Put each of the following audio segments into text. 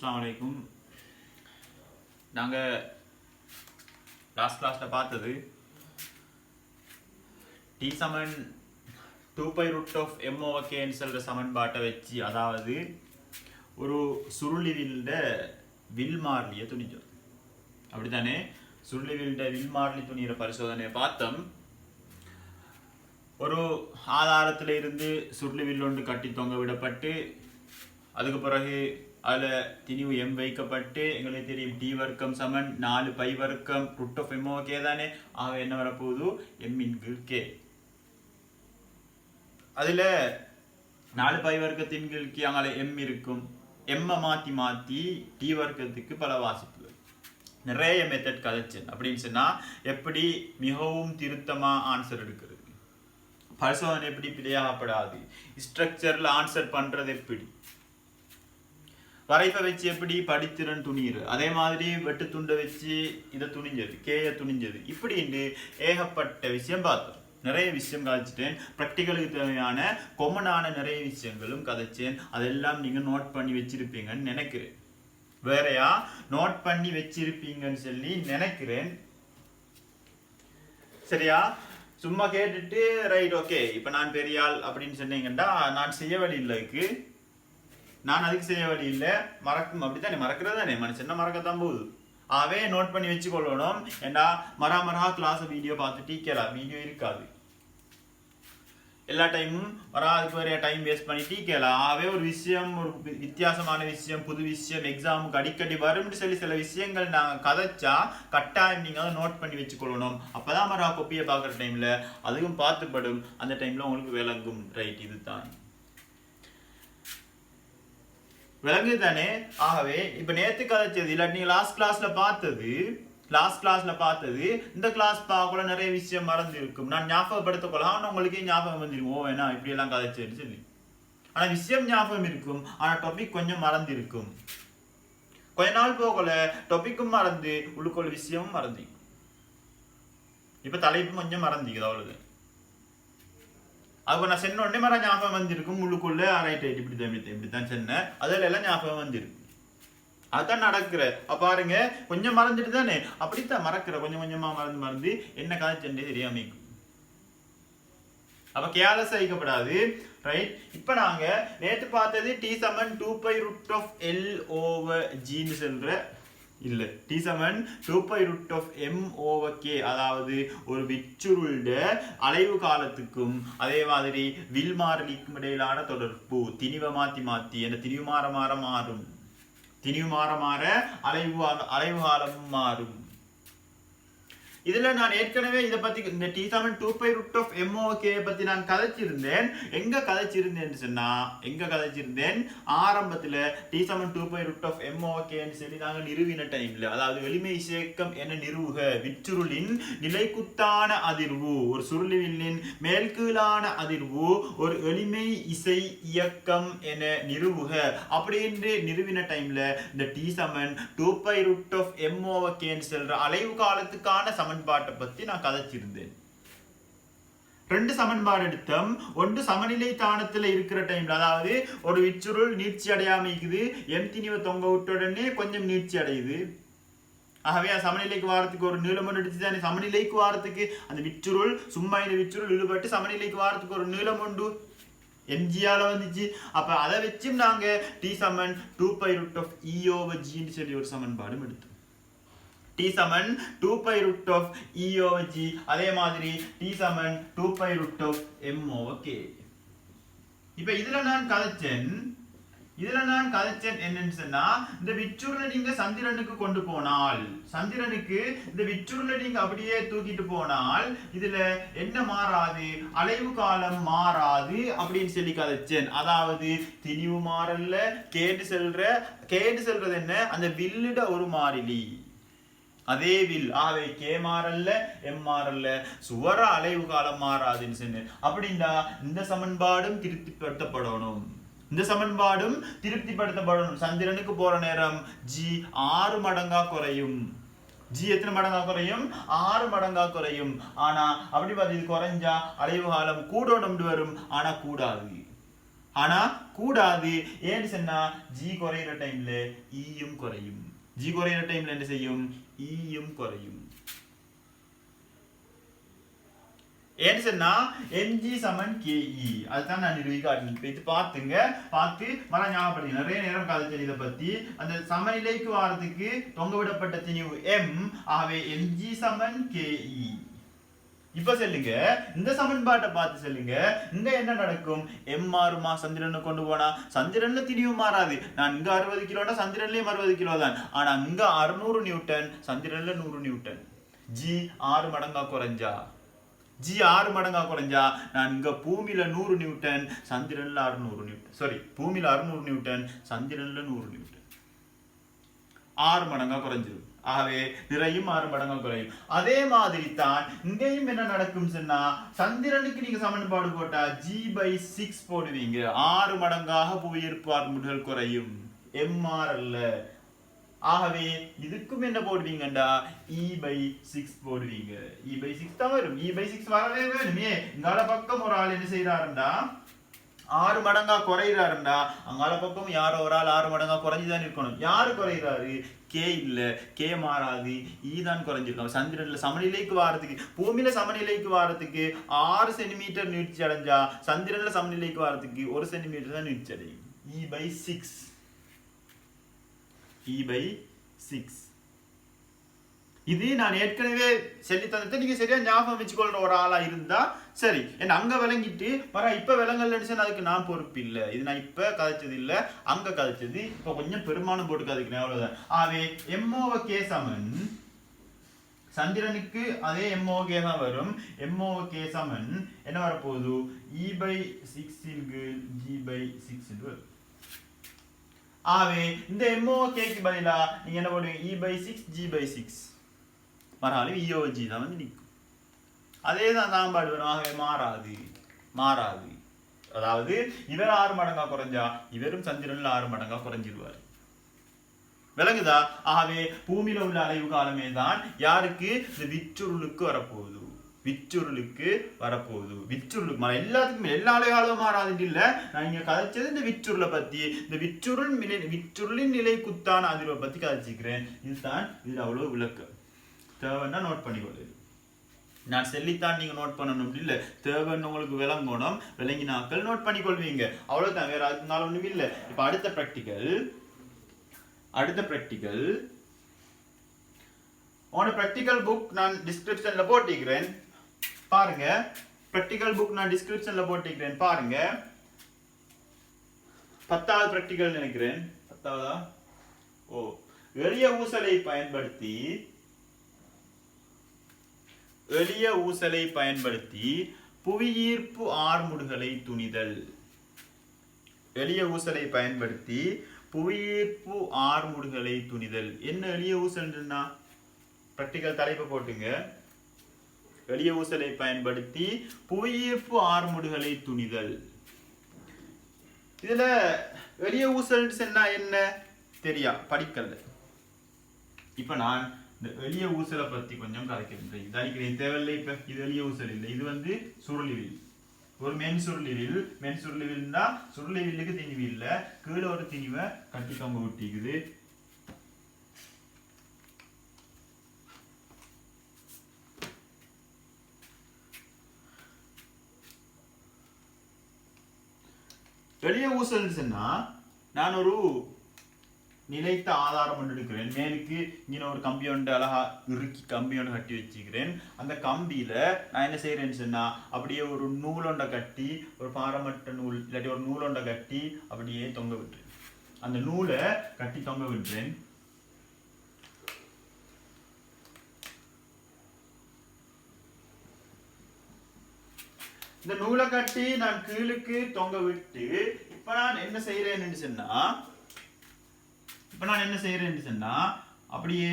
அஸ்ஸலாமு அலைக்கும். நாங்கள் லாஸ்ட் கிளாஸில் பார்த்தது டி சமன் 2π√m/kன்னு சொல்கிற சமன்பாட்டை வச்சு, அதாவது ஒரு சுருளிவில்ட வில்மார்லியை துணிச்சோம். அப்படித்தானே? சுருளிவில்ட வில்மார்லி துணிகிற பரிசோதனையை பார்த்தோம். ஒரு ஆதாரத்தில் இருந்து சுருளிவில் ஒன்று கட்டி தொங்க விடப்பட்டு, அதுக்கு பிறகு அதில் திணிவு m வைக்கப்பட்டு, எங்களுக்கு தெரியும் டி வர்க்கம் சமன் 4π வர்க்கம் √m/k தானே. ஆக என்ன வரப்போகுது? m/k. அதில் 4π வர்க்கத்தின் கீழ் அங்கே m இருக்கும். m மாற்றி மாற்றி டி வர்க்கத்துக்கு பல வாசிப்புகள் நிறைய மெத்தட் கதைச்சேன். அப்படின்னு சொன்னால் எப்படி மிகவும் திருத்தமாக ஆன்சர் எடுக்கிறது, பரிசோதனை எப்படி பிழையாகப்படாது, ஸ்ட்ரக்சரில் ஆன்சர் பண்ணுறது எப்படி, வரைப்பை வச்சு எப்படி படித்திறன் துணியிரு, அதே மாதிரி வெட்டு துண்டை வச்சு இதை துணிஞ்சது, கேய துணிஞ்சது, இப்படின்னு ஏகப்பட்ட விஷயம் பார்த்தோம். நிறைய விஷயம் கதைச்சிட்டேன். ப்ராக்டிக்கலுக்கு தேவையான கொமனான நிறைய விஷயங்களும் கதைச்சேன். அதெல்லாம் நீங்கள் நோட் பண்ணி வச்சிருப்பீங்கன்னு நினைக்கிறேன். வேறையா நோட் பண்ணி வச்சிருப்பீங்கன்னு சொல்லி நினைக்கிறேன். சரியா? சும்மா கேட்டுட்டு ரைட் ஓகே இப்போ நான் பெரியாள் அப்படின்னு சொன்னீங்கன்னா நான் செய்ய வழி இல்லைக்கு, நான் அதுக்கு செய்ய வழி இல்லை. மறக்கும் அப்படித்தானே, மறக்கிறது தானே, மனுஷன் மறக்கத்தான் போகுது. ஆகவே நோட் பண்ணி வச்சுக்கொள்ளணும். ஏன்னா மரா கிளாஸ் வீடியோ பார்த்துட்டு கேட்கலாம், வீடியோ இருக்காது எல்லா டைமும் அதுக்கு வேற டைம் வேஸ்ட் பண்ணிட்டு கேட்கலாம். ஆகவே ஒரு விஷயம், ஒரு வித்தியாசமான விஷயம், புது விஷயம் எக்ஸாமுக்கு அடிக்கடி வரும்னு சொல்லி சில விஷயங்கள் நாங்கள் கதைச்சா கட்டாயம் நீங்கள் அதை நோட் பண்ணி வச்சுக்கொள்ளணும். அப்போதான் மரா கொப்பியை பார்க்குற டைமில் அதுவும் பார்த்துப்படும், அந்த டைமில் உங்களுக்கு விளங்கும். ரைட், இது தான் விளங்கு தானே. ஆகவே இப்போ நேற்று கதைச்சது இல்லாட்டி நீங்கள் லாஸ்ட் கிளாஸ்ல பார்த்தது இந்த கிளாஸ் பார்க்கல நிறைய விஷயம் மறந்து இருக்கும். நான் ஞாபகப்படுத்தக்கொள்ள உங்களுக்கே ஞாபகம் வந்துருக்கும், ஓ வேணா இப்படி எல்லாம் கதைச்சேன்னு சொல்லி. ஆனால் விஷயம் ஞாபகம் இருக்கும், ஆனால் டாபிக் கொஞ்சம் மறந்து இருக்கும். கொஞ்ச நாள் போகல டாபிக்கும் மறந்து உள்ளுக்குள்ள விஷயமும் மறந்து, இப்போ தலைப்பும் கொஞ்சம் மறந்துக்குது, அவ்வளவு. அது நான் சொன்ன உடனே மரம் ஞாபகம் வந்திருக்கும் உள்ளுக்குள்ள. ரைட் இப்படித்தான் சொன்னேன், அதில் எல்லாம் ஞாபகம் வந்திருக்கு. அதான் நடக்கிற. பாருங்க, கொஞ்சம் மறந்துட்டு தானே, அப்படித்தான் மறக்கிற, கொஞ்சம் கொஞ்சமா மறந்து என்ன கதைச்சண்டே தெரியாமிக்கும். அப்ப கேர்லெஸ் ஆகிக்கப்படாது. ரைட், இப்ப நாங்க நேற்று பார்த்தது டி சமன் 2π√L/G சொல்ற இல்ல, டி சமன் 2π√m/k, அதாவது ஒரு விச்சுருள்ட அலைவு காலத்துக்கும் அதே மாதிரி வில்மாரலிக்கும் இடையிலான தொடர்பு. திணிவை மாத்தி என்ன திணிவு மாற மாறும், திணிவு மாற அலைவு காலமும் மாறும். இதுல நான் ஏற்கனவே இதை பத்தி இந்த டி சமன் 2π√m/k பத்தி நான் கதைச்சிருந்தேன். எங்க கதைச்சிருந்தேன் ஆரம்பத்துல டி சமன் 2π√m/kன்னு சொல்லி நாங்கள் நிறுவின டைம்ல, அதாவது எளிமை இசைக்கம் என நிறுவுக, விச்சுருளின் நிலைக்குத்தான அதிர்வு, ஒரு சுருளிவில்லின் மேல்கீழான அதிர்வு ஒரு எளிமை இசை இயக்கம் என நிறுவுக அப்படின்னு நிறுவின டைம்ல இந்த டி சமன் 2π√m/kன்னு சொல்ற அலைவு காலத்துக்கான சமன்பாட்டை பத்தி நான் கதைச்சிருந்தேன். ரெண்டு சமன்பாடு எடுத்தோம். ஒன்று சமநிலை தானத்துல இருக்கிற டைம்ல, அதாவது ஒரு விச்சுருள் நீட்சி அடையாம இருக்குது, திணிவை தொங்க விட்ட உடனே கொஞ்சம் நீட்சி அடையுது. ஆகவே சமநிலைக்கு வாரத்துக்கு ஒரு நீளம் ஒன்று எடுத்து தானே சமநிலைக்கு வாரத்துக்கு அந்த விச்சுருள் சும்மா இந்த விச்சுருள் இழுபட்டு சமநிலைக்கு வாரத்துக்கு ஒரு நீளம் உண்டு mgயால வந்துச்சு. அப்ப அதை வச்சும் நாங்க டி சமன் 2π√E/Gன்னு சொல்லி ஒரு சமன்பாடும் எடுத்தோம். டி சமன் 2π√E/G, அதே மாதிரி டி சமன் 2π√m/k. இப்ப இதுல நான் கதைச்சேன் என்னன்னு சொன்னா, இந்த விச்சுருளை நீங்க சந்திரனுக்கு கொண்டு போனால், சந்திரனுக்கு இந்த விச்சுருளை நீங்க அப்படியே தூக்கிட்டு போனால் இதுல என்ன மாறாது, அலைவு காலம் மாறாது அப்படின்னு சொல்லி கதைச்சேன். அதாவது திணிவு மாறல்ல, கேடு செல்றது என்ன, அந்த வில்லிட ஒரு மாறிலி, அதே வில். ஆகவே கே மாறல்ல, எம் மாறல்ல, சுவர அலைவு காலம் மாறாதுன்னு சொன்னேன். அப்படின்னா இந்த சமன்பாடும் திருப்திப்படுத்தப்படணும். சந்திரனுக்கு போற நேரம் ஜி 6 மடங்கா குறையும். ஜி எத்தனை மடங்கா குறையும்? 6 மடங்கா குறையும். ஆனா அப்படி பார்த்து குறைஞ்சா அலைவு காலம் கூடணும் வரும், ஆனா கூடாது. ஆனா கூடாது. ஏன்னு சொன்னா ஜி குறையிற டைம்ல ஈயும் குறையும். ஜி குறையிற டைம்ல என்ன செய்யும்? ஈயும் குறையும். ஏன்னு சொன்னா mg சமன் ke. அதுதான் நான் நிரூபிக்காட்டினேன். இப்ப இது பார்த்துங்க, பார்த்து மன ஞாபகப்படுத்தி நிறைய நேரம் கதைச்சல் இதை பத்தி. அந்த சமநிலைக்கு வாரத்துக்கு தொங்கவிடப்பட்ட திணிவு m, ஆகவே mg சமன் ke. இப்ப சொல்லுங்க, இந்த சமன்பாட்டை பார்த்து சொல்லுங்க, இங்க என்ன நடக்கும்? m மாறுமா? சந்திரனை கொண்டு போனா சந்திரன்ல திணிவு மாறாது. நான் இங்க 60 கிலோனா சந்திரன்லயும் 60 கிலோ தான். ஆனா இங்க 600 நியூட்டன், சந்திரன்ல 100 நியூட்டன். g 6 மடங்கா குறைஞ்சா, ஜி 6 மடங்கா குறைஞ்சா, நான் இங்க பூமியில 100 நியூட்டன், சந்திரன்ல 600 நியூட்டன். சாரி, பூமியில 600 நியூட்டன், சந்திரன்ல 100 நியூட்டன். 6 மடங்கா குறைஞ்சிடும். ஆகவே நிறையும் 6 மடங்கா குறையும். அதே மாதிரி தான் இங்கேயும் என்ன நடக்கும் சொன்னா, சந்திரனுக்கு நீங்க சமன்பாடு போட்டா g/6 போடுவீங்க. 6 மடங்காக புவியீர்ப்பு ஆர்முடுகள் குறையும். mr அல்ல. ஆகவே இதுக்கும் என்ன போடுவீங்கடா? e/6 போடுவீங்க. e/6 தான் வரும். e/6 வரவே வேணுமே. இங்கால பக்கம் ஒரு ஆள் என்ன செய்யறாருண்டா 6 மடங்கா குறையிறாருண்டா, அங்கால பக்கம் யாரோ ஒரு ஆள் 6 மடங்கா குறைஞ்சுதான் இருக்கணும். யாரு குறையிறாரு? கே இல்ல, கே மாறாது, ஈ தான் குறைஞ்சிருக்கும். சந்திரன்ல சமநிலைக்கு வாரத்துக்கு, பூமியில சமநிலைக்கு வாரத்துக்கு 6 சென்டிமீட்டர் நீட்சி அடைஞ்சா, சந்திரன்ல சமநிலைக்கு வாரத்துக்கு 1 சென்டிமீட்டர் தான் நீட்சி அடையும். e/6 e/6. இது நான் ஏற்கனவே சொல்லி தந்துட்டு நீங்க சரியா ஞாபகம் வச்சுக்கொள்ற ஒரு ஆளா இருந்தா சரி. என்ன அங்க விளங்கிட்டு வர இப்ப விளங்கலன்னு அதுக்கு நான் பொறுப்பு இல்லை. இது நான் இப்ப கதைச்சது இல்ல, அங்க கதைச்சது. இப்ப கொஞ்சம் பெருமானம் போட்டு கதைக்கிறேன், அவ்வளவுதான். ஆகவே MOK சமன் சந்திரனுக்கு அதே MOK தான் வரும். MOK சமன் என்ன வரப்போகுது? e/6 g/6 வரும். ஆகவே இந்த MOKக்கு பதிலா நீங்க என்ன போடுவீங்க? e/6 g/6 மறாலும் EOG தான் வந்து நிற்கும். அதே தான் சாம்பாடு வரும். ஆகவே மாறாது, மாறாது. அதாவது இவர் 6 மடங்கா குறைஞ்சா, இவரும் சந்திரன்ல 6 மடங்கா குறைஞ்சிருவார். விளங்குதா? ஆகவே பூமியில உள்ள அலைவு காலமே தான் யாருக்கு? இந்த விச்சுருளுக்கு வரப்போகுது. விச்சுருளுக்கு வரப்போகுது. விச்சுருளுக்கு எல்லாத்துக்குமே எல்லா அலைகாலமும் மாறாது இல்ல. நான் இங்க கதைச்சது இந்த விச்சுருளை பத்தி. இந்த விச்சுருளின் நிலை குத்தான அதிர்வை பத்தி கதைச்சிக்கிறேன். இதுதான் இதுல அவ்வளவு விளக்கம். தேவைன்னா நோட் பண்ணிக்கொள்ளு. நான் சொல்லித்தான் நீங்க நோட் பண்ணணும் இல்ல, தேவைன்னு உங்களுக்கு விளங்கணும். விளங்கினாக்கள் நோட் பண்ணிக்கொள்வீங்க, அவ்வளவுதான். வேற அதுனால ஒண்ணும் இல்லை. இப்ப அடுத்த ப்ராக்டிக்கல் உன ப்ராக்டிக்கல் புக் நான் டிஸ்கிரிப்ஷன்ல போட்டிக்கிறேன் பாருங்க. ப்ராக்டிக்கல் புக் நான் டிஸ்கிரிப்ஷன்ல போட்டிக்கிறேன் பாருங்க. 10வது ப்ராக்டிக்கல் நினைக்கிறேன். 10வதா? எளிய ஊசலை பயன்படுத்தி புவியீர்ப்பு ஆர்முடுகளை துணிதல். எளிய ஊசலை பயன்படுத்தி புவியீர்ப்பு ஆர்முடுகளை துணிதல். என்ன எளிய ஊசல்னா? ப்ராக்டிக்கல் தலைப்பு போட்டுங்க. எளிய ஊசலை பயன்படுத்தி புவியீர்ப்பு ஆர்முடுகளை துணிதல். இதுல எளிய ஊசல் என்ன தெரியா? படிக்கல. இப்ப நான் இந்த எளிய ஊசலை பத்தி கொஞ்சம் கதைக்கிறேன். தேவையில்லை. இப்ப இது எளிய ஊசல் இல்லை, இது வந்து சுருளிவில். ஒரு மென் சுருளிவில்னா சுருளிவில்லுக்கு திணிவு இல்ல, கீழே ஒரு திணிவை கட்டி தொங்க விட்டிக்குது. எளிய ஊசல் சொன்னா நான் ஒரு நிலைத்த ஆதாரம் ஒன்று எடுக்கிறேன். மேலுக்கு இங்கே ஒரு கம்பி ஒன்று அழகா இறுக்கி கம்பி ஒன்று கட்டி வச்சுக்கிறேன். அந்த கம்பியில நான் என்ன செய்யறேன்னு சொன்னா அப்படியே ஒரு நூலொண்டை கட்டி, ஒரு பாரமட்ட நூல் இல்லாட்டி ஒரு நூலொண்டை கட்டி அப்படியே தொங்க விட்டுறேன். அந்த நூலை கட்டி தொங்க விட்டுறேன். இந்த நூலை கட்டி நான் கீழுக்கு தொங்க விட்டு இப்ப நான் என்ன செய்யறேன்னு சொன்னா அப்படியே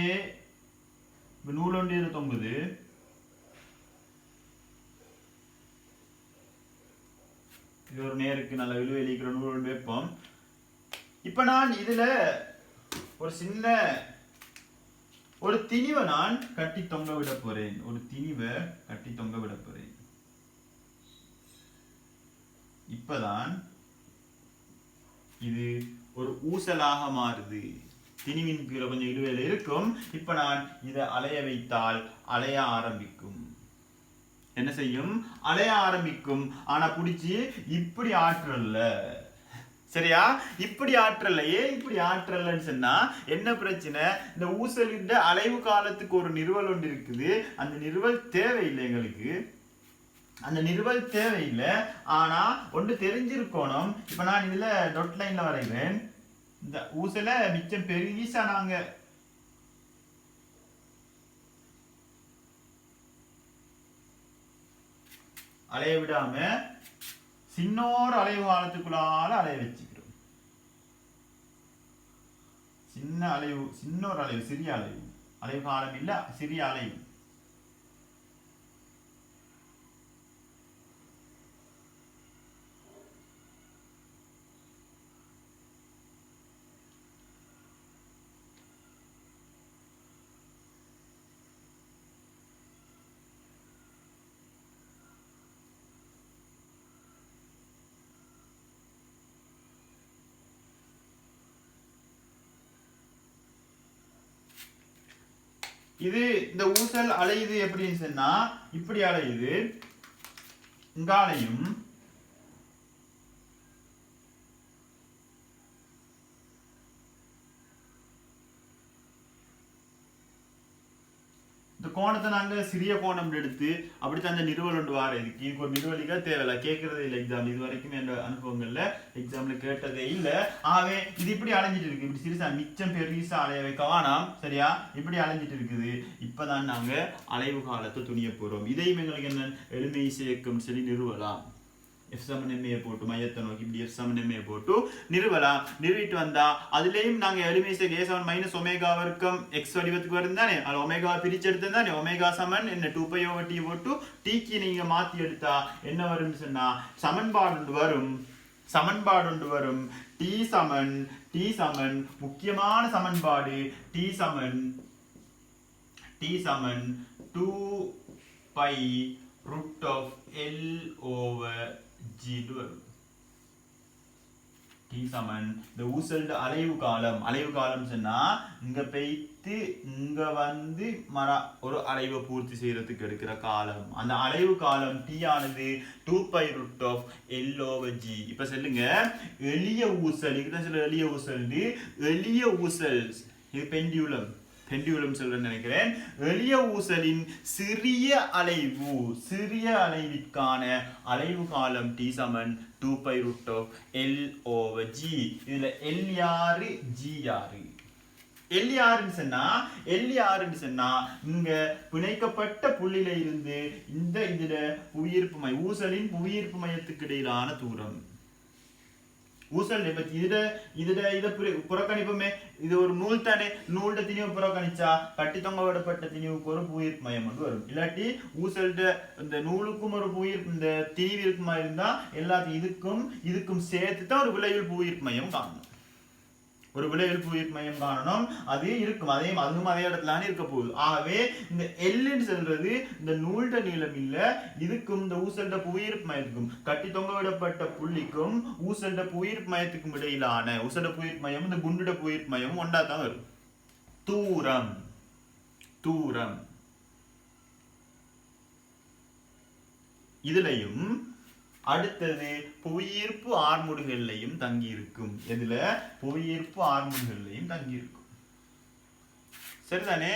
நூல் ஒன்று தொங்குது. இது ஒரு நேருக்கு நல்ல விழுவெளிக்கிற நூல் ஒன்று வைப்போம். இப்ப நான் இதுல ஒரு சின்ன ஒரு திணிவை நான் கட்டி தொங்க விட போறேன். இப்பதான் இது ஒரு ஊசலாக மாறுது. திணிவின் கீழே கொஞ்சம் இடுவேல இருக்கும். இப்ப நான் இதை அலைய வைத்தால் அலைய ஆரம்பிக்கும். என்ன செய்யும்? அலைய ஆரம்பிக்கும். ஆனா பிடிச்சி இப்படி ஆற்றல்ல. சரியா? இப்படி ஆற்றலையே இப்படி ஆற்றலன்னு சொன்னா என்ன பிரச்சனை? இந்த ஊசலிட்ட அலைவு காலத்துக்கு ஒரு நிறுவல் ஒன்று இருக்குது. அந்த நிறுவல் தேவையில்லை எங்களுக்கு. அந்த நிறுவல் தேவையில்லை. ஆனா ஒன்று தெரிஞ்சிருக்கணும். இப்ப நான் இதுல டொட் லைன்ல வரைகிறேன். இந்த ஊசலை மிச்சம் பெருசா நாங்க அலைய விடாம சின்னோர் அலைவு காலத்துக்குள்ளால அலைய வச்சுக்கிறோம். சின்னோர் அலைவு, சிறிய அலைவு. அலைவு காலம் இல்ல, சிறிய அலைவு. இது இந்த ஊசல் அலையுது எப்படின்னு சொன்னா இப்படி அலையுது. இங்க அலையும். இந்த கோணத்தை நாங்க சிறிய கோணம் எடுத்து அப்படித்தான் அந்த நிறுவல் ஒன்று வார. இதுக்கு ஒரு நிறுவலிக்கா தேவையில்ல, கேட்கறதே இல்லை எக்ஸாம். இது வரைக்கும் என் அனுபவங்கள்ல எக்ஸாம்ல கேட்டதே இல்லை. ஆகவே இது இப்படி அலைஞ்சிட்டு இருக்கு. இப்படி சிறுசா மிச்சம் பெருசா அலைய வைக்க வேணாம். சரியா? இப்படி அலைஞ்சிட்டு இருக்குது. இப்பதான் நாங்க அலைவு காலத்தை துணிய போறோம். இதையும் எங்களுக்கு என்ன எளிமை இசையக்கம் சொல்லி நிறுவலாம். F சமன் MA போட்டு மையத்தை நோக்கி இப்படி F சமன் MA போட்டு நிறுவலாம். நிறுவிட்டு வந்தா அதுலேயும் நாங்கள் எளிமை A7 மைனஸ் ஒமேகா வர்க்கம் X வடிவத்துக்கு வரும் தானே. அது ஒமேகா பிரிச்சு எடுத்து தானே. ஒமேகா சமன் என்ன 2π/T போட்டு Tக்கு நீங்க மாத்தி எடுத்தா என்ன வரும்னு சொன்னா சமன்பாடு வரும். T சமன் முக்கியமான சமன்பாடு T சமன் 2π √L/G வரும். T சமன் இந்த ஊசல்ட அலைவு காலம் சொன்னா இங்க பெய்த்து இங்க வந்து ஒரு அலைவை பூர்த்தி செய்யறதுக்கு எடுக்கிற காலம். அந்த அலைவு காலம் T ஆனது 2π √L/G. இப்ப சொல்லுங்க, எளிய ஊசல் இதுதான் சொல்ல. எளிய ஊசல் இது பெண்டியுலம் சொல்றேன்னு நினைக்கிறேன். எளிய ஊசலின் சிறிய அலைவிற்கான அலைவு காலம் T சமன் 2π √L/G. இதுல L யாரு, G யாரு? L யாருன்னு சொன்னா இங்க பிணைக்கப்பட்ட புள்ளியில இருந்து இதுல புவியீர்ப்பு ஊசலின் புவியீர்ப்பு மையத்துக்கு இடையிலான தூரம். ஊசல் இத புறக்கணிப்புமே. இது ஒரு நூல் தானே. நூல்ட திணிவு புறக்கணிச்சா கட்டி தொங்க விடப்பட்ட திணிவுக்கு ஒரு புவியீர்ப்பு மையம் ஒன்று வரும். இல்லாட்டி ஊசல்ட இந்த நூலுக்கும் ஒரு புவியீர்ப்பு இந்த திணிவு இருக்குமா இருந்தா எல்லாத்தையும் இதுக்கும் சேர்த்து தான் ஒரு விளைவில் புவியீர்ப்பு மையம் காணணும். அது இருக்கும். அதுவும் அதே இடத்துல இருக்க போகுது. ஆகவே இந்த எல்ன்னு சொல்றது இந்த நூல்ட நீளம் இல்ல, இதுக்கும் இந்த ஊசல்ட புவியீர்ப்பு மையத்துக்கும் கட்டி தொங்க விடப்பட்ட புள்ளிக்கும் ஊசல்ட புவியீர்ப்பு மையத்துக்கும் இடையிலான ஊசல்ட புவியீர்ப்பு மையம் இந்த குண்டுட புவியீர்ப்பு மையம் ஒன்றா தான் வரும். தூரம் இதுலயும் அடுத்தது புவியீர்ப்பு ஆர்முடுகள்லையும் தங்கி இருக்கும். எதுல? புவியீர்ப்பு ஆர்முடுகள்லையும் தங்கி இருக்கும். சரிதானே?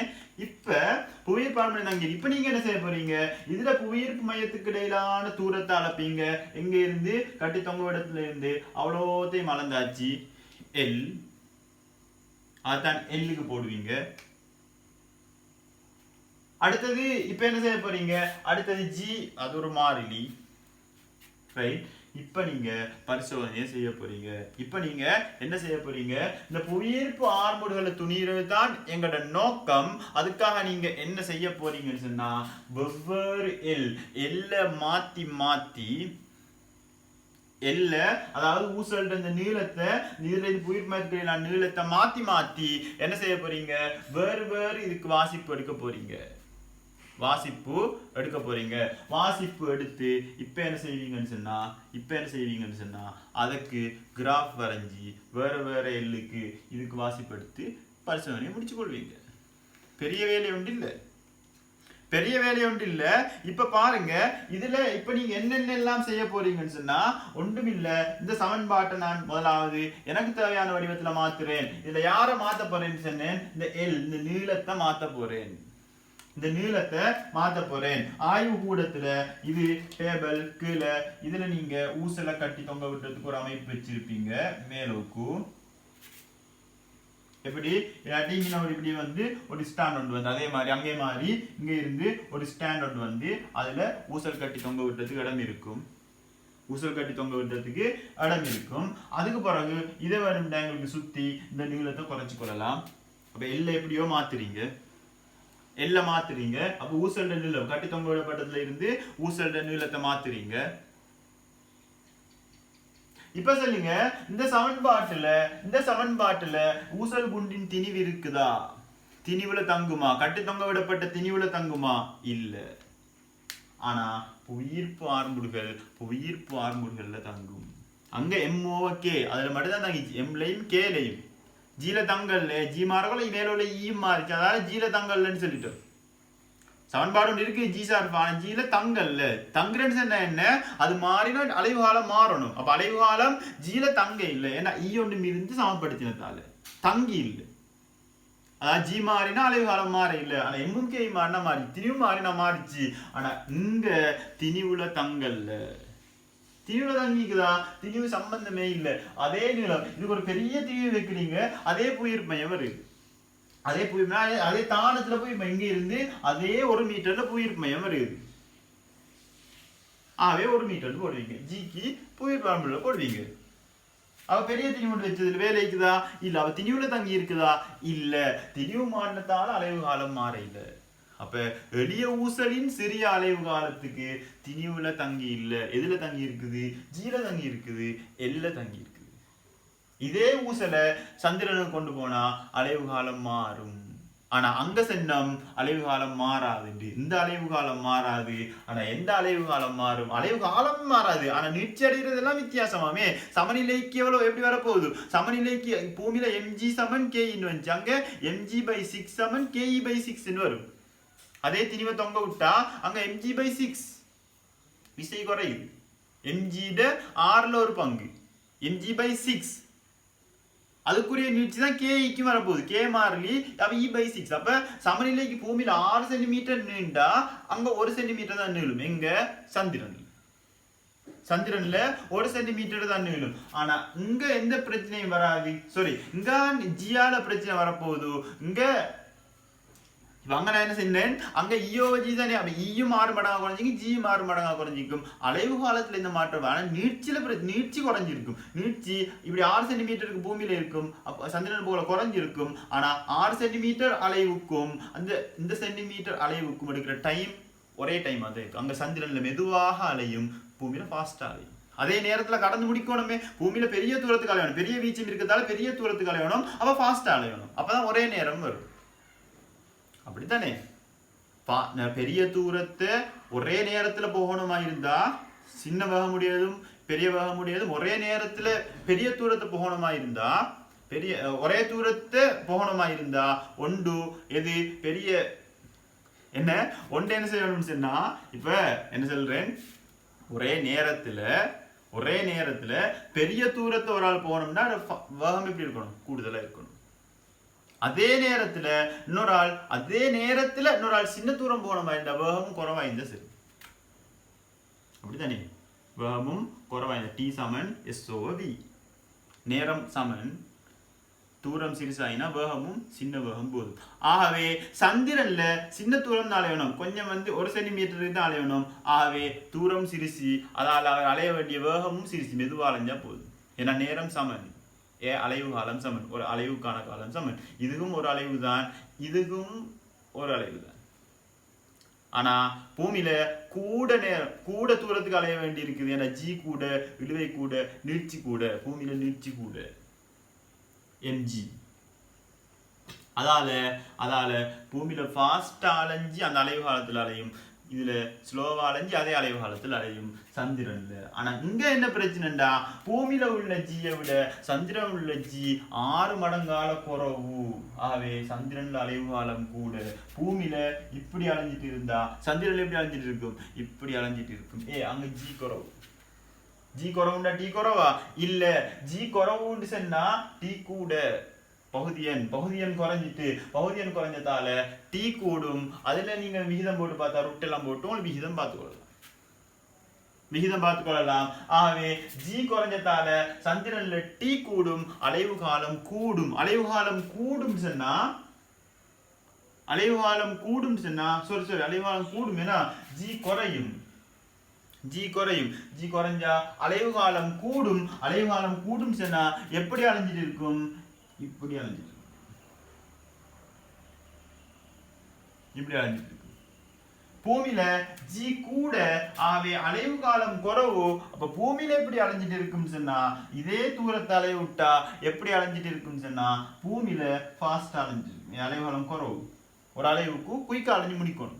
இப்ப புவியீர்ப்பு ஆர்முடுகள் தங்கி. இப்ப நீங்க என்ன செய்ய போறீங்க? இதுல புவியீர்ப்பு மையத்துக்கு இடையிலான தூரத்தை அளப்பீங்க. எங்க இருந்து? கட்டி தொங்க இடத்துல இருந்து அவ்வளோத்தையும் அளந்தாச்சு. L அதான் Lக்கு போடுவீங்க. அடுத்தது இப்ப என்ன செய்ய போறீங்க? அடுத்தது G, அது ஒரு மாறிலி. ரைட். இப்ப நீங்க பரிசோதனையை செய்ய போறீங்க. இப்ப நீங்க என்ன செய்ய போறீங்க? இந்த புவியீர்ப்பு ஆர்முடுகளை துணியிறது தான் எங்களோட நோக்கம். அதுக்காக நீங்க என்ன செய்ய போறீங்கன்னு சொன்னா வெவ்வேறு எல்ல மாத்தி அதாவது ஊசல்ட இந்த நீளத்தை புவியீர்ப்பு மையத்துக்கு நீளத்தை மாத்தி என்ன செய்ய போறீங்க? வேறு இதுக்கு வாசிப்பு எடுக்க போறீங்க. வாசிப்பு எடுக்க போறீங்க. வாசிப்பு எடுத்து இப்ப என்ன செய்வீங்கன்னு சொன்னா அதுக்கு கிராஃப் வரைஞ்சி வேற எல்லுக்கு இதுக்கு வாசிப்பு எடுத்து பரிசோதனையை முடிச்சு கொள்வீங்க. பெரிய வேலை ஒன்று இல்ல. இப்ப பாருங்க, இதுல இப்ப நீங்க என்னென்னலாம் செய்ய போறீங்கன்னு சொன்னா ஒன்றுமில்ல. இந்த சமன்பாட்டை நான் முதலாவது எனக்கு தேவையான வடிவத்துல மாத்துறேன். இதுல யார மாத்த போறேன்னு சொன்னேன், இந்த நீளத்தை மாத்த போறேன். ஆய்வு கூடத்துல இது டேபிள் கீழே இதுல நீங்க ஊசலை கட்டி தொங்க விட்டுறதுக்கு ஒரு அமைப்பு வச்சிருப்பீங்க. மேலோக்கு எப்படி இப்படி வந்து ஒரு ஸ்டாண்ட் ஒன்று வந்து அதே மாதிரி அங்கே மாதிரி இங்க இருந்து ஒரு ஸ்டாண்ட் ஒன்று வந்து அதுல ஊசல் கட்டி தொங்க விட்டுறதுக்கு இடம் இருக்கும். அதுக்கு பிறகு இதை வேணும் எங்களுக்கு சுத்தி இந்த நீளத்தை குறைச்சு கொள்ளலாம். அப்ப எல்லை எப்படியோ மாத்துறீங்க. அப்ப ஊசல் நீளம் கட்டி தொங்க விடப்பட்டதுல இருந்து ஊசல் நீளத்தை மாத்துறீங்க. இப்ப சொல்லுங்க, இந்த சமன்பாட்டுல ஊசல் குண்டின் திணிவு இருக்குதா? திணிவுல தங்குமா? கட்டு தொங்க விடப்பட்ட திணிவுல தங்குமா? இல்ல. ஆனா புவியீர்ப்பு ஆர்முடுகள்ல தங்கும். அங்க MOK அதுல மட்டும்தான் தங்கிச்சு. எம்லையும் கேலையும் ஜீல தங்கல்ல ஜி மாறக்குள்ள மேல ஈ மாறிச்சு. அதாவது ஜீல தங்கல்லன்னு சொல்லிட்டோம். சமன்பாடு ஒன்று இருக்கு ஜி சார் ஜியில தங்கல்ல. தங்குறேன்னு என்ன, அது மாறினா அலைவு காலம் மாறணும். அப்ப அலைவு காலம் ஜியில தங்க இல்லை. ஏன்னா ஈ ஒன்று இருந்து சமப்படுத்தினதால தங்கி இல்லை. அதாவது ஜி மாறினா அலைவு காலம் மாற இல்லை. ஆனா எம்மும் கே மாறினா மாறி திணிவு மாறினா மாறிச்சு. ஆனா இங்க திணிவுல தங்கல்ல. திணிவுல தங்கிக்குதா? திணிவு சம்பந்தமே இல்லை. அதே நிலம் இதுக்கு ஒரு பெரிய திணிவு வைக்கிறீங்க. அதே புயிர் மையம் வருது. அதே தானத்துல போய் இங்க இருந்து அதே 1 மீட்டர்ல புயிர் மையம் வருது. 1 மீட்டர் போடுவீங்க. ஜிக்கு புயிர் பரம்புல போடுவீங்க. அவ பெரிய திணிவு வச்சதுல வேலைக்குதா? இல்ல. அவ திணிவுல தங்கி இருக்குதா? இல்ல. திணிவு மாறினத்தால அலைவு காலம் மாற இல்ல. அப்ப எளிய ஊசலின் சிறிய அலைவு காலத்துக்கு திணிவுல தங்கி இல்ல. எதுல தங்கி இருக்குது? ஜில தங்கி இருக்குது, எல்ல தங்கி இருக்குது. இதே ஊசலை சந்திரனுக்கு கொண்டு போனா அலைவு காலம் மாறும். ஆனா அங்க சென்னம் அலைவு காலம் மாறாது. இந்த அலைவு காலம் மாறாது. ஆனா எந்த அலைவு காலம் மாறும்? அலைவு காலம் மாறாது. ஆனா நீட்சி அடைகிறதெல்லாம் வித்தியாசமாமே. சமநிலைக்கு எவ்வளவு எப்படி வரப்போகுது? சமநிலைக்கு பூமியில mg சமன் k வந்துச்சு. அங்க mg/6 சமன் ke/6 வரும். அதே திணிவை தொங்க விட்டா அங்க mg/6 விசை குறையுது. mg ஆறுல ஒரு பங்கு mg/6 அதுக்குரிய நீட்சி தான் கேக்கு வரப்போகுது. கே மாறிலி அவ E/6. அப்ப சமநிலைக்கு பூமியில 6 சென்டிமீட்டர் நீண்டா அங்க 1 சென்டிமீட்டர் தான் நீளும். எங்க சந்திரன்ல 1 சென்டிமீட்டர் தான் நீளும். ஆனா இங்க எந்த பிரச்சனையும் வராது. இங்க ஜியால பிரச்சனை வரப்போகுது. இங்க நான் என்ன சொன்னேன், அங்க ஈயோஜி தானே. அப்ப ஈயும் 6 மடங்கா குறைஞ்சிக்கும், ஜியும் 6 மடங்கா குறைஞ்சிக்கும். அலைவு காலத்துல இந்த மாற்றம் ஆனா நீட்சி குறைஞ்சிருக்கும். நீட்சி இப்படி 6 சென்டிமீட்டருக்கு பூமியில இருக்கும். அப்ப சந்திரன் போல குறைஞ்சிருக்கும். ஆனா 6 சென்டிமீட்டர் அலைவுக்கும் இந்த சென்டிமீட்டர் அலைவுக்கும் எடுக்கிற டைம் ஒரே டைம் அது. அங்க சந்திரன்ல மெதுவாக அலையும், பூமியில ஃபாஸ்டா அலையும். அதே நேரத்துல கடந்து முடிக்கணுமே. பூமியில பெரிய தூரத்துக்கு அலையணும். பெரிய வீச்சம் இருக்கிறதால பெரிய தூரத்துக்கு அலையணும். அப்ப ஃபாஸ்டா அலையணும். அப்பதான் ஒரே நேரம் வரும். அப்படித்தானே? பெரிய தூரத்தை ஒரே நேரத்துல போகணுமா இருந்தா சின்ன வேகம் முடியாதும் பெரிய வேகம் முடியாதும் ஒரே நேரத்துல பெரிய தூரத்தை போகணுமா இருந்தா ஒரே தூரத்தை போகணுமா இருந்தா ஒன்று எது பெரிய என்ன செய்யணும்னு சொன்னா, இப்ப என்ன சொல்றேன், ஒரே நேரத்துல பெரிய தூரத்தை ஒரு ஆள் போகணும்னா வேகம் எப்படி இருக்கணும்? கூடுதலா இருக்கணும். அதே நேரத்துல இன்னொரு ஆள் சின்ன தூரம் போகணுமா இந்த வேகமும் குறைவாயிருந்தா சரி. அப்படித்தானே? வேகமும் குறைவாயிருந்த T சமன் S/V. நேரம் சமன் தூரம் சிறுசாயினா வேகமும் சின்ன வேகம் போதும். ஆகவே சந்திரன்ல சின்ன தூரம் அலையணும். கொஞ்சம் 1 சென்டிமீட்டருக்கு தான் அலையணும். ஆகவே தூரம் சிறுசி, அதால் அவர் அலைய வேண்டிய வேகமும் சிறுசி, மெதுவா அலைஞ்சா போதும். ஏன்னா நேரம் சமன், அலைவு காலம் சமன், ஒரு அலைவுக்கான காலம் சமன். இதுவும் ஒரு அலைவு தான், இதுவும் ஒரு அலைவு தான். ஆனா பூமியில கூட தூரத்துக்கு அலைய வேண்டி இருக்குது. ஏன்னா ஜி கூட, இழுவை கூட, நீட்சி கூட. பூமியில நீட்சி கூட mg. அதால பூமியில ஃபாஸ்டா அலைஞ்சு அந்த அலைவு காலத்துல அலையும், இதுல ஸ்லோவா அலைஞ்சு அதே அலைவு காலத்துல அலையும் சந்திரன்ல. ஆனா இங்க என்ன பிரச்சனைடா, பூமியில உள்ள ஜியை விட சந்திரன் உள்ள ஜி 6 மடங்கால குறவு. ஆகவே சந்திரன்ல அலைவு காலம் கூட. பூமியில இப்படி அலைஞ்சிட்டு இருந்தா சந்திரன்ல எப்படி அலைஞ்சிட்டு இருக்கும், இப்படி அலைஞ்சிட்டு இருக்கும். அங்க ஜி குறவு. ஜி குறவுண்டா டி குறவா இல்ல, ஜி குறவுன்னு சொன்னா டி கூட. பகுதியன் குறைஞ்சதால டி கூடும். அதுல நீங்க விகிதம் போட்டு பார்த்தா ரொட்டெல்லாம் போட்டு உங்களுக்கு விகிதம் பார்த்துக்கொள்ளலாம். ஆகவே ஜி குறைஞ்சதால சந்திரன்ல டி கூடும், அலைவு காலம் கூடும். அலைவு காலம் கூடும் சொன்னா அலைவு காலம் கூடும் ஏன்னா ஜி குறையும். ஜி குறைஞ்சா அலைவு காலம் கூடும் சொன்னா எப்படி அலைஞ்சிட்டு இருக்கும், இப்படி அலைஞ்சிட்டு இருக்கும். பூமியில ஜி கூட. ஆகவே அலைவு காலம் குறவு. அப்ப பூமியில எப்படி அலைஞ்சிட்டு இருக்குன்னு சொன்னா இதே தூரத்தை அலைவு விட்டா எப்படி அலைஞ்சிட்டு இருக்குன்னு சொன்னா பூமியில ஃபாஸ்ட் அலைஞ்சிருக்கும். அலைவு காலம் குறவு, ஒரு அலைவுக்கு குயிக்கா அலைஞ்சு முடிக்கணும்.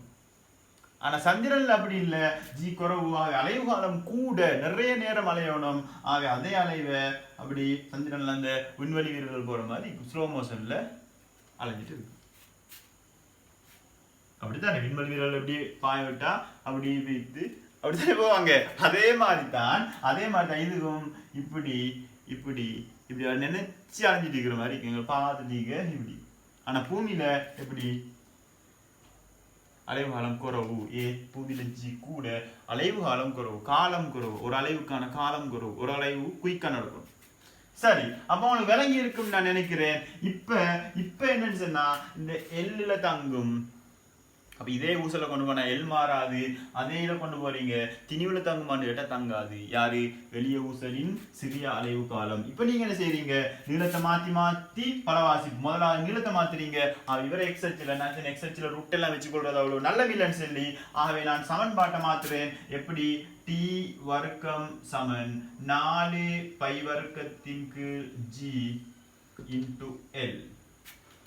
ஆனா சந்திரன்ல அப்படி இல்ல, ஜி குறவு. அலைவு காலம் கூட, நிறைய நேரம் அலையணும். ஆகவே அதே அலைவை அப்படி சந்திரன்ல அந்த விண்வெளி வீரர்கள் போற மாதிரி ஸ்லோ மோஷன்ல அலைஞ்சிட்டு இருக்கு. அப்படித்தானே விண்வெளி வீரர்கள் எப்படி பாய விட்டா அப்படி வைத்து அப்படித்தானே போவாங்க. அதே மாதிரிதான் இதுவும் இப்படி நினைச்சு அலைஞ்சிட்டு இருக்கிற மாதிரி இருக்குங்க, பார்த்துட்டீங்க இப்படி. ஆனா பூமியில எப்படி அலைவு காலம் குறவு. பூமியில ஜி கூட, அலைவு காலம் குறவு, காலம் குறவு. ஒரு அலைவுக்கான காலம் குறவு, ஒரு அலைவு குயிக்கா நடக்கும். சரி, அப்ப உங்களுக்கு விளங்கி இருக்குன்னு நான் நினைக்கிறேன். இப்ப என்னன்னு சொன்னா இந்த எல்லுல தங்கும். அப்ப இதே ஊசல கொண்டு போனா எல் மாறாது, அதே இதை கொண்டு போறீங்க திணிவுல தங்குமான்னு கேட்டா தங்காது. யாரு, வெளிய ஊசலின் சிறிய அலைவு காலம். இப்ப நீங்க என்ன செய்றீங்க, நீளத்தை மாத்தி பலவாசி. முதலாவது நீளத்தை மாத்துறீங்க. இவரை எக்ஸ் அச்சுல, நான் எக்ஸ் அச்சுல ரூட் எல்லாம் வச்சு கொள்றது அவ்வளவு நல்ல இல்லைன்னு சொல்லி, ஆகவே நான் சமன்பாட்டை மாத்துறேன். எப்படி, டி வர்க்கம் சமன் 4 பை வர்க்கத்தின் கீழ் ஜி இன்டு எல்.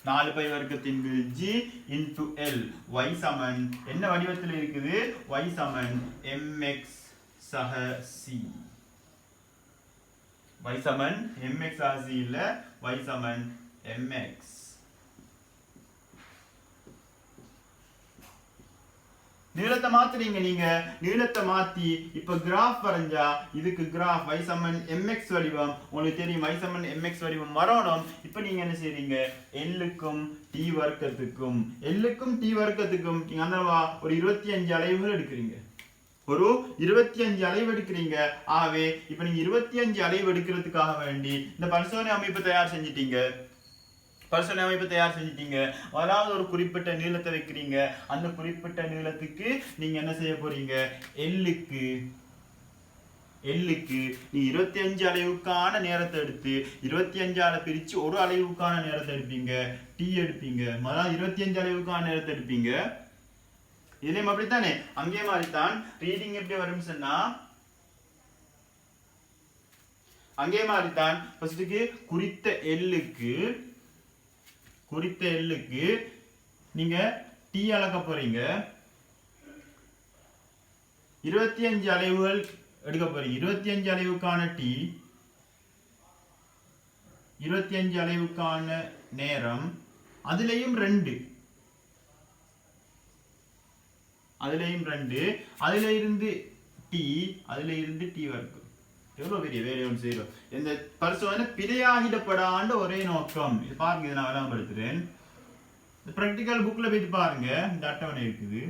4 பை வர்க்கத்தின் கீழ் ஜி இன்டு எல். y சமன் என்ன வடிவத்தில் இருக்குது, y சமன் mx சக c. y சமன் mx சக c இல்ல, y சமன் mx. நீளத்தை மாத்துறீங்க. நீங்க நீளத்தை மாத்தி இப்ப கிராஃப் வரைஞ்சா இதுக்கு கிராஃப் y சமன் mx வடிவம் உங்களுக்கு தெரியும். y சமன் mx வடிவம் வரணும். இப்ப நீங்க என்ன செய்றீங்க, எல்லுக்கும் டி வர்க்கத்துக்கும் நீங்க அந்தவா ஒரு 25 அலைவுகள் எடுக்கிறீங்க. ஒரு 25 அலைவு எடுக்கிறீங்க. ஆகவே இப்ப நீங்க 25 அலைவு எடுக்கிறதுக்காக வேண்டி இந்த பரிசோதனை அமைப்பு தயார் செஞ்சிட்டீங்க. அதாவது ஒரு குறிப்பிட்ட நீளத்தை வைக்கிறீங்க. அந்த குறிப்பிட்ட நீளத்துக்கு நீங்க என்ன செய்ய போறீங்க, எல்லுக்கு நீ 25 அலைவுக்கான நேரத்தை எடுத்து 25 பிரிச்சு ஒரு அலைவுக்கான நேரத்தை எடுப்பீங்க, டி எடுப்பீங்க. அதாவது 25 அலைவுக்கான நேரத்தை எடுப்பீங்க. இதுலயும் அப்படித்தானே, அங்கே மாதிரிதான் ரீடிங் எப்படி வரும் சொன்னா அங்கே மாதிரிதான் ஃபர்ஸ்ட்டுக்கு குறித்த எல்லுக்கு நீங்க டி அளக்க போறீங்க. 25 அலைவுகள் எடுக்க போறீங்க. 25 அலைவுக்கான டி, 25 அலைவுக்கான நேரம், அதுலயும் 2 அதுல இருந்து டி வரைக்கும். எவ்வளவு பெரிய வேலை ஒன்று செய்யறோம். இந்த பரிசோதனை பிழையாகிடப்படாண்ட ஒரே நோக்கம். இது பாருங்க, இதை நான் விளம்பரப்படுத்துறேன். பிராக்டிக்கல் புக்ல போயிட்டு பாருங்க, இந்த அட்டவணை இருக்குது.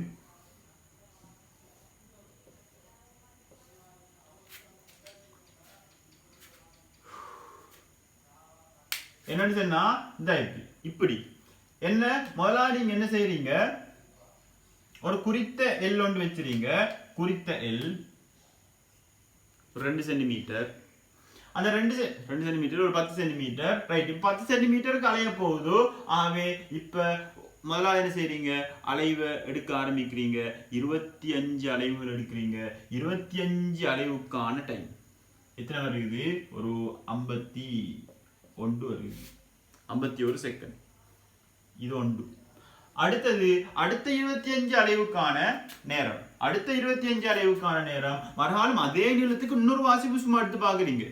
என்னன்னு சொன்னா இந்த இப்படி என்ன முதல்ல நீங்க என்ன செய்யறீங்க, ஒரு குறித்த எல் ஒன்று வச்சிருங்க. குறித்த எல் 2 சென்டிமீட்டர். அந்த 2 சென்டிமீட்டர் ஒரு 10 சென்டிமீட்டர். ரைட், 10 சென்டிமீட்டருக்கு அலைய போகுது. ஆகவே இப்ப முதல்ல என்ன செய்றீங்க, அலைவை எடுக்க ஆரம்பிக்கிறீங்க. 25 அலைவுகள் எடுக்கிறீங்க. 25 அலைவுக்கான டைம் எத்தனை வருது, ஒரு 51 வருது. 51 செகண்ட். இது ஒன்று. அடுத்தது அடுத்த 25 அலைவுக்கான நேரம். அடுத்த 25 அலைவுக்கான நேரம் மறுநாளும் அதே நீளத்துக்கு இன்னொரு வாசிப்பு சும்மா எடுத்து பாக்குறீங்க.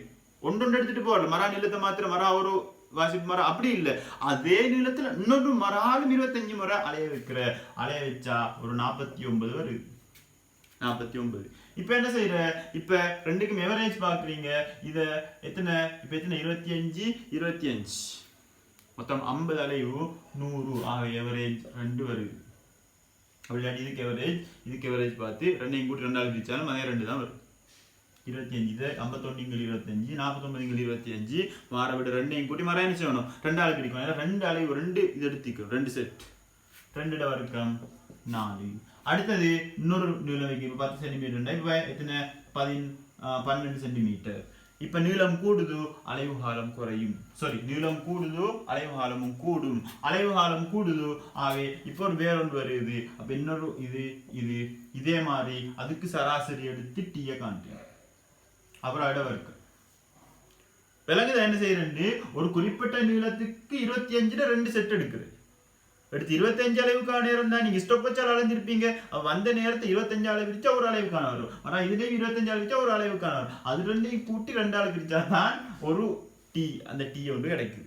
ஒன்று எடுத்துட்டு போகல, மரா நீளத்தை மாத்திர மரா ஒரு வாசிப்பு மரம் அப்படி இல்லை, அதே நீளத்துல இன்னொரு மறாலும் 25 முறை அலைய வைக்கிற. அலைய வச்சா ஒரு 49 வருது. 49. இப்ப என்ன செய்யற, இப்ப ரெண்டுக்கும் எவரேஜ் பாக்குறீங்க. இத எத்தனை, இப்ப எத்தனை 25 மொத்தம் 50 அலைவு 100 ஆக எவரேஜ் 2 வருது. அப்படி இதுக்கு எவரேஜ் பார்த்து ரெண்டையும் கூட்டி 2 பிரிச்சாலும் அதே 2 தான் வரும். 25 இது 51 25 49 25 மாற விட 2ஐயும் கூட்டி மரம் என்ன செய்யணும் 2 பிரிக்கணும். 2 அலைவு 2 இது எடுத்துக்கணும். 2 செட் 2 வர்க்கம் 4. அடுத்தது இன்னொரு நீளம் வைக்க 10 சென்டிமீட்டர். இப்ப எத்தனை 12 சென்டிமீட்டர். இப்ப நீளம் கூடுது அலைவு காலம் குறையும். சாரி, நீளம் கூடுது அலைவு காலமும் கூடும். அலைவு காலம் கூடுது ஆகவே இப்போ ஒரு வேறொன்று வருது. அப்ப இன்னொரு இது இதே மாதிரி அதுக்கு சராசரி எடுத்து டீயை காண்றேன். அப்புறம் இடவர்க்கம் விலங்குதான் என்ன செய்யறது, ஒரு குறிப்பிட்ட நீளத்துக்கு 25 2 செட் எடுக்குது. எடுத்து 25 அளவுக்கான நேரம் தான் நீங்க ஸ்டொப் வச்சால் அலைஞ்சிருப்பீங்க. வந்த நேரத்தை 25 அளவு பிரிச்சா ஒரு அளவுக்கான வரும். ஆனா இதுலயும் 25 அளவு பிரிச்சா ஒரு அளவுக்கான வரும். அது ரெண்டையும் கூட்டி 2 அளவு பிரிச்சா தான் ஒரு டி, அந்த டி ஒன்று கிடைக்குது.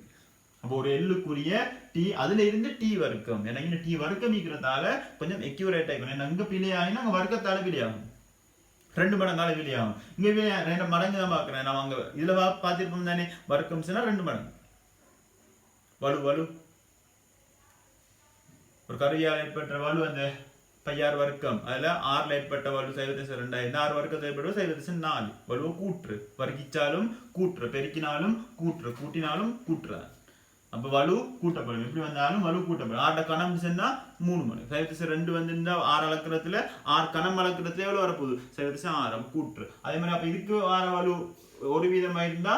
அப்போ ஒரு எல்லுக்குரிய டி, அதுல இருந்து டி வர்க்கம். எனக்கு இந்த டி வர்க்கம் இருக்கிறதால கொஞ்சம் எக்யூரேட் ஆகிக்கணும். ஏன்னா அங்க பிழையாகினா அங்க வர்க்கத்தால பிழையாகும், 2 மடங்கால வெளியாகும். இங்க 2 மடங்கு தான் பாக்குறேன். நம்ம அங்க இதுல பார்த்திருப்போம் தானே, வர்க்கம் 2 மடங்கு. வலு ஒரு கருவியால் ஏற்பட்ட வலு அந்த பையார் வர்க்கம். அதுல 6ல ஏற்பட்ட வலு 2 6 வர்க்கத்தை ஏற்படுவது 4. வலுவை கூற்று, வர்க்கிச்சாலும் கூற்று, பெருக்கினாலும் கூற்று, கூட்டினாலும் கூற்று. அப்ப வலு கூட்டப்படும். எப்படி வந்தாலும் வலு கூட்டப்படும். 6 கணம் சொன்னா 3 மடங்கு. 2 வந்துருந்தா 6 அளக்கிறதுல 6 கணம் அளக்கிறதுல எவ்வளவு வரப்போகுது 6 கூற்று. அதே மாதிரி அப்ப இதுக்கு வர வலு 1 வீதமா இருந்தா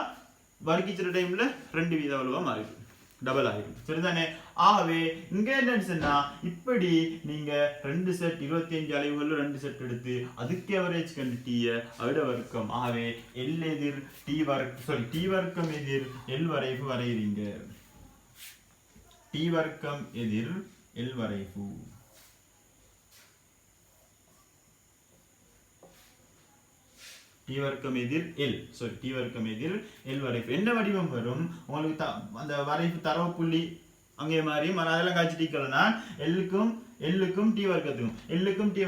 வர்க்கிச்சிற டைம்ல 2 வீத வலுவா மாறிடும், டபுள் ஆகிடும். சரிதானே? ஆகவே இங்க என்னன்னு சொன்னா, இப்படி நீங்க 2 செட் 25 அலைவுகள் 2 செட் எடுத்து அதுக்கு எவரேஜ் கண்டுட்டிய விட வர்க்கம். ஆகவே எல் எதிர் டி வர்க்கம், டி வர்க்கம் எதிர் எல் வரைவு வரைகிறீங்க. டி வர்க்கம் எதிர் எல் வரைவு. டி வர்க்கம் எதிர் எல், சாரி டி வர்க்கம் எதிர் எல் வரைவு. என்ன வடிவம் வரும் உங்களுக்கு, அந்த வரைவு தரவு புள்ளி அங்கே மாதிரி அதெல்லாம் காய்ச்சிட்டிக்கலன்னா எல்லுக்கும் டி வர்க்கத்துக்கும் டி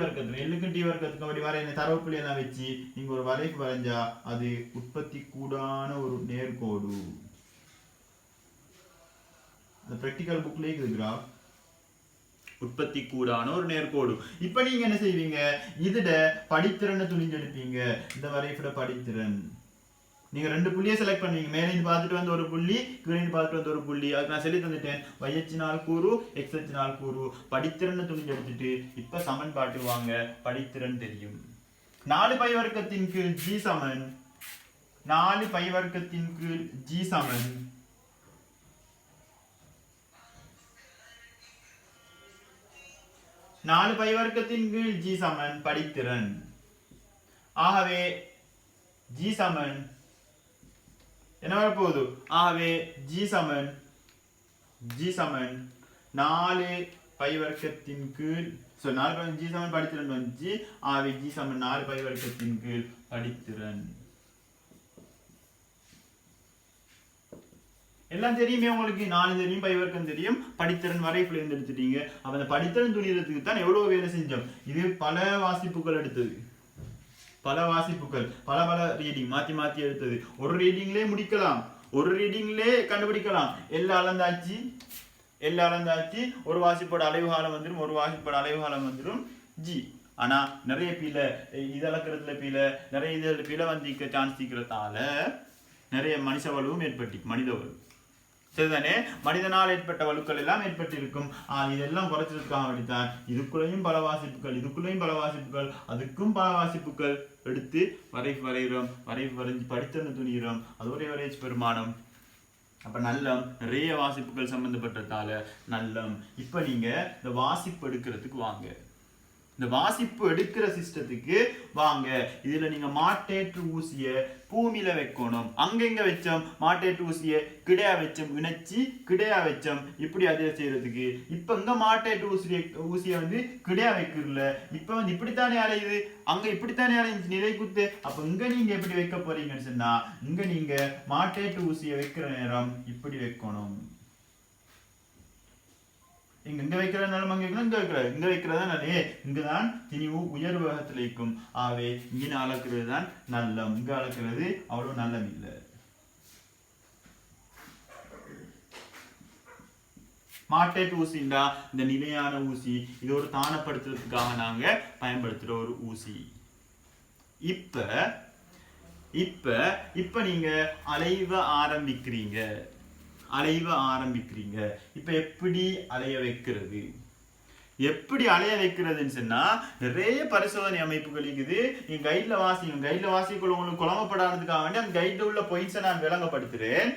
வர்க்கத்துக்கும் அப்படி வரைய தரவு புள்ளி எல்லாம் வச்சு நீங்க ஒரு வரைவு வரைஞ்சா அது உற்பத்தி கூடான ஒரு நேர்கோடு. அந்த பிராக்டிகல் புக்ல இருக்குதுடா, உற்பத்தி கூடான ஒரு நேர்கோடு. இப்ப நீங்க என்ன செய்வீங்க, இதுட படித்திறனை துணிஞ்செடுப்பீங்க. இந்த வரைவோட படித்திறன் நீங்க 2 புள்ளியை செலக்ட் பண்ணுவீங்க. மேலே இருந்து பார்த்துட்டு வந்து ஒரு புள்ளி, கீழே இருந்து பார்த்துட்டு வந்து ஒரு புள்ளி. அதுக்கு நான் சொல்லி தந்துட்டேன், y அச்சினால் கூறு x அச்சினால் கூறு. படித்திறனை துணிஞ்செடுத்துட்டு இப்ப சமன்பாட்டு வாங்க. படித்திறன் தெரியும். 4 பை வர்க்கத்தின் கீழ் g சமன் 4 பை வர்க்கத்தின் கீழ் g சமன் 4 பை வர்க்கத்தின் கீழ் g சமன் படித்திறன். ஆகவே g சமன் என்ன வரப்போகுது, ஆகவே g சமன் 4 பை வர்க்கத்தின் கீழ், 4 g சமன் படித்திறன் வந்துச்சு. ஆகவே g சமன் 4 பை வர்க்கத்தின் கீழ் படித்திறன். எல்லாம் தெரியுமே உங்களுக்கு, 4 தெரியும், பை வர்க்கம் தெரியும், படித்திறன் வரைப்புல இருந்து எடுத்துட்டீங்க. அப்ப அந்த படித்திறன் துணியறதுக்கு தான் எவ்வளவு வேலை செஞ்சோம். இது பல வாசிப்புகள் எடுத்தது, பல ரீடிங் மாத்தி எடுத்தது. ஒரு ரீடிங்லயே முடிக்கலாம், ஒரு ரீடிங்லயே கண்டுபிடிக்கலாம். எல்லா அளந்தாச்சு ஒரு வாசிப்போட அலைவு காலம் வந்துடும், ஒரு வாசிப்போட அலைவு காலம் வந்துடும் ஜி. ஆனா நிறைய பீல இதழக்கிறதுல பீல நிறைய இதழ் பீல வந்து சான்ஸ் இருக்கிறதால நிறைய மனுஷ வலுவும் மனித வலு. சரிதானே? மனிதனால் ஏற்பட்ட வலுக்கள் எல்லாம் ஏற்பட்டிருக்கும். இதெல்லாம் குறைச்சதுக்காக வேண்டித்தான் இதுக்குள்ளேயும் பல வாசிப்புகள் அதுக்கும் பல வாசிப்புகள் எடுத்து வரைகிறோம். வரைஞ்சு படித்திறனை துணிகிறோம். அது ஒரு எவரேஜ் பெருமானம். அப்ப நல்லம் நிறைய வாசிப்புகள் சம்பந்தப்பட்டதால நல்லம். இப்ப நீங்க இந்த வாசிப்பு எடுக்கிறதுக்கு வாங்க. இந்த வாசிப்பு எடுக்கிற சிஸ்டத்துக்கு வாங்க. இதுல நீங்க மாட்டேற்று ஊசிய பூமியில வைக்கணும். அங்கெங்க வச்சோம் மாட்டேற்று ஊசிய கிடையா வச்சோம், இணைச்சி கிடையா வச்சோம். இப்படி அதே செய்யறதுக்கு இப்ப இங்க மாட்டேற்று ஊசிய வந்து கிடையா வைக்கிறல. இப்ப வந்து இப்படித்தானே அலையுது, அங்க இப்படித்தானே அலைஞ்சு நிலை குத்து. அப்ப இங்க நீங்க எப்படி வைக்க போறீங்கன்னு சொன்னா, இங்க நீங்க மாட்டேற்று ஊசிய வைக்கிற நேரம் இப்படி வைக்கணும். இங்க வைக்கிறதுனால இங்க வைக்கிறதா நல்லே. இங்கதான் திணிவு உயர் வேகத்தில் இருக்கும். ஆகவே இங்க அளக்கிறது தான் நல்லம், இங்க அளக்கிறது அவ்வளவு நல்லம் இல்லை. மாட்டேட்டு ஊசிண்டா இந்த நிலையான ஊசி, இது ஒரு தானப்படுத்துறதுக்காக நாங்க பயன்படுத்துற ஒரு ஊசி. இப்ப இப்ப இப்ப நீங்க அலைவ ஆரம்பிக்கிறீங்க. இப்ப எப்படி அலைய வைக்கிறது, எப்படி அலைய வைக்கிறதுன்னு சொன்னா நிறைய பரிசோதனை அமைப்புகள் இருக்குது. நீங்க கைட்ல வாசிக்குள்ள உங்களுக்கு குழம்பப்படாததுக்காக வேண்டி அந்த கைட்ல உள்ள பாயிண்ட்ஸை நான் விளங்கப்படுத்துறேன்.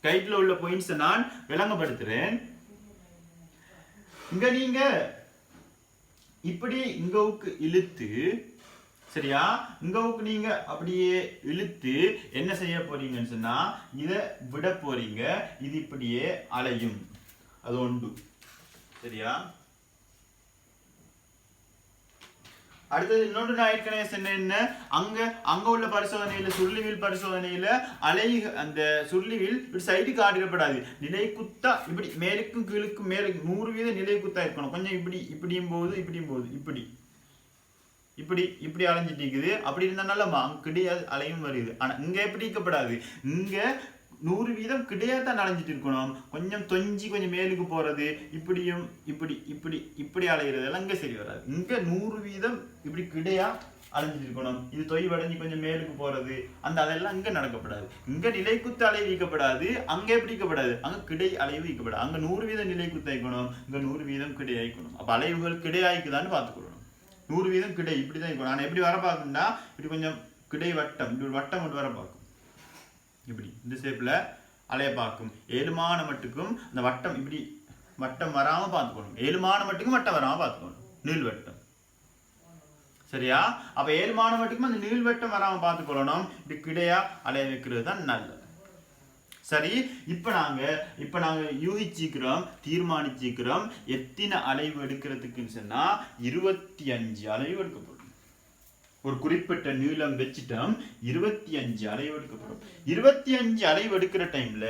கைட்ல உள்ள பாயிண்ட்ஸை நான் விளங்கப்படுத்துறேன். இங்க நீங்க இப்படி இங்கவுக்கு இழுத்து, சரியா, இங்கவுக்கு நீங்க அப்படியே இழுத்து என்ன செய்ய போறீங்கன்னு சொன்னா இத விட போறீங்க. இது இப்படியே அலையும், அது ஒன்று. சரியா, அடுத்தது இன்னொன்று நான் ஏற்கனவே சொன்ன, அங்க உள்ள பரிசோதனையில சுருளிவில் பரிசோதனையில அலை அந்த சுருளிவில் இப்படி சைடு காட்டிடப்படாது. நிலை குத்தா இப்படி மேலுக்கும் கீழுக்கும் மேல 100% நிலை குத்தா இருக்கணும். கொஞ்சம் இப்படியும் போகுது இப்படி இப்படி அலைஞ்சிட்டு இருக்குது. அப்படி இருந்தாலும் அங்க கிடையாது அலையும் வருது. ஆனா இங்க எப்படி இருக்கப்படாது, இங்க 100% கிடையாதான் அலைஞ்சிட்டு இருக்கணும். கொஞ்சம் தொஞ்சி கொஞ்சம் மேலுக்கு போறது, இப்படியும் இப்படி அலைகிறதெல்லாம் இங்க சரி வராது. இங்க 100% இப்படி கிடையா அலைஞ்சிட்டு இருக்கணும். இது தொய்வடைஞ்சு கொஞ்சம் மேலுக்கு போறது அதெல்லாம் இங்க நடக்கப்படாது. இங்க நிலை குத்து அலைவு வைக்கப்படாது, அங்க எப்படி இருக்கப்படாது, அங்க கிடை அலைவு வைக்கப்படாது. அங்க 100% நிலை குத்து வைக்கணும், இங்க 100% கிடை ஆயிக்கணும். அப்ப அலைவுகள் கிடையாய்க்குதான்னு பார்த்துக்கணும். 100% கிடை இப்படிதான் இருக்கும். நான் எப்படி வர பார்க்கணும்னா இப்படி கொஞ்சம் கிடை வட்டம், இப்படி ஒரு வட்டம் மட்டும் வர பார்க்கும். இப்படி இந்த ஷேப்ல அலைய பார்க்கும். 7 மான மட்டுக்கும் அந்த வட்டம் இப்படி வட்டம் வராம பார்த்துக்கணும். 7 மான மட்டுக்கும் வட்டம் வராம பார்த்துக்கணும், நீள் வட்டம். சரியா, அப்ப 7 மான மட்டுக்கும் அந்த நீள் வட்டம் வராம பார்த்துக்கொள்ளணும். இப்படி கிடையா அலைய வைக்கிறது தான் நல்லது. சரி, இப்ப நாங்க யூகிச்சிக்கிறோம், தீர்மானிச்சிக்கிறோம் எத்தனை அலைவு எடுக்கிறதுக்குன்னு சொன்னா 25 அலைவு எடுக்கப்படும். ஒரு குறிப்பிட்ட நீளம் வச்சுட்டோம், 25 அலைவு எடுக்கப்படும். 25 அலைவு எடுக்கிற டைம்ல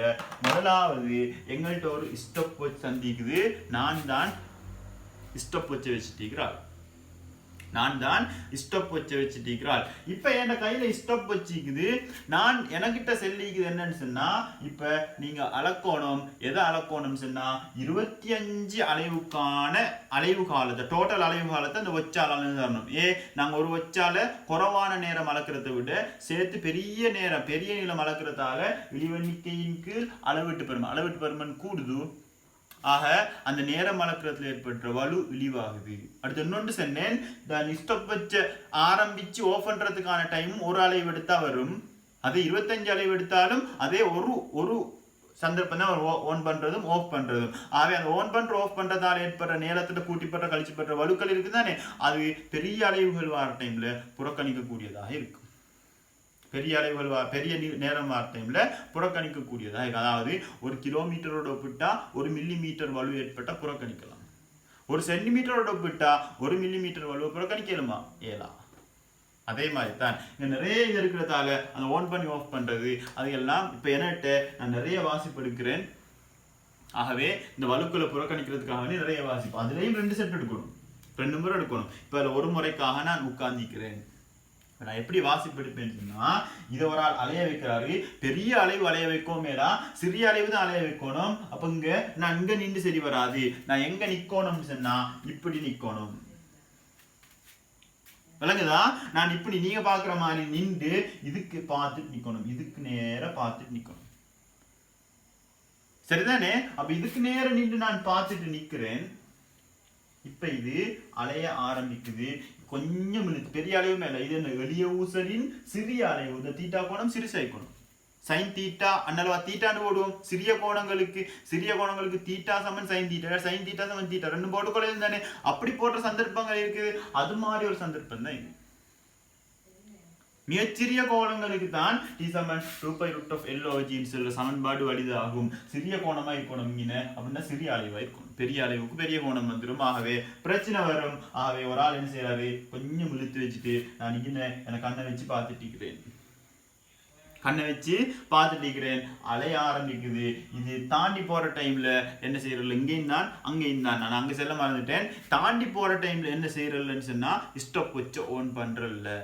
முதலாவது எங்கள்கிட்ட ஒரு ஸ்டாப் வாட்ச் சந்திக்குது. நான் தான் ஸ்டாப் வாட்சை வச்சுட்டீங்கிறாள். இப்ப என் கையில ஸ்டாப் வச்சுக்குது. நான் எனக்கிட்ட செல்லிக்குது என்னன்னு சொன்னா, இப்ப நீங்க அளக்கணும். எதை அளக்கணும் சொன்னா 25 அலைவுக்கான அலைவு காலத்தை, டோட்டல் அலைவு காலத்தை அந்த வச்சால தரணும். நாங்க ஒரு வச்சால குறைவான நேரம் அளக்கிறத விட சேர்த்து பெரிய நீளம் அளக்கிறதால இழிவெண்ணிக்கையின் கீழ் அளவிட்டு பெருமன் கூடுது. ஆக அந்த நேரம் அளக்கிறதுல ஏற்பட்ட வலு இழிவாகுது. அடுத்து இன்னொன்று சொன்னேன், ஸ்டாப் வச்சு ஆரம்பிச்சு ஆஃப் பண்றதுக்கான டைமும் ஒரு அலைவு எடுத்தா வரும். அதே 25 அலைவு எடுத்தாலும் அதே ஒரு சந்தர்ப்பம் தான் ஓன் பண்றதும் ஆஃப் பண்றதும். ஆகவே அந்த ஓன் பண்ற ஆஃப் பண்றதால ஏற்படுற நேரத்துல கூட்டிப்பட்ட கழிச்சுப்பட்ட வலுக்கள் இருக்குதானே, அது பெரிய அலைவுகள் வர டைம்ல புறக்கணிக்க கூடியதாக இருக்கும். பெரிய நேரம் வர டைம்ல புறக்கணிக்க கூடியதாக. அதாவது 1 கிலோமீட்டரோட ஒப்பிட்டா 1 மில்லிமீட்டர் வலு ஏற்பட்ட புறக்கணிக்கலாம். 1 சென்டிமீட்டரோட ஒப்பிட்டா 1 மில்லிமீட்டர் வலுவை புறக்கணிக்கலுமா? ஏலா. அதே மாதிரி தான் இங்க நிறைய இது இருக்கிறதால அந்த ஓன் பண்ணி ஆஃப் பண்றது அதெல்லாம் இப்ப என்னட்ட நான் நிறைய வாசிப்பு எடுக்கிறேன். ஆகவே இந்த வலுக்களை புறக்கணிக்கிறதுக்காக நிறைய வாசிப்பு, அதுலயும் 2 செட் எடுக்கணும், 2 முறை எடுக்கணும். இப்ப அதுல ஒரு முறைக்காக நான் உட்கார்ந்திக்கிறேன். நான் எப்படி வாசிப்பு எடுப்பேன்னு சொன்னா, இதை ஒரு ஆள் அலைய வைக்கிறாரு, பெரிய அலைவு அலைய வைக்கோமேடா, சிறிய அலைவு தான் அலைய வைக்கணும். அப்ப இங்க நான் இங்க நின்று சரி வராது, நான் எங்க நிக்கணும்னு சொன்னா இப்படி நிக்கணும். விளங்குதா? நான் இப்படி நீங்க பாக்குற மாதிரி நின்று இதுக்கு பார்த்துட்டு நிக்கணும், இதுக்கு நேர பார்த்துட்டு நிக்கணும். சரிதானே? அப்ப இதுக்கு நேரம் நின்று நான் பார்த்துட்டு நிக்கிறேன். இப்ப இது அலைய ஆரம்பிக்குது. கொஞ்சம் பெரிய அலைவு மேல இது என்ன எளிய ஊசலின் சிறிய அலைவு. இந்த தீட்டா கோணம் சிறுசாய்க்கணும். sin தீட்டா அன்னளவா தீட்டான்னு போடுவோம். சிறிய கோணங்களுக்கு தீட்டா சமன் sin தீட்டா, sin தீட்டா சமன் தீட்டா ரெண்டும் போட்டுக்கொள்ளலாம் தானே. அப்படி போடுற சந்தர்ப்பங்கள் இருக்குது. அது மாதிரி ஒரு சந்தர்ப்பம் தான் இது. மிகச்சிறிய கோணங்களுக்கு தான் t சமன் 2π√LOG சொல்ற சமன்பாடு வலிதாகும். சிறிய கோணமா இருக்கணும் இங்க அப்படின்னா சிறிய அளவா இருக்கணும். பெரிய அளவுக்கு பெரிய கோணம் வந்துடும். ஆகவே பிரச்சனை வரும். ஆகவே ஒரு ஆள் என்ன செய்யறாரு, கொஞ்சம் இழுத்து வச்சுட்டு நான் இங்க எனக்கு கண்ணை வச்சு பார்த்துட்டு அலைய ஆரம்பிக்குது. இது தாண்டி போற டைம்ல என்ன செய்யறல, இங்கேயும் தான் அங்கேயும் தான். நான் அங்க செல்ல மறந்துட்டேன். தாண்டி போற டைம்ல என்ன செய்யறலன்னு சொன்னா ஸ்டாப் வச்சு ஓன் பண்றல.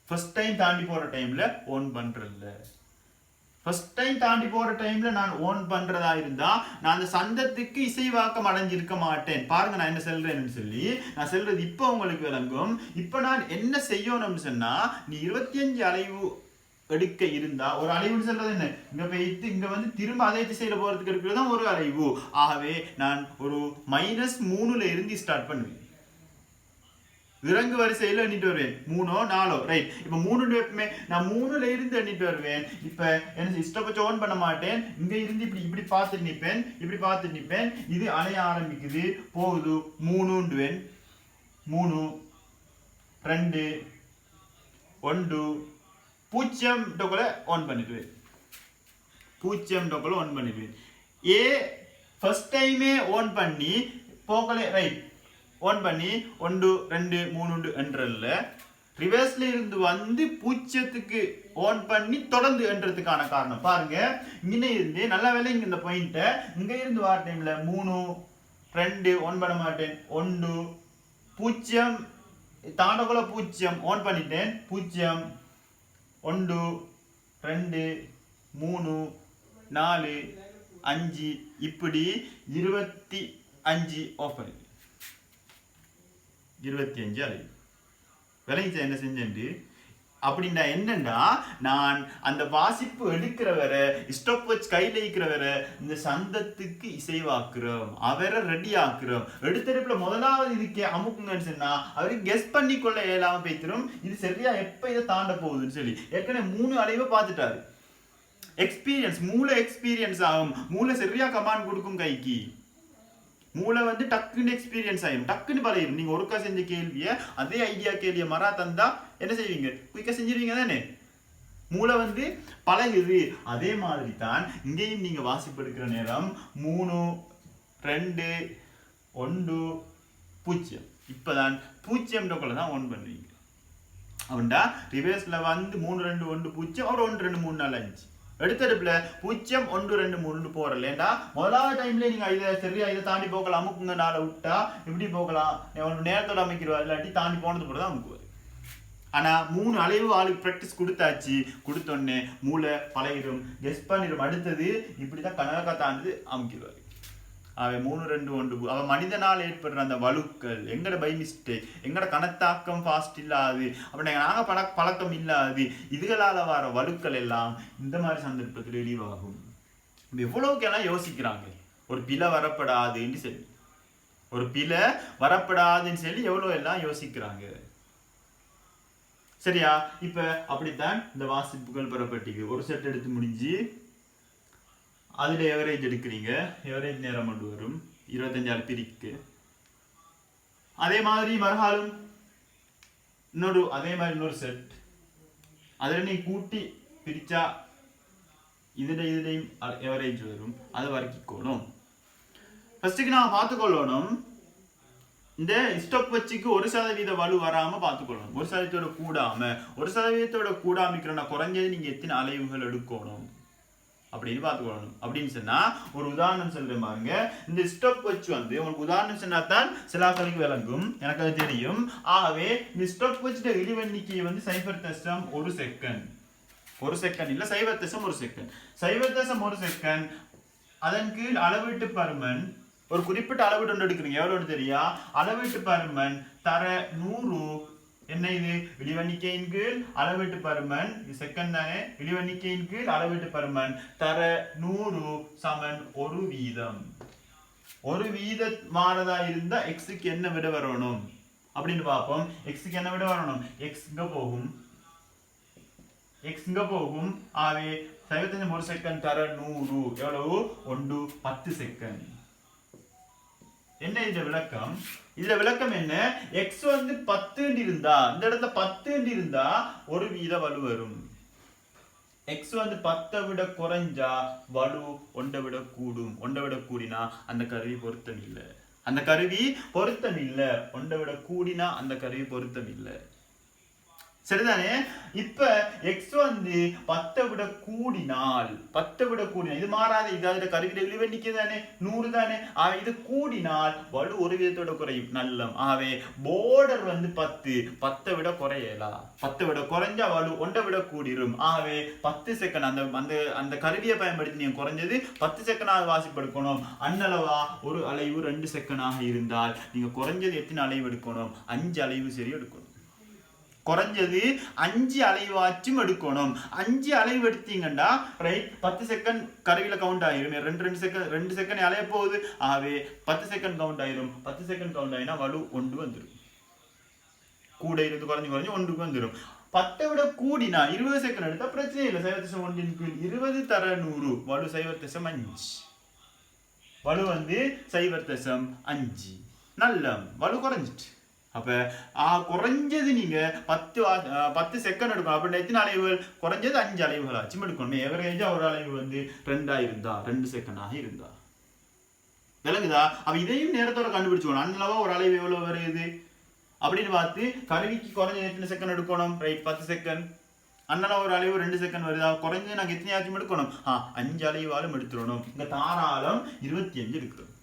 ஃபர்ஸ்ட் டைம் தாண்டி போற டைம்ல ஓன் பண்றல. ஃபர்ஸ்ட் டைம் தாண்டி போற டைம்ல நான் ஓன் பண்றதா இருந்தா நான் அந்த சந்தத்துக்கு இசைவாக்கம் அடைஞ்சிருக்க மாட்டேன். பாருங்க நான் என்ன சொல்றேன்னு சொல்லி. நான் சொல்றது இப்ப உங்களுக்கு விளங்கும். இப்ப நான் என்ன செய்யணும்னு சொன்னா, நீ 25 அலைவு எடுக்க இருந்தா, ஒரு அலைவுன்னு சொல்றது என்ன, இங்க போயிட்டு இங்க வந்து திரும்ப அதே திசையில போறதுக்கு இருக்கிறது தான் ஒரு அலைவு. ஆகவே நான் ஒரு -3ல இருந்து ஸ்டார்ட் பண்ணுவேன். இறங்கு வரிசையில் எண்ணிட்டு வருவேன். 3ஓ 4ஓ ரைட். இப்ப 3 எப்பவுமே நான் 3ல இருந்து எண்ணிட்டு வருவேன். இப்ப என்ன ஸ்டெப் ஓன் பண்ண மாட்டேன். இங்க இருந்து இப்படி பார்த்துட்டு நிப்பேன். இது அலைய ஆரம்பிக்குது, போகுது. 3ண்டுவேன். 3 2 1 0 டோக்கல ஆன் பண்ணிடுவேன். 0 டோக்கல ஆன் பண்ணிடுவேன். ஏ ஃபர்ஸ்ட் டைமே ஆன் பண்ணி போகல ரைட். ஓன் பண்ணி 1 2 3 என்றல்ல, ரிவர்ஸ்ல இருந்து வந்து 0க்கு ஓன் பண்ணி தொடர்ந்து என்றதுக்கான காரணம் பாருங்க. இங்க இருந்து நல்ல வேலை இங்க இந்த பாயிண்ட இங்க இருந்து வர டைம்ல 3 2 ஓன் பண்ண மாட்டேன். 1 0 தாண்டக்குள்ள 0 ஓன் பண்ணிட்டேன். 0 1 2 3 4 5 இப்படி 25 ஆஃப் பண்ணி 25 அலைவு விளைஞ்ச என்ன செஞ்சேன் அப்படின்னா என்னன்னா, நான் அந்த வாசிப்பு எடுக்கிற வர ஸ்டாப் வச்சு கையில இருக்கிற வர இந்த சந்தத்துக்கு இசைவாக்குறோம், அவரை ரெடி ஆக்குறோம். எடுத்தடுப்புல முதலாவது இதுக்கே அமுக்குங்கன்னு சொன்னா அவருக்கு கெஸ் பண்ணி கொள்ள இயலாம போய்த்திரும். இது சரியா எப்ப இதை தாண்ட போகுதுன்னு சொல்லி ஏற்கனவே 3 அலைவை பார்த்துட்டாரு. எக்ஸ்பீரியன்ஸ், மூளை எக்ஸ்பீரியன்ஸ் ஆகும். மூளை சரியா கமாண்ட் கொடுக்கும் கைக்கு. மூளை வந்து டக்குன்னு எக்ஸ்பீரியன்ஸ் ஆயிடும், டக்குன்னு பழகிடும். நீங்க ஒருக்கா செஞ்ச கேள்வியை அதே ஐடியா கேள்வியை மறா தந்தா என்ன செய்வீங்க, குயிக்கா செஞ்சிருவீங்க தானே. மூளை வந்து பழகுது. அதே மாதிரி தான் இங்கேயும் நீங்க வாசிப்பு எடுக்கிற நேரம் 3 2 1 0 இப்பதான் 0 டோக்கல தான் ஓன் பண்ணுவீங்க. அப்படின்னா ரிவர்ஸ்ல வந்து 3 2 1 0 ஒரு 1 2 3 4 5 எடுத்தடுப்புல 0 1 2 3 போறல. ஏண்டா முதலாவது டைம்ல நீங்க இதை சரியா இதை தாண்டி போகலாம், அமுக்குங்க நாளை விட்டா இப்படி போகலாம், நேரத்தோட அமைக்கிறவா, இல்லாட்டி தாண்டி போனது கூட தான் அமுக்குவாரு. ஆனா 3 அலைவு ஆளுக்கு பிராக்டிஸ் கொடுத்தாச்சு. கொடுத்தோடனே மூளை பழகிடும், கெஸ் பண்ணிடும். அடுத்தது இப்படிதான் கணக்கா தாண்டி அமுக்கிடுவாரு. அவன் 3 2 1 அவன் மனிதனால் ஏற்படுற அந்த வலுக்கள் எங்கட பை மிஸ்டேக், எங்கட கணத்தாக்கம் ஃபாஸ்ட் இல்லாது, அப்படி நாங்க பழக்கம் இல்லாது, இதுகளால வர வலுக்கள் எல்லாம் இந்த மாதிரி சந்தர்ப்பத்தில் இழிவாகும். எவ்வளவுக்கெல்லாம் யோசிக்கிறாங்க ஒரு பிழை வரப்படாதுன்னு சொல்லி, ஒரு பிழை வரப்படாதுன்னு சொல்லி எவ்வளவு எல்லாம் யோசிக்கிறாங்க. சரியா? இப்ப அப்படித்தான் இந்த வாசிப்புகள் பெறப்பட்டிருக்கு. ஒரு செட் எடுத்து முடிஞ்சு அதுல எவரேஜ் எடுக்கிறீங்க. எவரேஜ் நேரம் கொண்டு வரும் 25 பிரிக்கு. அதே மாதிரி மறுகாலம் இன்னொரு செட் அதுல நீ கூட்டி பிரிச்சா இதுலையும் எவரேஜ் வரும். அதை வரைக்கணும். ஃபர்ஸ்ட்டுக்கு நான் பார்த்துக்கொள்ளணும், இந்த ஸ்டாப் வச்சுக்கு 1% வலு வராம பார்த்துக்கொள்ளணும். 1% கூடாம 1% கூடாமிக்கிறனா குறைஞ்சது நீங்க எத்தனை அலைவுகள் எடுக்கணும் அப்படின்னு பார்த்துக்கொள்ளணும். அப்படின்னு சொன்னா ஒரு உதாரணம் சொல்றேன் பாருங்க. இந்த ஸ்டாப் வச்சு வந்து உங்களுக்கு உதாரணம் சொன்னா தான் சிலாக்களுக்கு விளங்கும், எனக்கு அது தெரியும். ஆகவே இந்த ஸ்டாப் வச்சுட்ட இழிவெண்ணிக்கை வந்து 0.1 செகண்ட். 1 செகண்ட் இல்ல 0.1 செகண்ட். 0.1 செகண்ட். அதன் கீழ் அளவீட்டு பருமன் ஒரு குறிப்பிட்ட அளவீட்டு ஒன்று எடுக்கிறீங்க. எவ்வளவு தெரியா? அளவீட்டு பருமன் தர 100. என்ன இது? இழிவெண்ணிக்கையின் கீழ் அளவீட்டு பருமன் செகண்ட் தானே. இழிவெண்ணிக்கையின் கீழ் அளவீட்டு பருமன் தர 100 சமன் 1 வீதம். 1 வீத மாறதா இருந்தா எக்ஸுக்கு என்ன விட வரணும் அப்படின்னு பார்ப்போம். எக்ஸுக்கு என்ன விட வரணும்? எக்ஸ் இங்க போகும், x இங்க போகும். ஆகவே 75 1 செகண்ட் தர 100 எவ்வளவு 1 10 செகண்ட். என்ன இந்த விளக்கம்? இதுல விளக்கம் என்ன? x வந்து 10 இருந்தா இந்த இடத்துல 10 இருந்தா ஒரு வீத வலு வரும். x வந்து 10 விட குறைஞ்சா வலு 1 விட கூடும். 1 விட கூடினா அந்த கருவி பொருத்தம் இல்ல. அந்த கருவி பொருத்தம் இல்ல. 1 விட கூடினா அந்த கருவி பொருத்தம் இல்ல. சரிதானே? இப்ப x வந்து 10 விட கூடினால் இது மாறாது. இதாவது கருவியில இழிவு எண்ணிக்கை தானே 100 தானே. இது கூடினால் வலு ஒரு விதத்தோட குறையும். நல்லம். ஆகவே border வந்து 10 விட குறையலா. 10 விட குறைஞ்சா வலு 1 விட கூடிரும். ஆகவே 10 செகண்ட் அந்த கருவியை பயன்படுத்தி நீங்க குறைஞ்சது 10 செகண்ட் வாசிப்படுக்கணும். அன்னளவா ஒரு அலைவு 2 செகண்ட் இருந்தால் நீங்க குறைஞ்சது எத்தனை அலைவு எடுக்கணும்? 5 அலைவு சரி எடுக்கணும். குறைஞ்சது 5 அலைவாச்சும் எடுக்கணும். 5 அலைவு எடுத்தீங்கன்னா ரைட் 10 செகண்ட் கருவியில கவுண்ட் ஆயிரும். 2 செகண்ட் அலைய போகுது. ஆகவே 10 செகண்ட் கவுண்ட் ஆயிரும். 10 செகண்ட் கவுண்ட் ஆயினா வலு 1 வந்துடும். கூட இருந்து குறைஞ்சு 1க்கு வந்துடும். 10 விட கூடினா 20 செகண்ட் எடுத்தா பிரச்சனை இல்லை. 0.1 20 தர 100 வலு 0.5. வலு வந்து 0.5. நல்ல வலு குறைஞ்சிட்டு. அப்ப குறைஞ்சது நீங்க 10 செகண்ட் எடுக்கணும். அப்படி எத்தனை அலைவுகள்? குறைஞ்சது 5 அலைவுகள் ஆச்சும் எடுக்கணும். எவரேஜா ஒரு அலைவு வந்து 2 செகண்டாக இருந்தா விளங்குதா? அப்ப இதையும் நேரத்தோட கண்டுபிடிச்சுக்கணும். அன்னளவா ஒரு அலைவு எவ்வளவு வருது அப்படின்னு பார்த்து கருவிக்கு குறைஞ்சது எத்தனை செகண்ட் எடுக்கணும்? Right 10 second. அன்னளவா ஒரு அலைவு 2 செகண்ட் வருதா? குறைஞ்சது நாங்க எத்தனையாச்சும் எடுக்கணும்? 5 அலைவாலும் எடுத்துடணும். இங்க தாராளம் 25 எடுக்கணும்.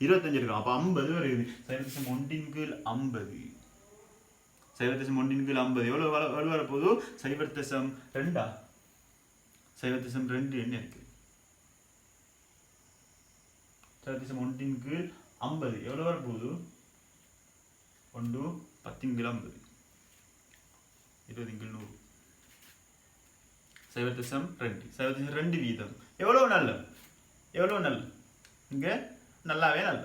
25 இருக்கும். அப்ப 50 வருது. 0.1 0.1 எவ்வளவு வலு வரப்போகுது? 0.2 0.2 என்ன இருக்கு? 0.1 எவ்வளவு வரப்போகுது? 1 10 50 20 100 0.2 வீதம். எவ்வளவு நல்ல இங்க நல்லாவே நல்ல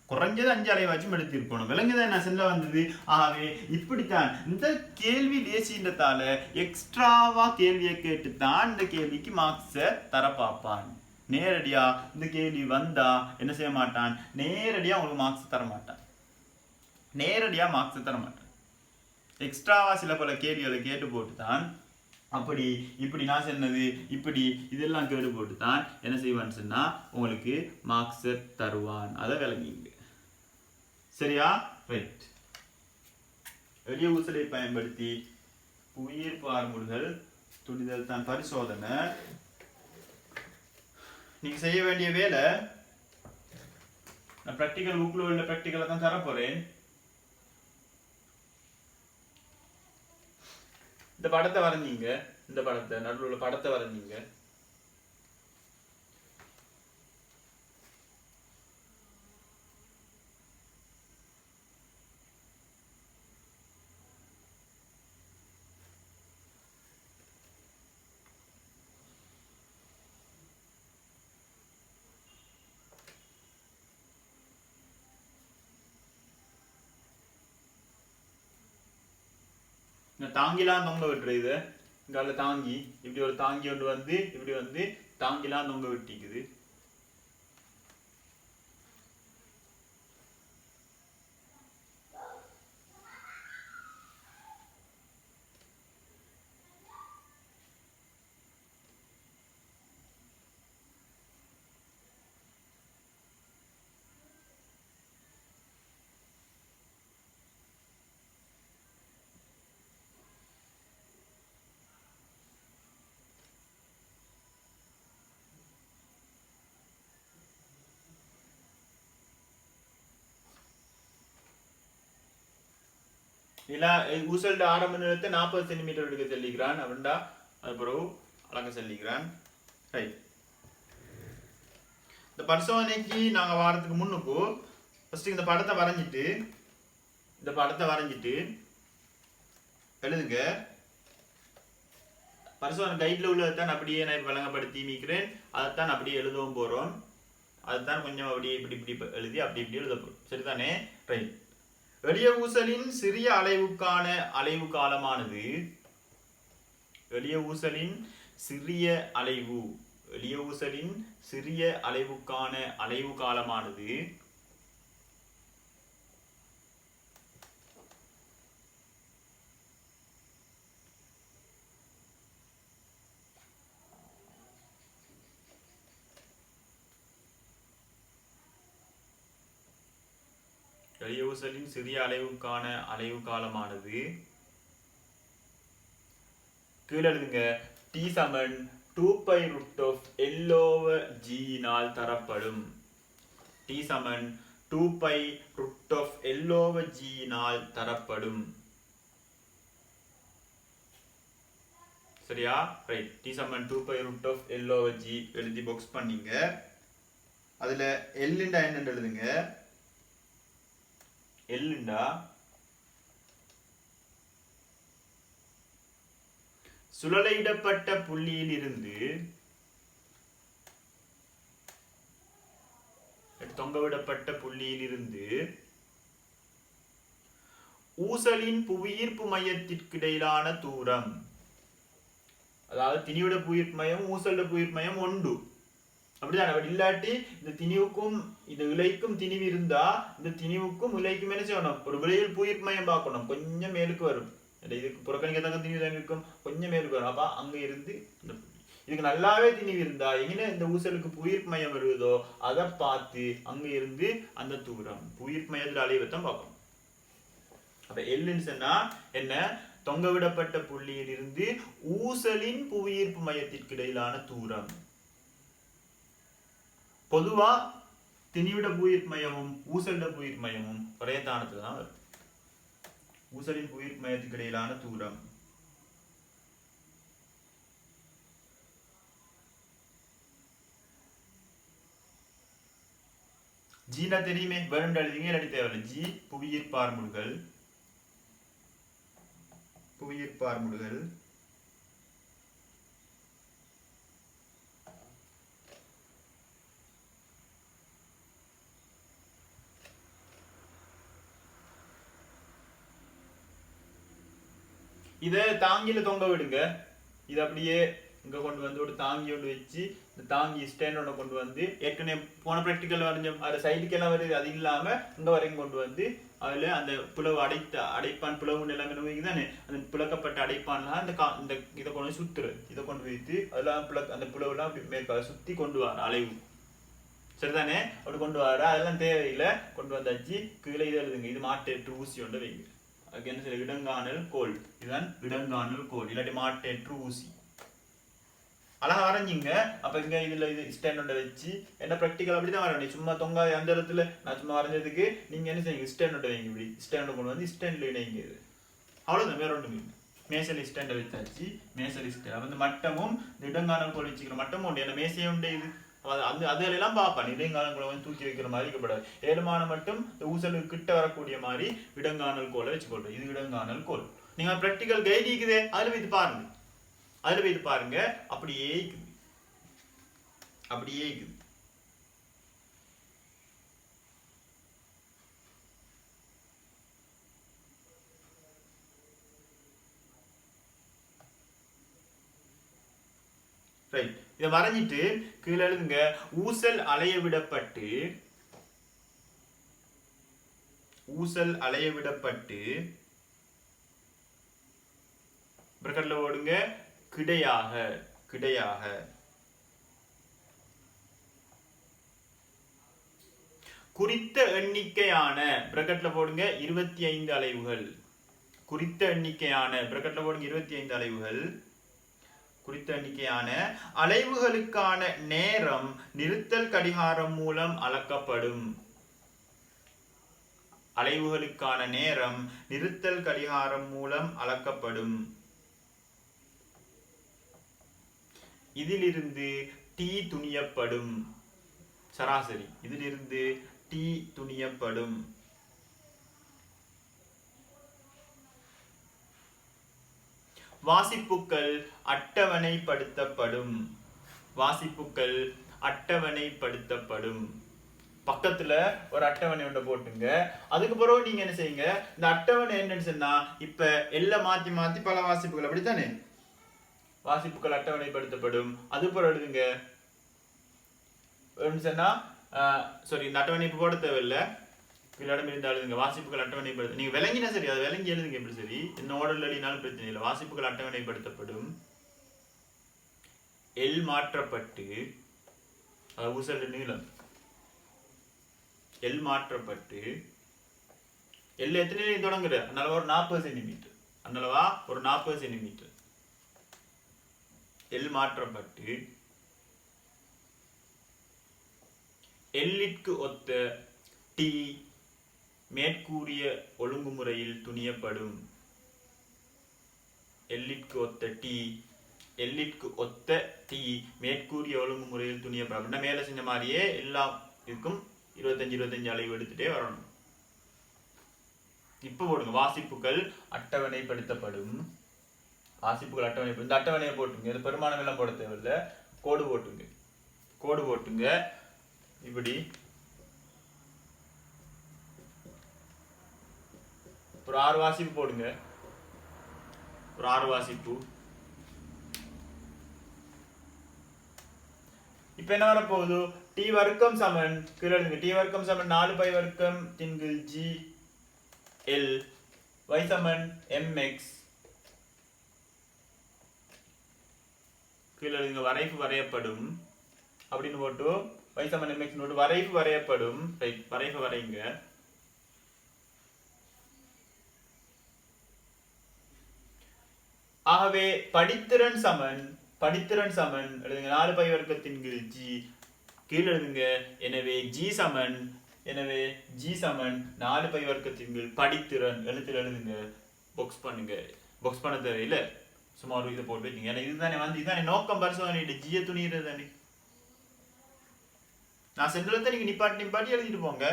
குறைஞ்சது 5 அலைவாச்சும் எடுத்திருக்கணும். விலங்குதான் என்ன செல்ல வந்தது. ஆகவே இப்படித்தான் இந்த கேள்வி லேசின்றதால எக்ஸ்ட்ராவா கேள்வியை கேட்டுத்தான் இந்த கேள்விக்கு மார்க்ஸை தர பார்ப்பான். நேரடியா இந்த கேள்வி வந்தா என்ன செய்ய மாட்டான்? நேரடியா உங்களுக்கு மார்க்ஸ் தர மாட்டான். எக்ஸ்ட்ராவா சில பல கேள்விகளை கேட்டு போட்டுதான் அப்படி இப்படி நான் சொன்னது இப்படி இதெல்லாம் கேடு போட்டு தான் என்ன செய்வான்னு சொன்னா உங்களுக்கு மார்க்ஸ் தருவான். அதை விளங்கிங்க. சரியா? ரைட். எளிய ஊசலை பயன்படுத்தி புவியீர் பார்முல்கள் துணிதல் தான் பரிசோதனை. நீங்க செய்ய வேண்டிய வேலை நான் பிராக்டிகல் புக்ல உள்ள பிராக்டிகலை தான் தர போறேன். இந்த படத்தை வரைஞ்சீங்க. இந்த படத்தை நடுவில் உள்ள படத்தை வரைஞ்சீங்க. தாங்கிலாம் தொங்க விட்டுறது. இங்கால தாங்கி இப்படி ஒரு தாங்கி ஒன்று வந்து இப்படி வந்து தாங்கிலாம் தொங்க விட்டிக்குது. ஊசல்ட ஆரம்ப நிலத்தை 40 சென்டிமீட்டர் எடுக்க சொல்லிக்கிறான். அப்படின்டா அது பிறகு அழக சொல்லிக்கிறான். ரைட். இந்த பரிசோதனைக்கு நாங்க வாரத்துக்கு முன்னுக்கு ஃபர்ஸ்ட் இந்த படத்தை வரைஞ்சிட்டு எழுதுங்க. பரிசோதனை கைட்ல உள்ளதான் அப்படியே நான் வழங்கப்படுத்தி மீக்கிறேன். அதைத்தான் அப்படியே எழுதவும் போறோம். அதுதான் கொஞ்சம் அப்படியே இப்படி இப்படி எழுதி அப்படி இப்படி எழுத போறோம். சரிதானே? ரைட். எளிய ஊசலின் சிறிய அலைவுக்கான அலைவு காலமானது எளிய ஊசலின் சிறிய அலைவு, எளிய ஊசலின் சிறிய அலைவுக்கான அலைவு காலமானது எளிய ஊசலின் சிறிய அலைவுக்கான அலைவு காலமானது கீழே எழுதுங்க t சமன் 2π √L over g னால் தரப்படும். t சமன் 2π √L over g னால் தரப்படும். சரியா? ரைட். t சமன் 2π √L over g எழுதி பாக்ஸ் பண்ணீங்க. அதுல L ண்டா என்னன்னு எழுதுங்க. L ண்டா சுழலையிடப்பட்ட புள்ளியில் இருந்து தொங்கவிடப்பட்ட புள்ளியில் இருந்து ஊசலின் புவியீர்ப்பு மையத்திற்கு இடையிலான தூரம். அதாவது திணிவிட புவியீர்ப்பு மையம் ஊசலிட புவியீர்ப்பு மையம் ஒன்று. அப்படிதான். அப்படி இல்லாட்டி இந்த திணிவுக்கும் இந்த இலைக்கும் திணிவு இருந்தா இந்த திணிவுக்கும் இலைக்கும் என்ன செய்யணும்? ஒரு விலையில் புவியீர்ப்பு மையம் பார்க்கணும். கொஞ்சம் மேலுக்கு வரும். இதுக்கு புறக்கணிக்கத்தக்க திணிவு தான் இருக்கும். கொஞ்சம் மேலுக்கு வரும். அப்ப அங்க இருந்து இதுக்கு நல்லாவே திணிவு இருந்தா எங்க இந்த ஊசலுக்கு புவியீர்ப்பு மையம் வருவதோ அதை பார்த்து அங்க இருந்து அந்த தூரம் புவியீர்ப்பு மையத்தில் அலைவத்தான் பார்க்கணும். அப்ப எல்லுன்னு சொன்னா என்ன? தொங்கவிடப்பட்ட புள்ளியில் இருந்து ஊசலின் புவியீர்ப்பு மையத்திற்கு இடையிலான தூரம். பொதுவா திணிவிட புவியீர்ப்பு மையமும் ஊசலிட புவியீர்ப்பு மையமும் ஒரே தானத்துல தான் வரும். ஊசலின் புவியீர்ப்பு மையத்துக்கு இடையிலான தூரம். ஜீனா தெரியுமே, வேணும் எழுதிங்க, இல்லாட்டி தேவையில்லை. ஜி புவியீர்ப்பார்முடுகள், புவியீர்ப்பார்முடுகள் இதை தாங்கில தொங்க விடுங்க. இது அப்படியே இங்க கொண்டு வந்து ஒரு தாங்கி ஒன்று வச்சு இந்த தாங்கி ஸ்டாண்ட் ஒன்று கொண்டு வந்து ஏற்கனவே போன ப்ராக்டிக்கல் வரைஞ்சோம். அது சைடுக்கு எல்லாம் வருது. அது இல்லாம இங்க வரைக்கும் கொண்டு வந்து அதுல அந்த பிளவு அடைப்பான் பிளவு எல்லாமே தானே அந்த பிளக்கப்பட்ட அடைப்பான்லாம் இந்த இதை கொண்டு சுத்துரு. இதை கொண்டு வைத்து அதெல்லாம் அந்த பிளவுலாம் மேற்கால சுத்தி கொண்டு வர அலைவு. சரிதானே? அப்படி கொண்டு வர அதெல்லாம் தேவையில்லை. கொண்டு வந்தாச்சு. கீழே இதை எழுதுங்க. இது மாட்டேற்று ஊசி ஒன்று வைங்க. அதுக்கு என்ன சொல்ல? இடங்கானல் கோல். இதுதான் இடங்கானல் கோல், இல்லாட்டி மாட்டேற்று ஊசி. அழகா வரைஞ்சிங்க. அப்ப இங்க இதுல இது ஸ்டாண்ட் ஒன்றை வச்சு என்ன ப்ராக்டிக்கல் அப்படிதான் வரணும். சும்மா தொங்காத அந்த இடத்துல நான் சும்மா வரைஞ்சதுக்கு நீங்க என்ன செய்யுங்க? ஸ்டாண்ட் ஒன்றை வைங்க. இப்படி ஸ்டாண்ட் கொண்டு வந்து ஸ்டாண்ட்ல இணைங்க. இது அவ்வளவுதான், வேற ஒன்றும் இல்லை. மேசலி ஸ்டாண்டை வச்சாச்சு. மேசலி ஸ்டாண்ட் வந்து மட்டமும் இந்த இடங்கானல் கோல் வச்சுக்கிற மட்டமும் உண்டு. என்ன மேசையே உண்டு. இது அதெல்லாம் பார்ப்பான். இடங்கானல் கோலை வந்து தூக்கி வைக்கிற மாதிரி இருக்கப்படாது. ஏழுமான மட்டும் இந்த ஊசலுக்கு கிட்ட வரக்கூடிய மாதிரி இடங்கானல் கோலை வச்சு கொள்றோம். இது இடங்கானல் கோல். நீங்க பிராக்டிக்கல் கைடு இருக்குதே, அதுல போய் பாருங்க. அதுல போய் பாருங்க. அப்படியே இருக்குது, அப்படியே இருக்குது. ரைட். இதை வரைஞ்சிட்டு கீழே எழுதுங்க. ஊசல் அலைய விடப்பட்டு பிரக்கெட்ல ஓடுங்க. கிடையாக குறித்த எண்ணிக்கையான பிரக்கெட்ல போடுங்க 25 அலைவுகள். குறித்த எண்ணிக்கையான பிரக்கெட்ல போடுங்க 25 அலைவுகள். குறித்த எண்ணிக்கையான அலைவுகளுக்கான நேரம் நிறுத்தல் கடிகாரம் மூலம் அளக்கப்படும். அலைவுகளுக்கான நேரம் நிறுத்தல் கடிகாரம் மூலம் அளக்கப்படும். இதிலிருந்து டி துணியப்படும். சராசரி இதிலிருந்து டி துணியப்படும். வாசிப்புக்கள் அட்டவணைப்படுத்தப்படும். வாசிப்புக்கள் அட்டவணைப்படுத்தப்படும். பக்கத்துல ஒரு அட்டவணை ஒன்று போட்டுங்க. அதுக்கு பிறகு நீங்க என்ன செய்யுங்க? இந்த அட்டவணை என்னன்னு சொன்னா இப்ப எல்லாம் மாத்தி மாத்தி பல வாசிப்புகள் அப்படித்தானே வாசிப்புகள் அட்டவணைப்படுத்தப்படும். அது போல எழுதுங்க. சொன்னா சாரி, இந்த அட்டவணை போட தேவையில்லை, இடம் இருந்தால் எழுதுங்க. வாசிப்புகள் அட்டவணைப்படுத்த, நீங்க விளங்கினா சரி, அதை விளங்கி எழுதுங்க. எப்படி சரி, இந்த ஓடல் எழுதினாலும் பிரச்சனை இல்லை. வாசிப்புகள் அட்டவணைப்படுத்தப்படும். எல் மாற்றப்பட்டு, ஊசல் நீளம் எல் மாற்றப்பட்டு, எல் எத்தனை தொடங்குற அதனால ஒரு 40 சென்டிமீட்டர், அதனாலவா ஒரு 40 சென்டிமீட்டர் எல் மாற்றப்பட்டு எல்லிற்கு ஒத்த டி மேற்கூறிய ஒழுங்குமுறையில் துணியப்படும். எல்லிற்கு ஒத்த டி, எல்லிற்கு ஒத்த டி மேற்கூறிய ஒழுங்குமுறையில் துணியப்படும். மேல செஞ்ச மாதிரியே எல்லாம் இருக்கும். 25 அளவு எடுத்துட்டே வரணும். இப்ப போடுங்க. வாசிப்புகள் அட்டவணைப்படுத்தப்படும். வாசிப்புகள் அட்டவணை, இந்த அட்டவணையை போட்டுங்க. இது பெருமானம் எல்லாம் போட தேவையில்லை, கோடு போட்டுங்க. கோடு போட்டுங்க. இப்படி ஒரு 6 வாசிப்பு போடுங்க. ஒரு 6 வாசிப்பு. இப்ப என்ன வர போகுது? டி வர்க்கம் சமன் கீழே எழுதுங்க. டி வர்க்கம் சமன் 4 பை வர்க்கம் தின்கில் ஜி எல் y சமன் mx. கீழே எழுதுங்க. வரைவு வரையப்படும் அப்படின்னு போட்டு y சமன் mx நோட்டு வரைவு வரையப்படும். ரைட், வரைவு வரைங்க. ஆகவே படித்திறன் சமன், படித்திறன் சமன் எழுதுங்க 4 பை வர்க்கத்தின் கீழ் ஜி, கீழ் எழுதுங்க. எனவே ஜி சமன், எனவே ஜி சமன் 4 பை வர்க்கத்தின் கீழ் படித்திறன் எழுத்தில் எழுதுங்க. பாக்ஸ் பண்ணுங்க. பாக்ஸ் பண்ண தேவையில்ல, சும்மா ஒரு இதை போட்டு வைங்க. ஏன்னா இதுதானே இதுதானே நோக்கம் பரிசோதனை. ஜிய துணிகிறது தானே. நான் சென்றதை நீங்க நிப்பாட்டி எழுதிட்டு போங்க.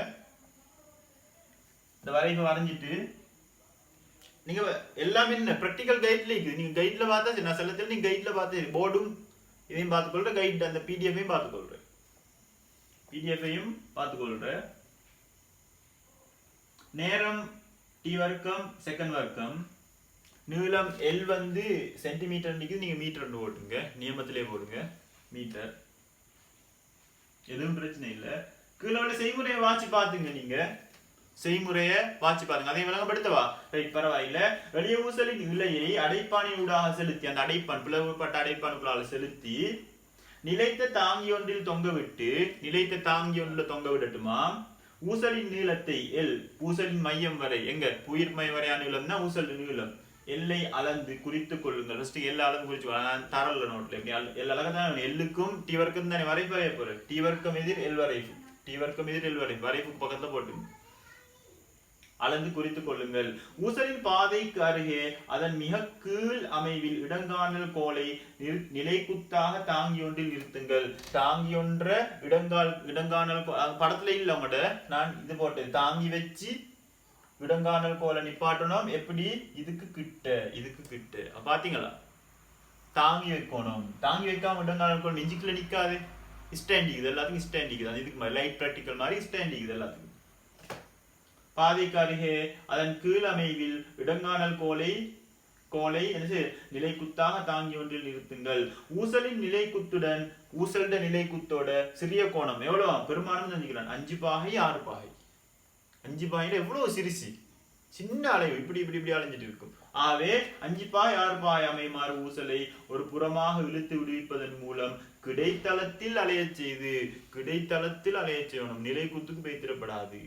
இந்த வரைவு வரைஞ்சிட்டு நீங்க எல்லாமே என்ன பிராக்டிகல் கைட்ல இருக்குது. நீங்க கைட்ல பார்த்தா, நான் செல்லத்தில் நீங்க கைட்ல பார்த்து போர்டும் இதையும் பார்த்துக்கொள்ற, கைட் அந்த பிடிஎஃபையும் பார்த்துக்கொள்ற, பிடிஎஃபையும் பார்த்துக்கொள்ற. நேரம் டி வர்க்கம் செகண்ட் வர்க்கம், நீளம் எல் வந்து சென்டிமீட்டர் நிக்குது, நீங்க மீட்டர் போட்டுங்க. நியமத்திலே போடுங்க மீட்டர், எதுவும் பிரச்சனை இல்லை. கீழே உள்ள செய்முறையை வாட்சி பார்த்துங்க. நீங்க செய்முறையை வாட்சி பாருங்க. அதை விளங்கப்படுத்தவா? ரைட், பரவாயில்ல. எளிய ஊசலின் இலையை அடைப்பானின் ஊடாக செலுத்தி, அந்த அடைப்பான் பிளவுபட்ட அடைப்பானுக்குள்ளால செலுத்தி நிலைத்த தாங்கி ஒன்றில் தொங்க விட்டு, நிலைத்த தாங்கி ஒன்றில் தொங்க விடட்டுமா? ஊசலின் நீளத்தை எல், ஊசலின் மையம் வரை, எங்க உயிர் மையம் வரையான நீளம்னா ஊசல் நீளம், எல்லை அளந்து குறித்துக் கொள்ளுங்கள். ஃபர்ஸ்ட் எல்லை அளந்து குறிச்சு தரல நோட்ல. எல் அழகதான் எல்லுக்கும் டி வர்க்கம் தானே வரைவு வரைய போறேன். டி வர்க்கம் எதிர் எல் வரைவு, டி வர்க்கம் எதிர் எல் வரைவு, வரைவுக்கு பக்கத்துல போட்டுங்க. அளந்து குறித்துக் கொள்ளுங்கள். ஊசலின் பாதைக்கு அருகே அதன் மிக கீழ் அமைவில் இடங்காணல் கோலை நிலைக்குத்தாக தாங்கி ஒன்றில் நிறுத்துங்கள். தாங்கி ஒன்ற இடங்காணல் படத்துல இல்ல உங்கள்ட, நான் இது போட்டது. தாங்கி வச்சு இடங்காணல் கோலை நிப்பாட்டணும். எப்படி? இதுக்கு கிட்ட, இதுக்கு கிட்ட. பாத்தீங்களா? தாங்கி வைக்கணும். தாங்கி வைக்காம இடங்காணல் கோல் நெஞ்சுக்குள்ள நிக்காது. ஸ்டாண்டிங், இது எல்லாத்துக்கும் ஸ்டாண்டிங் தான். இதுக்கு லைட் பிராக்டிக்கல் மாதிரி ஸ்டாண்டிங் இது எல்லாத்துக்கும். பாதைக்கு அருகே அதன் கீழ் அமைவில் இடங்காணல் கோலை நிலைக்குத்தாக தாங்கி ஒன்றில் நிறுத்துங்கள். ஊசலின் நிலைக்குத்துடன் ஊசல்ட நிலைக்குத்தோட சிறிய கோணம் எவ்வளவு? பெருமானம் செஞ்சுக்கிறான் 5 பாகை 6 பாகை. 5 பாகையில எவ்வளவு சிறுசி சின்ன அலைவு இப்படி இப்படி இப்படி அலைஞ்சிட்டு இருக்கும். ஆகவே 5 பாய் 6 பாய் அமைமாறு ஊசலை ஒரு புறமாக இழுத்து விடுவிப்பதன் மூலம் கிடைத்தளத்தில் அலைய செய்து, கிடைத்தளத்தில் அலைய செய்யணும். நிலைக்குத்துக்கு பெய்திடப்படாது,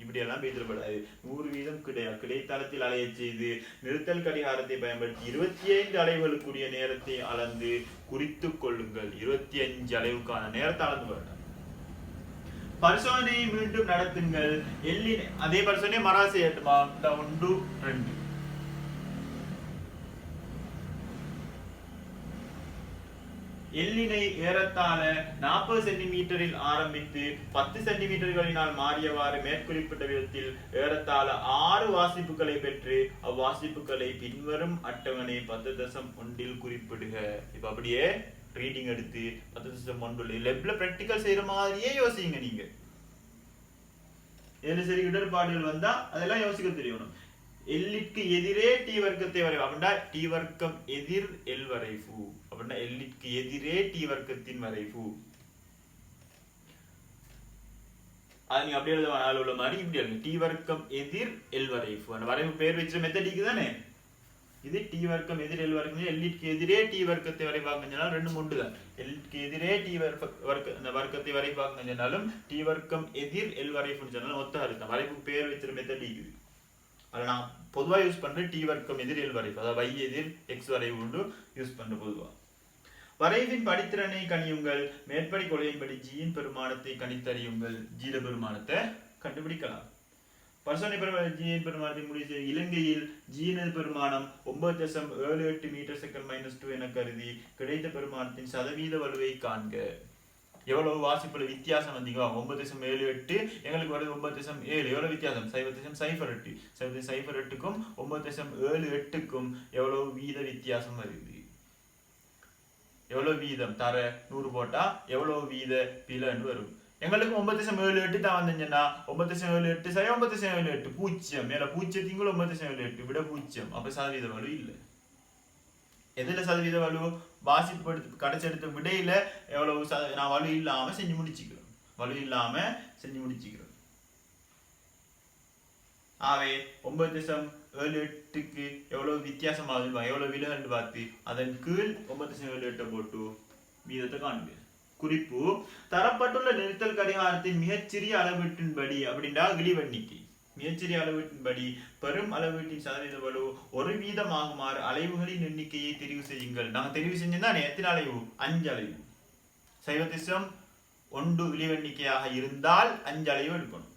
இப்படியெல்லாம் பெய்திடப்படாது. 100% கிடைத்தளத்தில் அலைய செய்து நிறுத்தல் கடிகாரத்தை பயன்படுத்தி 25 அலைவுகளுக்குரிய நேரத்தை அளந்து குறித்துக் கொள்ளுங்கள். 25 அலைவுக்கான நேரத்தை அளந்து வரணும். பரிசோதனையை மீண்டும் நடத்துங்கள். எல்லின் அதே பரிசோதனை மரா செய்யட்டுமா? 1 2 எல்லினை ஏறத்தாழ 40 சென்டிமீட்டரில் ஆரம்பித்து 10 சென்டிமீட்டர்களினால் மாறியவாறு மேற்குறிப்பிட்ட விதத்தில் ஏறத்தாழ 6 வாசிப்புகளை பெற்று அவ்வாசிப்புகளை பின்வரும் அட்டவணை 10.1 குறிப்பிடுக. இப்ப அப்படியே ரீடிங் எடுத்து 10.1 லெப்ல பிராக்டிகல் செய்யற மாதிரியே யோசிங்க. நீங்க எது சரி இடர்பாடுகள் வந்தா அதெல்லாம் யோசிக்க தெரியணும். எல்லிற்கு எதிரே டி வர்க்கத்தை வரைவு அப்படின்னா டி வர்க்கம் எதிர் எல் வரைவு அப்படின்னா எல்லிற்கு எதிரே டி வர்க்கத்தின் வரைவு. அது நீங்க அப்படியே எழுத உள்ள மாதிரி இப்படி எழுதுங்க. டி வர்க்கம் எதிர் எல் வரைவு. அந்த வரைவு பேர் வச்ச மெத்தடிக்கு தானே இது. டி வர்க்கம் எதிர் எல் வர்க்கம் எல்லிற்கு எதிரே டி வர்க்கத்தை வரைவாங்கனாலும் ரெண்டு மூன்று தான். எல்லிற்கு எதிரே டி வர்க்க அந்த வர்க்கத்தை வரைவாங்கனாலும் டி வர்க்கம் எதிர் எல் வரைவுன்னு சொன்னாலும் ஒத்த அர்த்தம். வரைவு பேர் வச்சிருக்க மெத்தடிக்கு அதை நான் பொதுவாக யூஸ் பண்றேன். டி வர்க்கம் எதிர் எல் வரைவு அதாவது y எதிர் x வரைவு யூஸ் பண்ற பொதுவா. வரைவின் படித்திறனை கணியுங்கள். மேற்படி கொள்கையின்படி ஜியின் பெருமானத்தை கணித்தறியுங்கள். ஜீட பெருமானத்தை கண்டுபிடிக்கலாம். பரிசோதனை பெருமானம் ஜியின் பெருமானத்தை முடிவு இலங்கையில் ஜியினது பெருமானம் 9.78 மீட்டர்/s-2 என கருதி கிடைத்த பெருமானத்தின் சதவீத வலுவை காண்க. எவ்வளவு வாசிப்புல வித்தியாசம் வந்தீங்க? 9.78 எங்களுக்கு வருது 9.7. எவ்வளவு வித்தியாசம்? 0.08. 0.08க்கும் 9.78க்கும் எவ்வளவு வீத வித்தியாசம் வருது? எவ்வளவு வீதம் தர 100 போட்டா எவ்வளவு வீத பிளன்னு வரும்? எங்களுக்கு 9.78 தான் வந்துச்சுன்னா 9.78 சரி 9.78 பூஜ்ஜியம் மேல பூஜ்ஜியத்தின் 9.78 விட பூஜ்ஜியம். அப்ப சதவீத வலு இல்லை. எதுல சதவீத வலு? வாசிப்பு கடைச்செடுத்த விடையில எவ்வளவு நான் வலு இல்லாம செஞ்சு முடிச்சுக்கிறோம். வலு இல்லாம செஞ்சு முடிச்சுக்கிறோம். ஆவே 9.78க்கு எவ்வளவு வித்தியாசமாகுது எவ்வளவு விலகல் பார்த்து அதன் கீழ் 9.78 போட்டு வீதத்தை காண்பு. குறிப்பு தரப்பட்டுள்ள நிறுத்தல் கடிகாரத்தின் மிகச்சிறிய அளவீட்டின்படி அப்படின்னா இழிவெண்ணிக்கை மிகச்சிறிய அளவீட்டின்படி பெரும் அளவீட்டின் சதவீத வலு 1 வீதமாகுமாறு அலைவுகளின் எண்ணிக்கையை தெரிவு செய்யுங்கள். நாங்க தெரிவு செஞ்சோம்னா எத்தனை அலைவு? 5 அலைவு. 0.1 இழிவெண்ணிக்கையாக இருந்தால் 5 அலைவு எடுக்கணும்.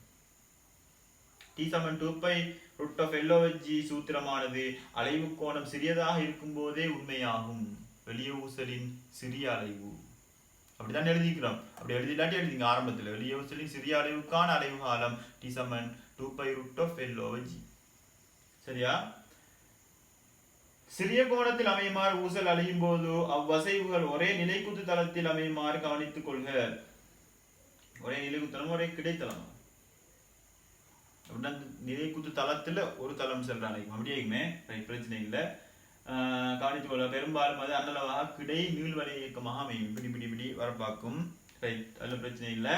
T = 2π√L/G சூத்திரமானது அலைவு கோணம் சிறியதாக இருக்கும் போதே உண்மையாகும். வெளிய ஊசலின் சிறிய அலைவு அப்படிதான் எழுதிக்கிறோம். அப்படி எழுதிடாட்டி எழுதிங்க ஆரம்பத்தில். வெளிய ஊசலின் சிறிய அலைவுக்கான அலைவு காலம் T = 2π√L/G. சரியா? சிறிய கோணத்தில் அமையுமாறு ஊசல் அலையும் போது அவ்வசைவுகள் ஒரே நிலைக்குத்து தளத்தில் அமையுமாறு கவனித்துக் கொள்க. ஒரே நிலைக்குத்தலம் ஒரே கிடைத்தலம் அப்படின்னா நிலைக்குத்து தளத்துல ஒரு தளம் செல்றாங்க அப்படியே பிரச்சனை இல்லை. கவனித்துக் கொள்ள பெரும்பாலும் அது அன்னளவாக கிடை நீள்வரை இயக்கமாக அமையும். இப்படி வரப்பாக்கும். ரைட், அதுல பிரச்சனை இல்லை.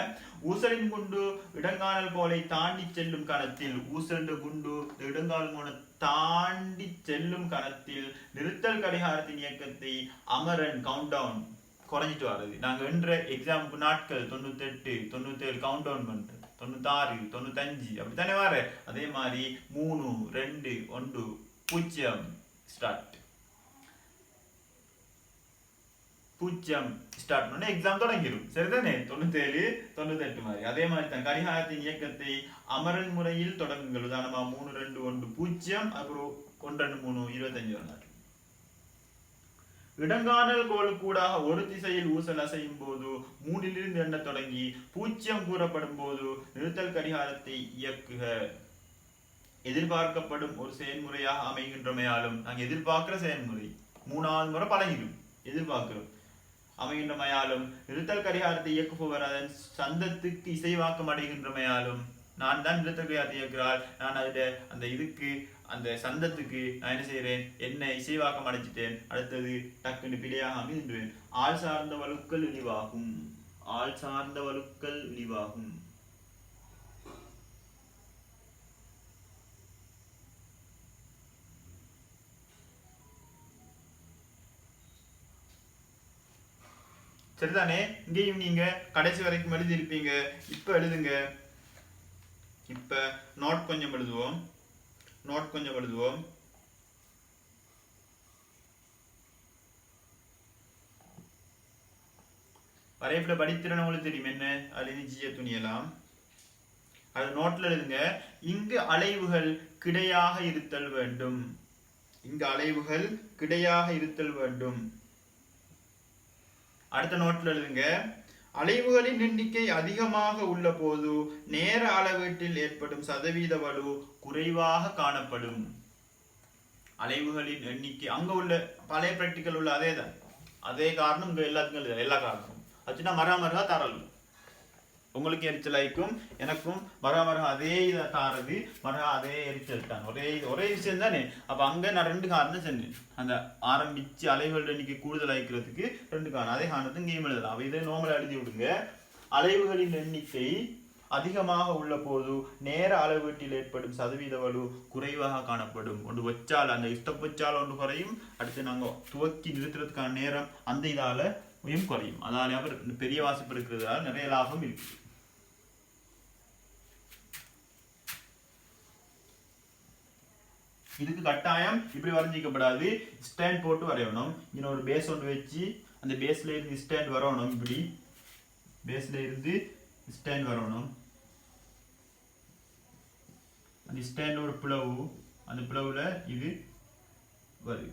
ஊசலின் குண்டு இடங்கானல் கோலை தாண்டி செல்லும் கணத்தில் ஊசல் குண்டு இடங்கால் கோண தாண்டி செல்லும் கணத்தில் நிறுத்தல் கடிகாரத்தின் இயக்கத்தை அமரன் கவுண்ட் டவுன் குறைஞ்சிட்டு வர்றது. நாங்க என்ற எக்ஸாமுக்கு நாட்கள் 98 97 கவுண்ட் டவுன் பண்றோம். 96 95 அப்படித்தானே வர. அதே மாதிரி 3 2 1 0 ஸ்டார்ட். 0 ஸ்டார்ட் பண்ணா எக்ஸாம் தொடங்கிடும். சரிதானே? 97 98 மாதிரி. அதே மாதிரி தான் கடிகாரத்தின் இயக்கத்தை அமரன் முறையில் தொடங்குங்கள். உதாரணமா 3 2 1 0 அப்புறம் 1 2 3 25 வரலாம். இடங்கானல் கோளுக்கூடாக ஒரு திசையில் ஊசல் அசையும் போது 3லிருந்து எண்ண தொடங்கி 0 கூறப்படும் போது நிறுத்தல் கடிகாரத்தை இயக்குக. எதிர்பார்க்கப்படும் ஒரு செயல்முறையாக அமைகின்றமையாலும் நாங்க எதிர்பார்க்கிற செயல்முறை 3வது முறை பழகிடும். எதிர்பார்க்கிறோம் அமைகின்றமையாலும் நிறுத்தல் கடிகாரத்தை இயக்குபவர் அதன் சந்தத்துக்கு இசைவாக்கம் அடைகின்றமையாலும் நான் தான் நிறுத்தல் கடிகாரத்தை இயக்குறாள். நான் அந்த இதுக்கு அந்த சந்தத்துக்கு நான் என்ன செய்யறேன்? என்ன இசைவாக்கம் அடைச்சிட்டேன். அடுத்தது டக்குன்னு பிழையாக அமைகின்றேன். ஆள் சார்ந்த வலுக்கள் இழிவாகும். ஆள் சார்ந்த வலுக்கள் இழிவாகும். சரிதானே? இங்கேயும் நீங்க கடைசி வரைக்கும் எழுதியிருப்பீங்க. இப்ப எழுதுங்க. இப்ப நோட் கொஞ்சம் எழுதுவோம். வரைப்புல படித்திறன் உங்களுக்கு தெரியும் என்ன? அதுல ஜிய துணியலாம். அது நோட்ல எழுதுங்க. இங்கு அலைவுகள் கிடையாக இருத்தல் வேண்டும். அடுத்த நோட்ல எழுதுங்க. அலைவுகளின் எண்ணிக்கை அதிகமாக உள்ள போது நேர அளவீட்டில் ஏற்படும் சதவீத வலு குறைவாக காணப்படும். அலைவுகளின் எண்ணிக்கை அங்க உள்ள பழைய பிராக்டிக்கல் உள்ள அதே காரணம் இங்க எல்லாத்துக்கும் எல்லா காரணமும் ஆச்சுன்னா மரா தரல். உங்களுக்கு எரிச்சலாய்க்கும் எனக்கும் மரக அதே இதை தாரது அதே எரிச்சல் தான் ஒரே விஷயம் தானே. அப்ப அங்க நான் 2 காரணம் சொன்னேன். அந்த ஆரம்பிச்சு அலைவுகள் எண்ணிக்கை கூடுதல் ஆயிக்கிறதுக்கு 2 காரணம். அதே காரணத்தை இங்கேயும் எழுதலாம். அப்ப இதை நார்மலா எழுதி விடுங்க. அலைவுகளின் எண்ணிக்கை அதிகமாக உள்ள போது நேர அளவீட்டில் ஏற்படும் சதவீத வலு குறைவாக காணப்படும். ஒன்று வச்சால் அந்த ஸ்டெப் வச்சால் ஒன்று குறையும். அடுத்து நாங்க துவக்கி நிறுத்துறதுக்கான நேரம் அந்த இதால குறையும். அதால அவர் பெரிய வாசிப்பு இருக்கிறதால நிறைய லாபம் இருக்கு. இதுக்கு கட்டாயம் இப்படி வரைஞ்சிக்கப்படாது. ஸ்டாண்ட் போட்டு வரையணும். இன்னொரு பேஸ் ஒன்று வச்சு அந்த பேஸ்ல இருந்து ஸ்டாண்ட் வரணும். இப்படி பேஸ்ல இருந்து ஸ்டாண்ட் வரணும். அந்த ஸ்டாண்டோட பிளவு அந்த பிளவுல இது வருது.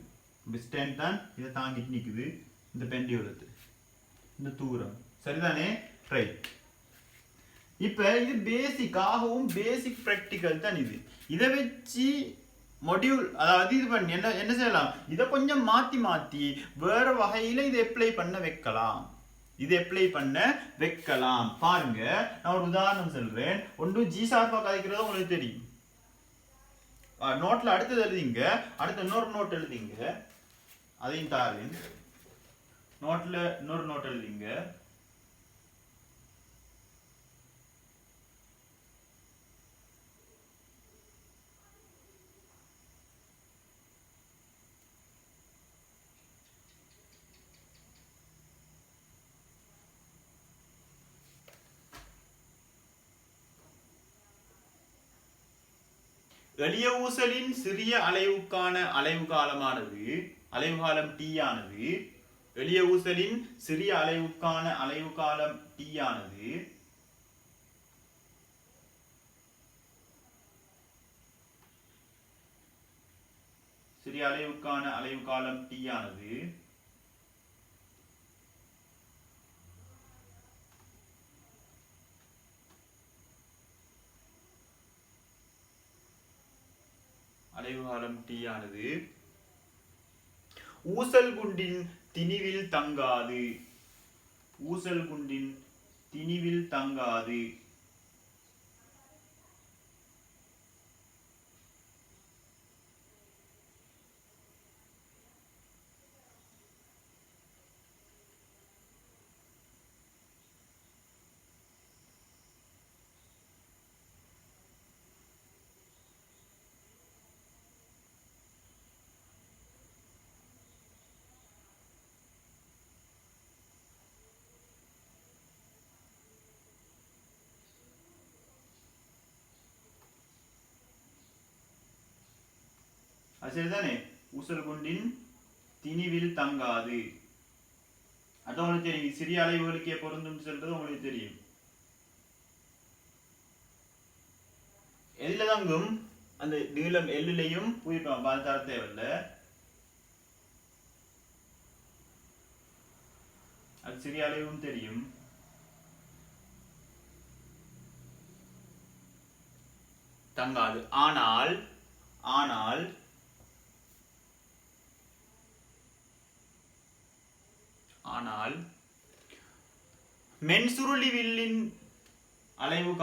ஸ்டாண்ட் தான் இதை தாங்கிட்டு நிக்குது. இந்த பெண்டியோலத்து இந்த தூரம் சரிதானே. ரைட். இப்ப இது பேசிக்காகவும் பேசிக் பிராக்டிகல் தான். இதை வச்சு மொடியூல் அதாவது இது பண்ணி என்ன செய்யலாம், இதை கொஞ்சம் மாத்தி வேற வகையில இதை அப்ளை பண்ண வைக்கலாம். பாருங்க, நான் ஒரு உதாரணம் சொல்றேன். ஒன்று ஜி சார்பா கதைக்கிறது உங்களுக்கு தெரியும். நோட்ல அடுத்தது எழுதிங்க. அடுத்த இன்னொரு நோட் எழுதிங்க. அதையும் தாரேன். நோட்ல இன்னொரு நோட் எழுதிங்க. எளிய ஊசலின் சிறிய அலைவுக்கான அலைவு காலம் T ஆனது எளிய ஊசலின் சிறிய அலைவுக்கான அலைவு காலம் T ஆனது சிறிய அலைவுக்கான அலைவு காலம் T ஆனது அலைவுகாலம் T ஆனது ஊசல் குண்டின் திணிவில் தங்காது. ஊசல் குண்டின் திணிவில் தங்காது. சரிதானே. ஊசல் குண்டின் திணிவில் தங்காது. அது உங்களுக்கு தெரியும். சிறிய அலைவுகளுக்கே பொருந்தும் சொல்றது உங்களுக்கு தெரியும். எதுல தங்கும், அந்த நீளம் எல்லையும் புரிப்போம். அது தர தேவையில்லை. அது சிறிய அலைவும் தெரியும். தங்காது. ஆனால் மென்சுருளி வில்லின் அலைவு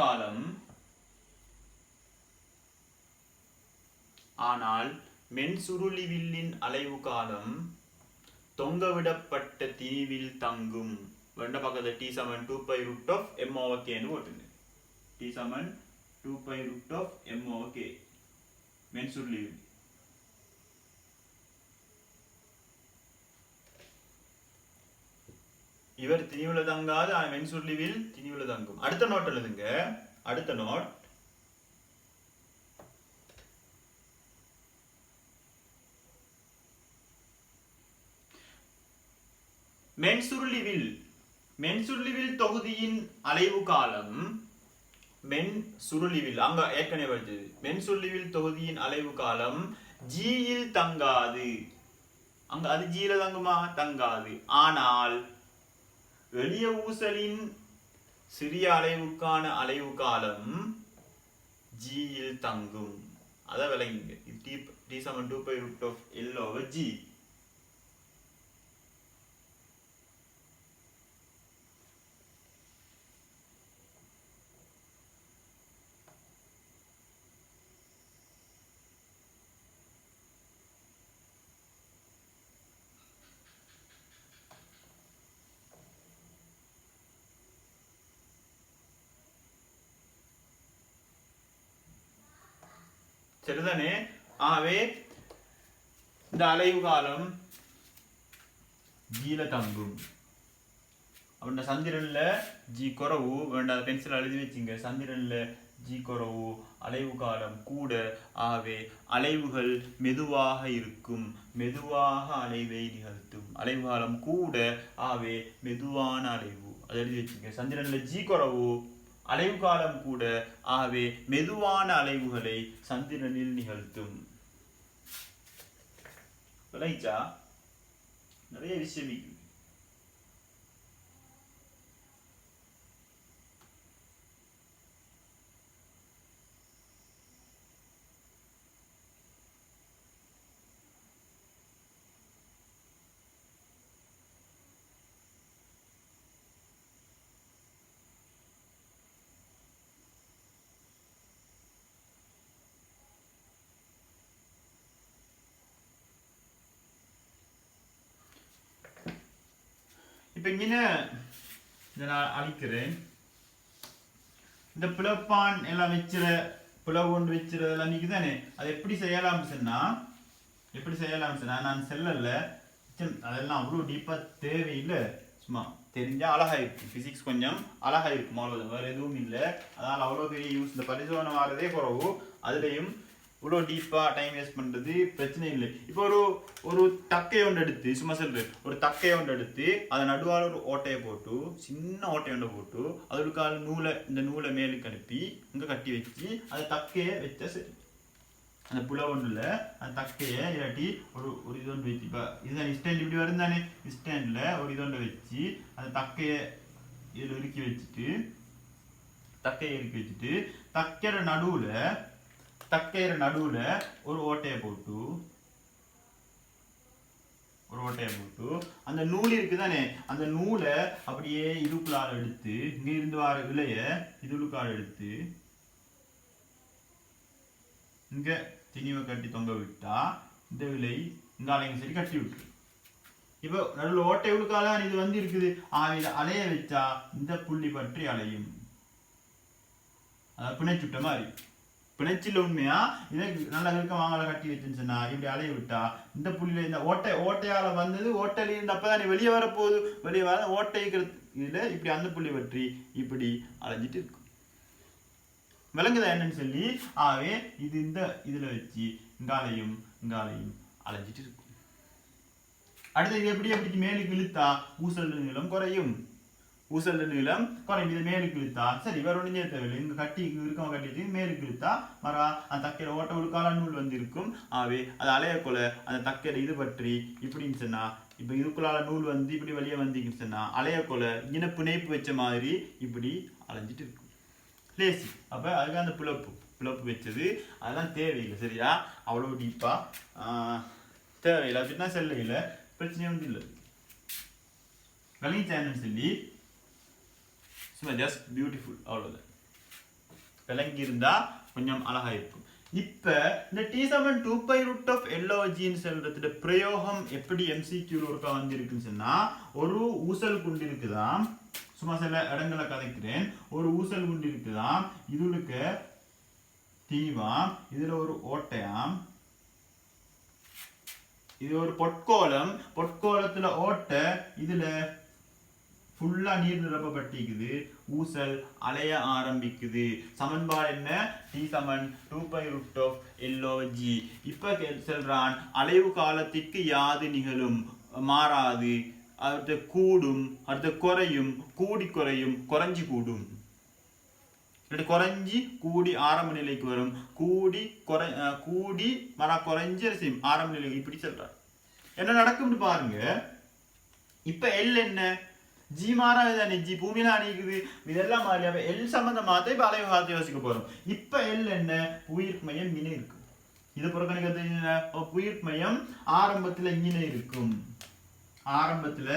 காலம் தொங்கவிடப்பட்ட திணிவில் தங்கும். வேண்ட பக்கத்துல T = 2π√m/k ன்னு போட்டுங்க. T = 2π√m/k மென்சுருளி வில். இவர் திணிவுல தங்காது, ஆனா மென்சுருளிவில் திணிவுல தங்கும். அடுத்த நோட் எழுதுங்க. அடுத்த நோட் மென்சுருளிவில் தொகுதியின் அலைவு காலம் அங்க ஏற்கனவே வருது. மென்சுருளிவில் தொகுதியின் அலைவு காலம் G இல் தங்காது. அங்க அது G ல தங்குமா? தங்காது. ஆனால் எளிய ஊசலின் சிறிய அலைவுக்கான அலைவு காலம் G இல் தங்கும். அத விளங்குங்க. T = 2π√L/G. சரிதானே? ஆகவே இந்த அலைவு காலம் ஜீல தங்கும். அப்படின்னா சந்திரன்ல ஜி குறவு வேண்டாம், பென்சில் எழுதி வச்சுங்க. சந்திரன்ல ஜி குறவு, அலைவு காலம் கூட, ஆகவே அலைவுகள் மெதுவாக இருக்கும், மெதுவாக அலைவை நிகழ்த்தும். அலைவு காலம் கூட, ஆகவே மெதுவான அலைவு. அதை எழுதி வச்சுங்க. சந்திரன்ல ஜி குறவு, அலைவு காலம் கூட, ஆகவே மெதுவான அலைவுகளை சந்திரனில் நிகழ்த்தும். விளைச்சா நிறைய விஷயம் இருக்கு. இப்ப இங்க இதை நான் அழிக்கிறேன். இந்த பிளப்பான் எல்லாம் வச்சிட, பிளவு ஒன்று வச்சிடலாம் தானே. அதை எப்படி செய்யலாம்னு சொன்னா நான் செல்லல, அதெல்லாம் அவ்வளோ டீப்பா தேவையில்லை. சும்மா தெரிஞ்சா அழகா இருக்கு. பிசிக்ஸ் கொஞ்சம் அழகா இருக்கும், அவ்வளோதான், வேற எதுவும் இல்லை. அதனால அவ்வளோ பெரிய யூஸ். இந்த பரிசோதனை வாரதே குறவு, அதுலேயும் இவ்வளோ டீப்பாக டைம் வேஸ்ட் பண்ணுறது பிரச்சனை இல்லை. இப்போ ஒரு தக்கையை ஒன்று எடுத்து, சும்மா சொல்கிறேன், ஒரு தக்கையை ஒன்று எடுத்து அதை நடுவால் ஒரு ஓட்டையை போட்டு, சின்ன ஓட்டையை ஒன்று போட்டு, அதற்கான இந்த நூலை மேலுக்கு அனுப்பி இங்கே கட்டி வச்சு அதை தக்கையை வச்சா சரி. அந்த புல ஒன்றில் அந்த தக்கையை இல்லாட்டி ஒரு இது ஒன்று வச்சு, இப்போ இதுதான் ஸ்டாண்ட் இப்படி வரும் தானே, ஸ்டாண்டில் ஒரு இது ஒன்று வச்சு அந்த தக்கையை இதில் இறுக்கி வச்சுட்டு, தக்கையோட நடுவில் ஒரு ஓட்டையை போட்டு அந்த நூல் இருக்குதானே, அந்த நூலை அப்படியே இதுக்குள்ளார எடுத்து, இங்க இருந்து வர விலைய இதுக்குள்ளார எடுத்து இங்க திணிவை கட்டி தொங்க விட்டா இந்த விலை இந்த அலைங்க சரி கட்டி விட்டு. இப்போ நடுவில் ஓட்டை உழுக்கால இது வந்து இருக்குது, அலைய வச்சா இந்த புள்ளி பற்றி அலையும். அதாவது பிணைச்சுட்ட மாதிரி. பிணைச்சில் உண்மையா இதை நல்லா இருக்க வாங்கல கட்டி வச்சுன்னு சொன்னா இப்படி அலைய விட்டா இந்த புள்ளியில இந்த ஓட்டையால வந்தது, ஓட்டையில இருந்து அப்பதான் வெளியே வரப்போகுது, வெளியே வர ஓட்டை இதுல இப்படி அந்த புள்ளி பற்றி இப்படி அலைஞ்சிட்டு இருக்கும். விளங்குதா என்னன்னு சொல்லி? ஆகவே இது இந்த இதுல வச்சு இங்காலையும் அலைஞ்சிட்டு இருக்கும். அடுத்து இது எப்படி மேலுக்கு இழுத்தா ஊசல் நீளம் குறையும். இது மேலுக்கு இழுத்தா சரி, வேற ஒன்றும் தேவையில்லை. இங்க கட்டி இருக்கவங்க கட்டிட்டு மேலுக்கு இழுத்தா மரா அந்த தக்கையில ஓட்ட உழுக்கால நூல் வந்து இருக்கும். ஆகவே அது அலையக்குள்ள அந்த தக்கையில இது பற்றி இப்படின்னு சொன்னா, இப்ப இதுக்குள்ளால நூல் வந்து இப்படி வெளியே வந்தீங்கன்னு சொன்னா அலையக்குள்ள இன பிணைப்பு வச்ச மாதிரி இப்படி அலைஞ்சிட்டு இருக்கும். லேசி. அப்ப அதுக்கு அந்த பிளப்பு வச்சது அதெல்லாம் தேவையில்லை. சரியா? அவ்வளவு டீப்பா தேவையில்லை அப்படின்னா செல்ல இல்லை, பிரச்சனை வந்து இல்லை. விளங்கிச்சான்னு சொல்லி சும்மா ஜஸ்ட் பியூட்டிஃபுல், அவ்வளோதான். விளங்கி இருந்தா கொஞ்சம் அழகா இருக்கும். இப்ப இந்த T7 2π√LOGன்னு சொல்றதுல பிரயோகம் எப்படி MCQ ஒருக்கா வந்து இருக்குன்னு சொன்னா, ஒரு ஊசல் குண்டு இருக்குதான், சும்மா சில இடங்களை கதைக்கிறேன். ஒரு ஊசல் குண்டு இருக்குதான், இதுக்கு தீவாம், இதுல ஒரு ஓட்டையாம், இது ஒரு பொற்கோலத்துல ஓட்டை, இதுல ஃபுல்லா நீர் நிரப்பப்பட்டிருக்குது, ஊசல் அலைய ஆரம்பிக்குது. சமன்பாடு என்ன? T7 2π√LOG. இப்ப சொல்றான் அலைவு காலத்திற்கு யாது நிகழும், மாறாது, அடுத்து கூடும், அடுத்து குறையும், கூடி குறையும், குறைஞ்சி கூடும், குறைஞ்சி கூடி ஆரம்ப நிலைக்கு வரும், கூடி குறைஞ்சி ஆரம்ப நிலை, இப்படி சொல்றான். என்ன நடக்கும்னு பாருங்க. இப்ப எல் என்ன? ஜி மாறாது, ஜி பூமியில அணிக்குது, இதெல்லாம் மாறி. அப்ப எல் சம்பந்தமாத்த இப்ப அலைவு காலத்தை யோசிக்க போறோம். இப்ப எல் என்ன? புயிர்ப்பு மையம் இங்கே இருக்கு. இது புறக்கணிக்கிறது புயிர்ப்பு மையம் ஆரம்பத்துல இங்கே இருக்கும். ஆரம்பத்துல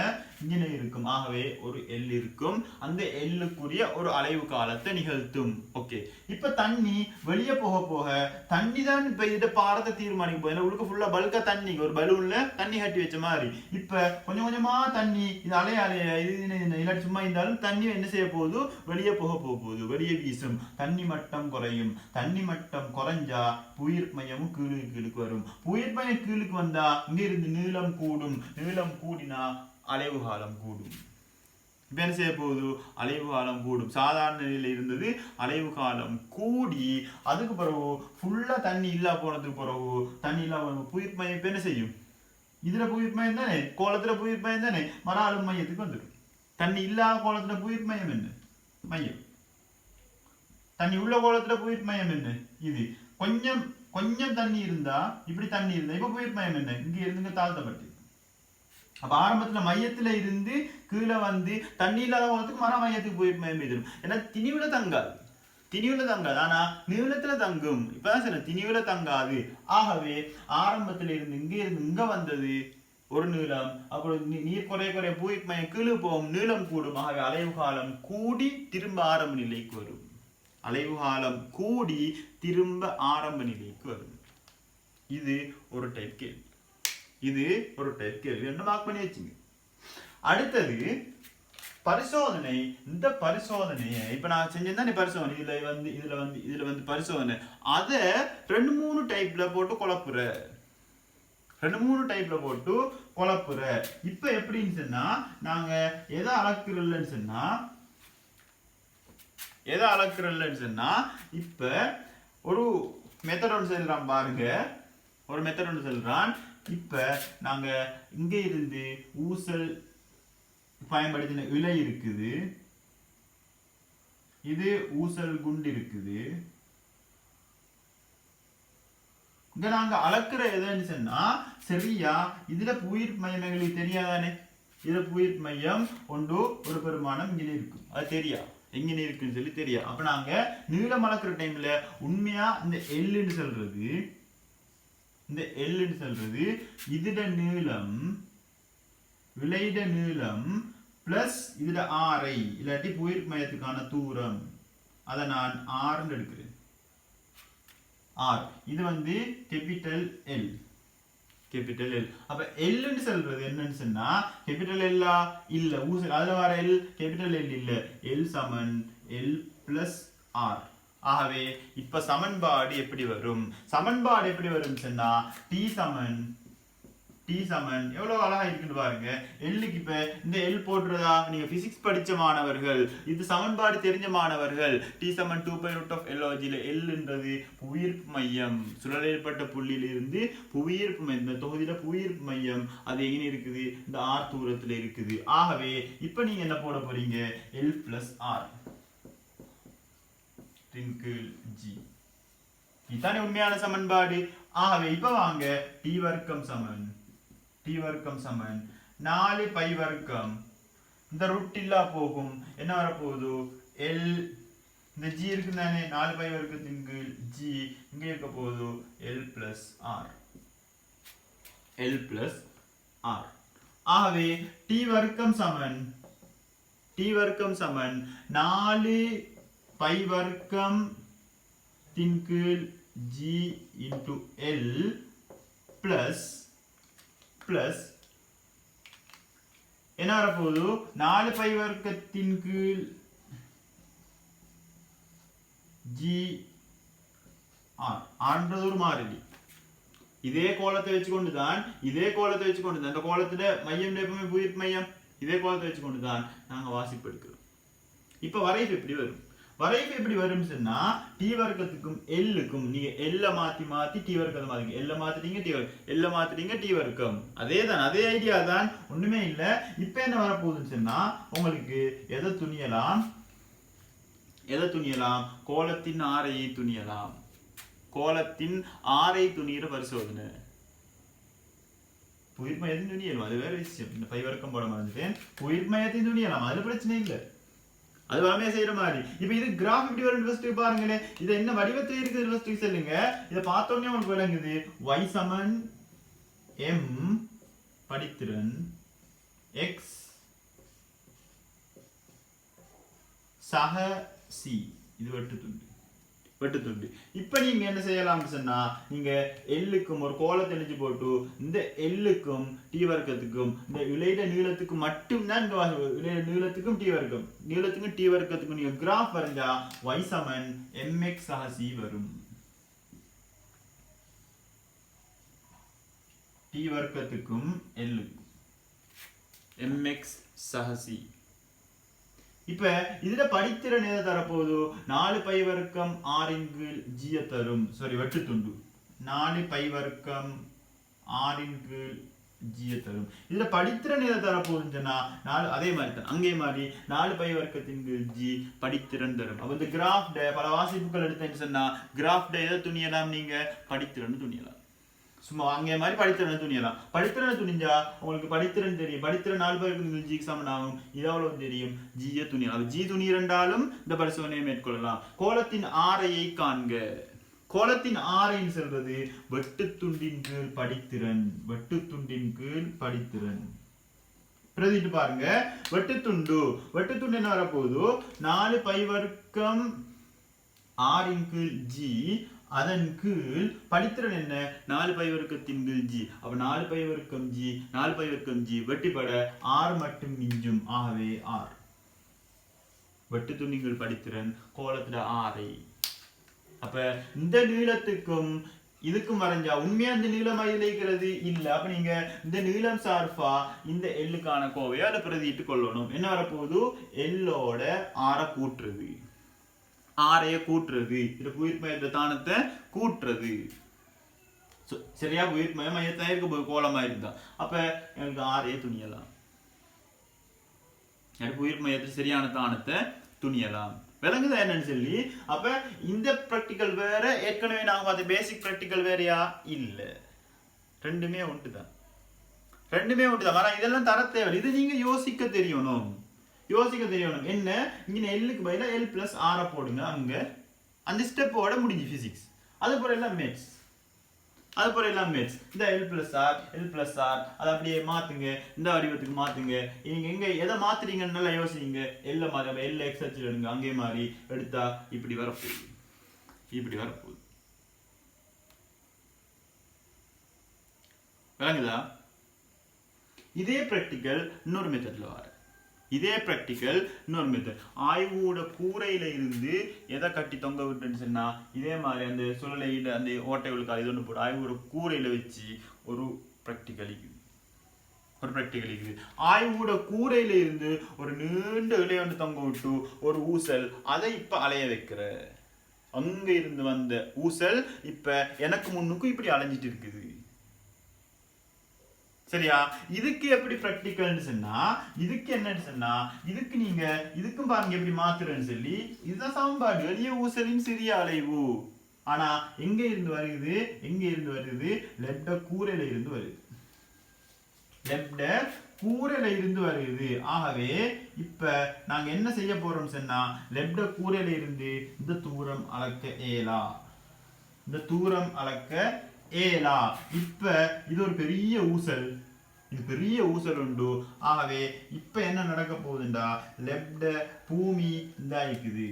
இங்கே இருக்கும். ஆகவே ஒரு L இருக்கும். அந்த Lக்குரிய ஒரு அலைவு காலத்தை நிகழ்த்தும். ஓகே, இப்ப தண்ணி வெளியே போக போக தண்ணி தான் இப்ப இந்த பாரத்தை தீர்மானிக்கும் போது உங்களுக்கு ஃபுல்லா பல்கா தண்ணி ஒரு பலூன்ல தண்ணி கட்டி வச்ச மாதிரி இப்ப கொஞ்சம் கொஞ்சமா தண்ணி இது அலைய இல்லாட்டி சும்மா இருந்தாலும் தண்ணி என்ன செய்ய போகுது, வெளியே போக போகுது, வெளியே வீசும். தண்ணி மட்டம் குறையும். தண்ணி மட்டம் குறைஞ்சா புயிர் மையமும் கீழுக்கு வரும். புயிர் மையம் கீழுக்கு வந்தா இங்க இருந்து நீளம் கூடும். நீளம் கூடினா அலைவு காலம் கூடும். இப்ப என்ன செய்ய போகுது, அலைவு காலம் கூடும். சாதாரண நிலையில இருந்தது அலைவு காலம் கூடி அதுக்கு பிறகு ஃபுல்லா தண்ணி இல்லா போனதுக்கு பிறகு தண்ணி இல்லா புயிர் மையம் இப்ப என்ன செய்யும், இதுல புயிர் மையம் தானே, கோலத்துல புயிர் மையம் தானே, மறாலும் மையத்துக்கு வந்துடும். தண்ணி இல்லாத கோலத்துல புயிர் மையம் என்ன, மையம். தண்ணி உள்ள கோலத்துல புயிர் மையம் என்ன, இது கொஞ்சம் கொஞ்சம் தண்ணி இருந்தா இப்படி தண்ணி இருந்தா இப்ப புயிர் மையம் என்ன, இங்க இருந்து தாழ்த்தப்பட்டு. அப்ப ஆரம்பத்துல மையத்துல இருந்து கீழே வந்து தண்ணி இல்லாத கோலத்துக்கு மர மையத்துக்கு புயிர் மையம் எதிரும். ஏன்னா திணிவுல தங்காது, திணிவுல தங்காது, ஆனா நீளத்துல தங்கும். இப்பதான் சொன்ன திணிவுல தங்காது. ஆகவே ஆரம்பத்துல இருந்து இங்க வந்தது ஒரு நீளம். அப்புறம் நீர் குறைய புயிர் மையம் கீழே போகும், நீளம் கூடும். ஆகவே அலைவு காலம் கூடி திரும்ப ஆரம்ப நிலைக்கு வரும். அலைவு காலம் கூடி திரும்ப ஆரம்ப நிலைக்கு வரும். இது ஒரு டைப் கேள்வி. இது ஒரு டைப் கேள்வி என்ன மார்க் பண்ணி வச்சுங்க. அடுத்தது பரிசோதனை. இந்த பரிசோதனையை இப்ப நான் செஞ்சேன் பரிசோதனை. இதுல வந்து பரிசோதனை அதை 2-3 டைப்ல போட்டு குழப்புற. 2-3 டைப்ல போட்டு குழப்புற. இப்ப எப்படின்னு சொன்னா நாங்க எதை அளக்குறல்லன்னு சொன்னா இப்ப ஒரு மெத்தட் ஒன்று செல்றான் பாருங்க. ஒரு மெத்தட் ஒன்று செல்றான். இப்ப நாங்க இங்க இருந்து ஊசல் பயன்படுத்தின இலை இருக்குது, இது ஊசல் குண்டு இருக்குது. இங்க நாங்க அளக்குற எதுன்னு சொன்னா சரியா இதுல புயிர் மையம் எங்களுக்கு தெரியாதானே. இதுல புயிர் மையம் ஒன்று ஒரு பெருமானம் இங்கே இருக்கும், அது தெரியா எங்க இருக்குன்னு சொல்லி தெரியா. அப்ப நாங்க நீளம் அளக்குற டைம்ல உண்மையா இந்த எல்லுன்னு சொல்றது, இந்த எல்லுன்னு சொல்றது இதுட நீளம் விளையிட நீளம் பிளஸ் இதுட ஆரை இல்லாட்டி புயிர் மையத்துக்கான தூரம், அதை நான் ஆர்ன்னு எடுக்கிறேன். ஆர் இது வந்து கேபிட்டல் எல், கேபிட்டல் எல். அப்ப எல்ன்னு சொல்றது என்னன்னு சொன்னா கேபிட்டல் எல்லா இல்ல, ஊசல் அதுல வர எல் கேபிட்டல் எல் இல்ல, எல் சமன் எல் பிளஸ் ஆர். ஆகவே இப்ப சமன்பாடு எப்படி வரும், சமன்பாடு எப்படி வரும் சொன்னா டி சமன் எவ்வளவு அழகா இருக்குன்னு பாருங்க. எல்லுக்கு இப்ப இந்த எல் போடுறதா நீங்க பிசிக்ஸ் படிச்ச மாணவர்கள், இது சமன்பாடு தெரிஞ்ச மாணவர்கள், டி சமன் 2π√LOGல எல்ன்றது புவியீர்ப்பு மையம், சுழல் ஏற்பட்ட புள்ளியில இருந்து புவியீர்ப்பு மையம், இந்த தொகுதியில புவியீர்ப்பு மையம் அது எங்க இருக்குது, இந்த ஆர் தூரத்துல இருக்குது. ஆகவே இப்ப நீங்க என்ன போட போறீங்க, எல் பிளஸ் ஆர் G. இதுதானே உண்மையான சமன்பாடு. ஆகவே இப்ப வாங்க டி வர்க்கம் சமன் 4π வர்க்கம், இந்த ரூட் இல்லா போகும், என்ன வரப்போகுது எல், இந்த ஜி இருக்கு தானே 4π வர்க்கத்தின் கீழ் ஜி, இங்க இருக்க போகுது எல் பிளஸ் ஆர். ஆகவே டி வர்க்கம் சமன் 4π வர்க்கம் தின் கீழ் ஜி இன்டு எல் பிளஸ் என்ன வரப்போகுது 4π வர்க்கத்தின் கீழ் ஜி ஆர். ஆர்ன்றது ஒரு மாறிலி. இதே கோலத்தை வச்சுக்கொண்டுதான் இந்த கோலத்துல மையம் எப்பவுமே புயிர் மையம், இதே கோலத்தை வச்சுக்கொண்டுதான் நாங்க வாசிப்பு எடுக்கிறோம். இப்ப வரைவு எப்படி வரும், வரைவு எப்படி வரும் சொன்னா டி வர்க்கத்துக்கும் எல்லுக்கும் நீங்க எல்ல மாத்தி டி வர்க்கத்தை மாத்திங்க, எல்ல மாத்திட்டீங்க டி வர்க்கம், அதேதான் அதே ஐடியா தான், ஒண்ணுமே இல்ல. இப்ப என்ன வரப்போகுதுன்னு சொன்னா உங்களுக்கு எதை துணியலாம், கோலத்தின் ஆரையை துணியலாம். கோலத்தின் ஆரை துணியிற பரிசோதனை. புயிர் மையத்தின் துணியலாம், அது வேற விஷயம். இந்த 5 வர்க்கம் போட மறந்துட்டேன். புயிர் மையத்தின் துணியலாம், அது பிரச்சனை இல்லை, அது வளமையா செய்யற மாதிரி. இப்ப இது கிராஃப் இப்படி வரும் ஃபர்ஸ்ட் பாருங்களேன். இது என்ன வடிவத்துல இருக்குது ஃபர்ஸ்ட் சொல்லுங்க. இத பார்த்த உடனே உங்களுக்கு விளங்குது. y சமன் m படித்திறன் x சக சி. இது வெட்டுத்துண்டு. இப்ப நீங்க என்ன செய்யலாம்னு சொன்னா, நீங்க எல்லுக்கும் ஒரு கோலத்தை எழுதி போட்டு இந்த எல்லுக்கும் டி வர்க்கத்துக்கும் இந்த இழையிட நீளத்துக்கு மட்டும்தான் இழையிட நீளத்துக்கும் டி வர்க்கத்துக்கும் நீங்க கிராஃப் வரைஞ்சா y சமன் mx சக c வரும். டி வர்க்கத்துக்கும் எல்லுக்கும் mx சக c. இப்ப இதுல படித்திறன் எதை தரப்போகுது? 4 பை வர்க்கம் r இன் கீழ் g தரும். சாரி, வெட்டுத்துண்டு 4 பை வர்க்கம் r இன் கீழ் g தரும். இதுல படித்திறன் எதை தரப்போகுதுன்னு சொன்னா அதே மாதிரி தான் அங்கே மாதிரி 4 பை வர்க்கத்தின் கீழ் g படித்திறன் தரும். அப்ப இந்த கிராஃப்ட பல வாசிப்புகள் எடுத்தேன்னு சொன்னா கிராஃப்ட எதை துணியலாம்? நீங்க படித்திறன் துணியலாம். சும்மா அங்கே மாதிரி படித்திறனை துணியலாம். படித்திறனை துணிஞ்சா உங்களுக்கு படித்திறன் தெரியும். படித்திறன் 4 பேருக்கு ஜிக்கு சமன் ஆகும். இது அவ்வளவு தெரியும். ஜியை துணியலாம். ஜி துணிரண்டாலும் இந்த பரிசோதனையை மேற்கொள்ளலாம். கோலத்தின் ஆரையை காண்க. கோலத்தின் ஆரைன்னு சொல்றது வெட்டுத்துண்டின் கீழ் படித்திறன். பிரதிட்டு பாருங்க. வெட்டுத்துண்டு என்ன வரப்போகுது? 4 பை வர்க்கம் r இன் கீழ் g, அதன் கீழ் படித்திறன் என்ன? 4 பை வர்க்கத்தின் கீழ் g. அப்ப 4 பை வர்க்கம் g வெட்டிப்பட r மட்டும் மிஞ்சும். ஆகவே r வெட்டுத்துண்டின் படித்திறன் கோலத்துல ஆரை. அப்ப இந்த நீளத்துக்கும் இதுக்கும் வரைஞ்சா உண்மையா இந்த நீளம் இருக்கிறது இல்ல. அப்ப நீங்க இந்த நீளம் சார்பா இந்த எல்லுக்கான கோவையை அதை பிரதிட்டு கொள்ளணும். என்ன வரப்போகுது? எல்லோட ஆரை கூட்டுறது. ஆரைய கூட்டுறது. இது உயிர் மையத்தை தானத்தை கூட்டுறது. சரியா? உயிர் மையத்தை இருக்க போது கோலமா இருந்தா அப்ப எனக்கு ஆரைய துணியலாம். உயிர் மையத்தை சரியான தானத்தை துணியலாம். விளங்குதா என்னன்னு சொல்லி? அப்ப இந்த பிராக்டிக்கல் வேற, ஏற்கனவே நாங்க பார்த்த பேசிக் பிராக்டிக்கல் வேறையா? இல்ல, ரெண்டுமே ஒன்றுதான். ஆனா இதெல்லாம் தர தேவை. இது நீங்க யோசிக்க தெரியணும். என்ன? இங்க எல்லுக்கு பதிலா எல் பிளஸ் ஆர போடுங்க. அங்க அந்த ஸ்டெப்போட முடிஞ்சு பிசிக்ஸ். அது போல எல்லாம் மேத்ஸ். இந்த எல் பிளஸ் ஆர் அதை அப்படியே மாத்துங்க. இந்த வடிவத்துக்கு மாத்துங்க. நீங்க எங்க எதை மாத்துறீங்கன்னு நல்லா யோசிங்க. எல்ல மாதிரி எல் எக்ஸ் அச்சில் எடுங்க. அங்கே மாதிரி எடுத்தா இப்படி வரப்போகுது. விளங்குதா? இதே பிராக்டிக்கல் இன்னொரு மெத்தட்ல வர. ஆய்வோட கூரையில இருந்து எதை கட்டி தொங்க விட்டுன்னு சொன்னா இதே மாதிரி அந்த சுழலையில அந்த ஓட்டைகளுக்கு இது ஒன்று போட்டு ஆய்வோட கூரையில வச்சு ஒரு பிராக்டிக்கல் இருக்குது. ஆய்வோட கூரையில இருந்து ஒரு நீண்ட இலையொன்று தொங்க விட்டு ஒரு ஊசல் அதை இப்ப அலைய வைக்கிற. அங்க இருந்து வந்த ஊசல் இப்ப எனக்கு முன்னுக்கும் இப்படி அலைஞ்சிட்டு இருக்குது. சரியா? இதுக்கு எப்படி பிராக்டிக்கல்னு சொன்னா இதுக்கு என்னன்னு சொன்னா இதுக்கு நீங்க இதுக்கும் பாருங்க எப்படி மாத்துறேன்னு சொல்லி இதுதான் சமன்பாடு. எளிய ஊசலின் சிறிய அலைவு. ஆனா எங்க இருந்து வருது? லெப்ட கூரையில இருந்து வருது. ஆகவே இப்ப நாங்க என்ன செய்ய போறோம் சொன்னா லெப்ட கூரையில இருந்து இந்த தூரம் அளக்க ஏலா. இப்ப இது ஒரு பெரிய ஊசல் உண்டு. ஆகவே இப்ப என்ன நடக்க போகுதுண்டா லெப்ட பூமி இந்த இருக்குது.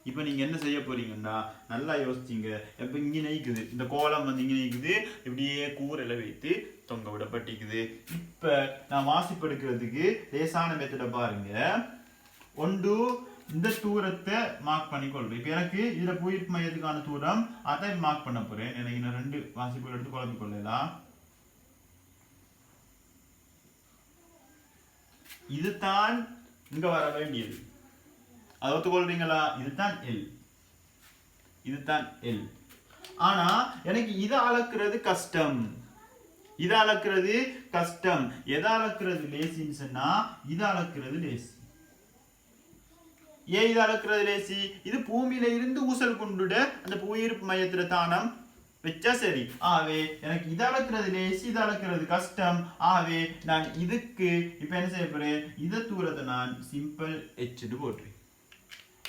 இப்ப நீங்க என்ன செய்ய போறீங்கன்னா நல்லா யோசிச்சீங்க. இப்ப இங்க நிக்குது இந்த கோலம் இங்க நிக்குது. இப்படியே கூரையில வைத்து தொங்க விடப்பட்டிருக்குது. இப்ப நான் வாசிப்படுக்கிறதுக்கு லேசான மெத்தட பாருங்க. ஒன்று இந்த தூரத்தை மார்க் பண்ணி கொள்றேன். இப்ப எனக்கு இதுல புவியீர்ப்பு மையத்துக்கான தூரம் அதை மார்க் பண்ண போறேன். எனக்கு இன்னும் 2 வாசிப்புகள் எடுத்து குழப்பிக் கொள்ளலாம். இதுதான் இங்க வர வேண்டியது. அதை ஒத்துக்கொள்றீங்களா? இதுதான் எல். ஆனா எனக்கு இதை அளக்குறது கஷ்டம். எதை அளக்குறது லேசின்னு சொன்னா இதை அளக்குறது லேசி. ஏன் இது அளக்குறது லேசி? இது பூமியில இருந்து ஊசல் கொண்டுட அந்த புவியீர்ப்பு மையத்துல தானம் வச்சா சரி. ஆகவே எனக்கு இதை அளக்குறது லேசி, இதை அளக்குறது கஷ்டம். ஆகவே நான் இதுக்கு இப்ப என்ன செய்ய போறேன்? இந்த தூரத்தை நான் சிம்பிள் ஹெச்னு போட்டுறேன்.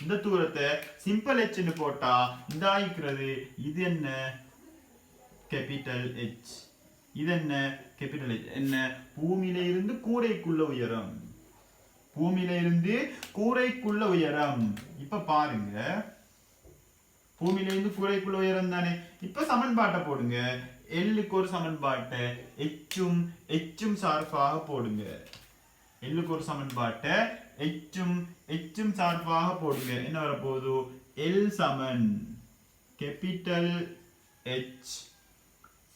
இந்த தூரத்தை சிம்பிள் ஹெச்னு போட்டா இந்த ஆயிக்கிறது இது என்ன? Capital H. இது என்ன? Capital H. என்ன? பூமியில இருந்து கூரைக்குள்ள உயரம். பூமியில இருந்து கூரைக்குள்ள உயரம். இப்ப பாருங்க, பூமியில இருந்து கூரைக்குள்ள உயரம் தானே. இப்ப சமன்பாட்டை போடுங்க. எல்லுக்கு ஒரு சமன்பாட்டை எச்சும் சார்பாக போடுங்க. எல்லுக்கு ஒரு சமன்பாட்டை எச்சும் சார்பாக போடுங்க. என்ன வரப்போகுது? எல் சமன் கேபிட்டல் H,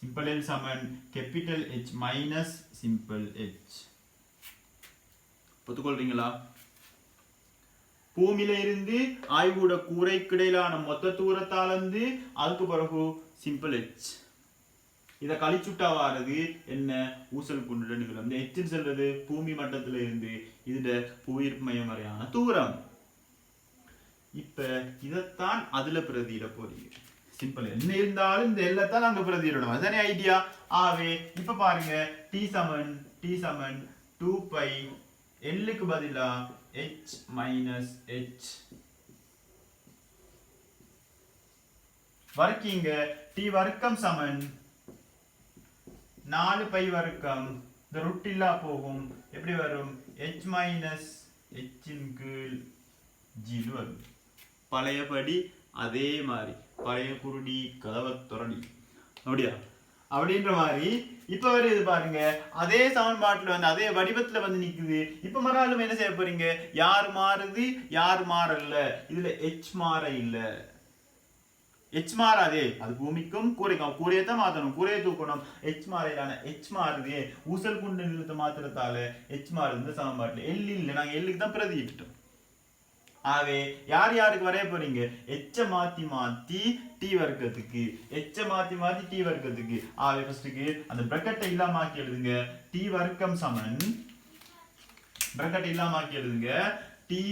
சிம்பிள் L சமன் capital H minus simple H. ஒத்துக்கொள்றீங்களா? பூமியில இருந்து ஆய்வுட கூரைக்கு இடையிலான மொத்த தூரத்தாலந்து அதுக்கு பிறகு சிம்பிள் H. இதை கழிச்சுட்டா வாரது என்ன? ஊசல் குண்டு நிகழும். இந்த H சொல்றது பூமி மட்டத்துல இருந்து இதுல புவியீர்ப்பு மையம் வரையான தூரம். இப்ப இதைத்தான் அதுல பிரதியிட போறீங்க. சிம்பிள். என்ன இருந்தாலும் இந்த எல்லாம் அங்க பிரதியிடணும். அதுதானே ஐடியா. ஆவே இப்ப பாருங்க, T சமன் 2 பை எல்லுக்கு பதிலா H மைனஸ் H வர்க்கிங்க. T வர்க்கம் சமன் 4 பை வர்க்கம். இந்த ரூட் இல்லா போகும். எப்படி வரும்? H மைனஸ் H இன் கீழ் G வரும். பழையபடி அதே மாதிரி பழைய குருடி கதவை துறடி அப்படியா அப்படின்ற மாதிரி இப்ப வருது பாருங்க. அதே சமன்பாட்டுல வந்து அதே வடிவத்துல வந்து நிக்குது. இப்ப மறாலும் என்ன செய்ய போறீங்க? யார் மாறுது யார் மாறல? இதுல H மாற இல்ல. H மாறாதே. அது பூமிக்கும் கூரைக்கும். கூரையத்தான் மாத்தணும், கூரையை தூக்கணும். H மாறையிலான H மாறுதே. ஊசல் குண்டு நிறுத்த மாத்திரத்தால H மாறுது இந்த சமன்பாட்டுல. எல் இல்ல, நாங்க எல்லுக்கு தான் பிரதியிட்டோம். ஆவே யார் யாருக்கு வரைய போறீங்க? எச்ச மாத்தி டி வர்க்கத்துக்கு, எச்ச மாத்தி டி வர்க்கத்துக்கு. ஆவே ஃபர்ஸ்ட்க்கு அந்த பிரக்கெட்டை இல்லாம ஆக்கி எழுதுங்க. டி வர்க்கம் சமன், பிரக்கெட்டை இல்லாம ஆக்கி எழுதுங்க. டி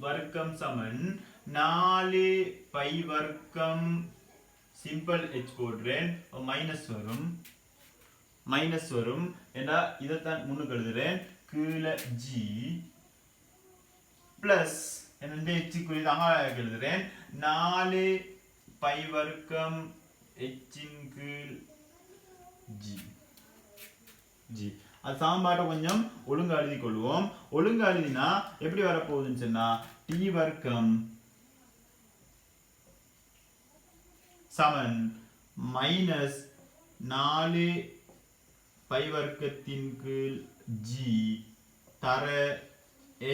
வர்க்கம் சமன் 4 பை வர்க்கம் சிம்பிள் H போடுறேன். மைனஸ் வரும். ஏண்டா இதைத்தான் முன்னுக்கு எழுதுறேன். கீழே G பிளஸ் என்ன எழுதுறேன். 4 பை வர்க்கம் H இன் கீழ் G. அது சமன்பாட்டை கொஞ்சம் ஒழுங்கா எழுதி கொள்வோம். ஒழுங்கா எழுதினா எப்படி வரப்போகுதுன்னு சொன்னா, T வர்க்கம் சமன் மைனஸ் 4 பை வர்க்கத்தின் கீழ் G தர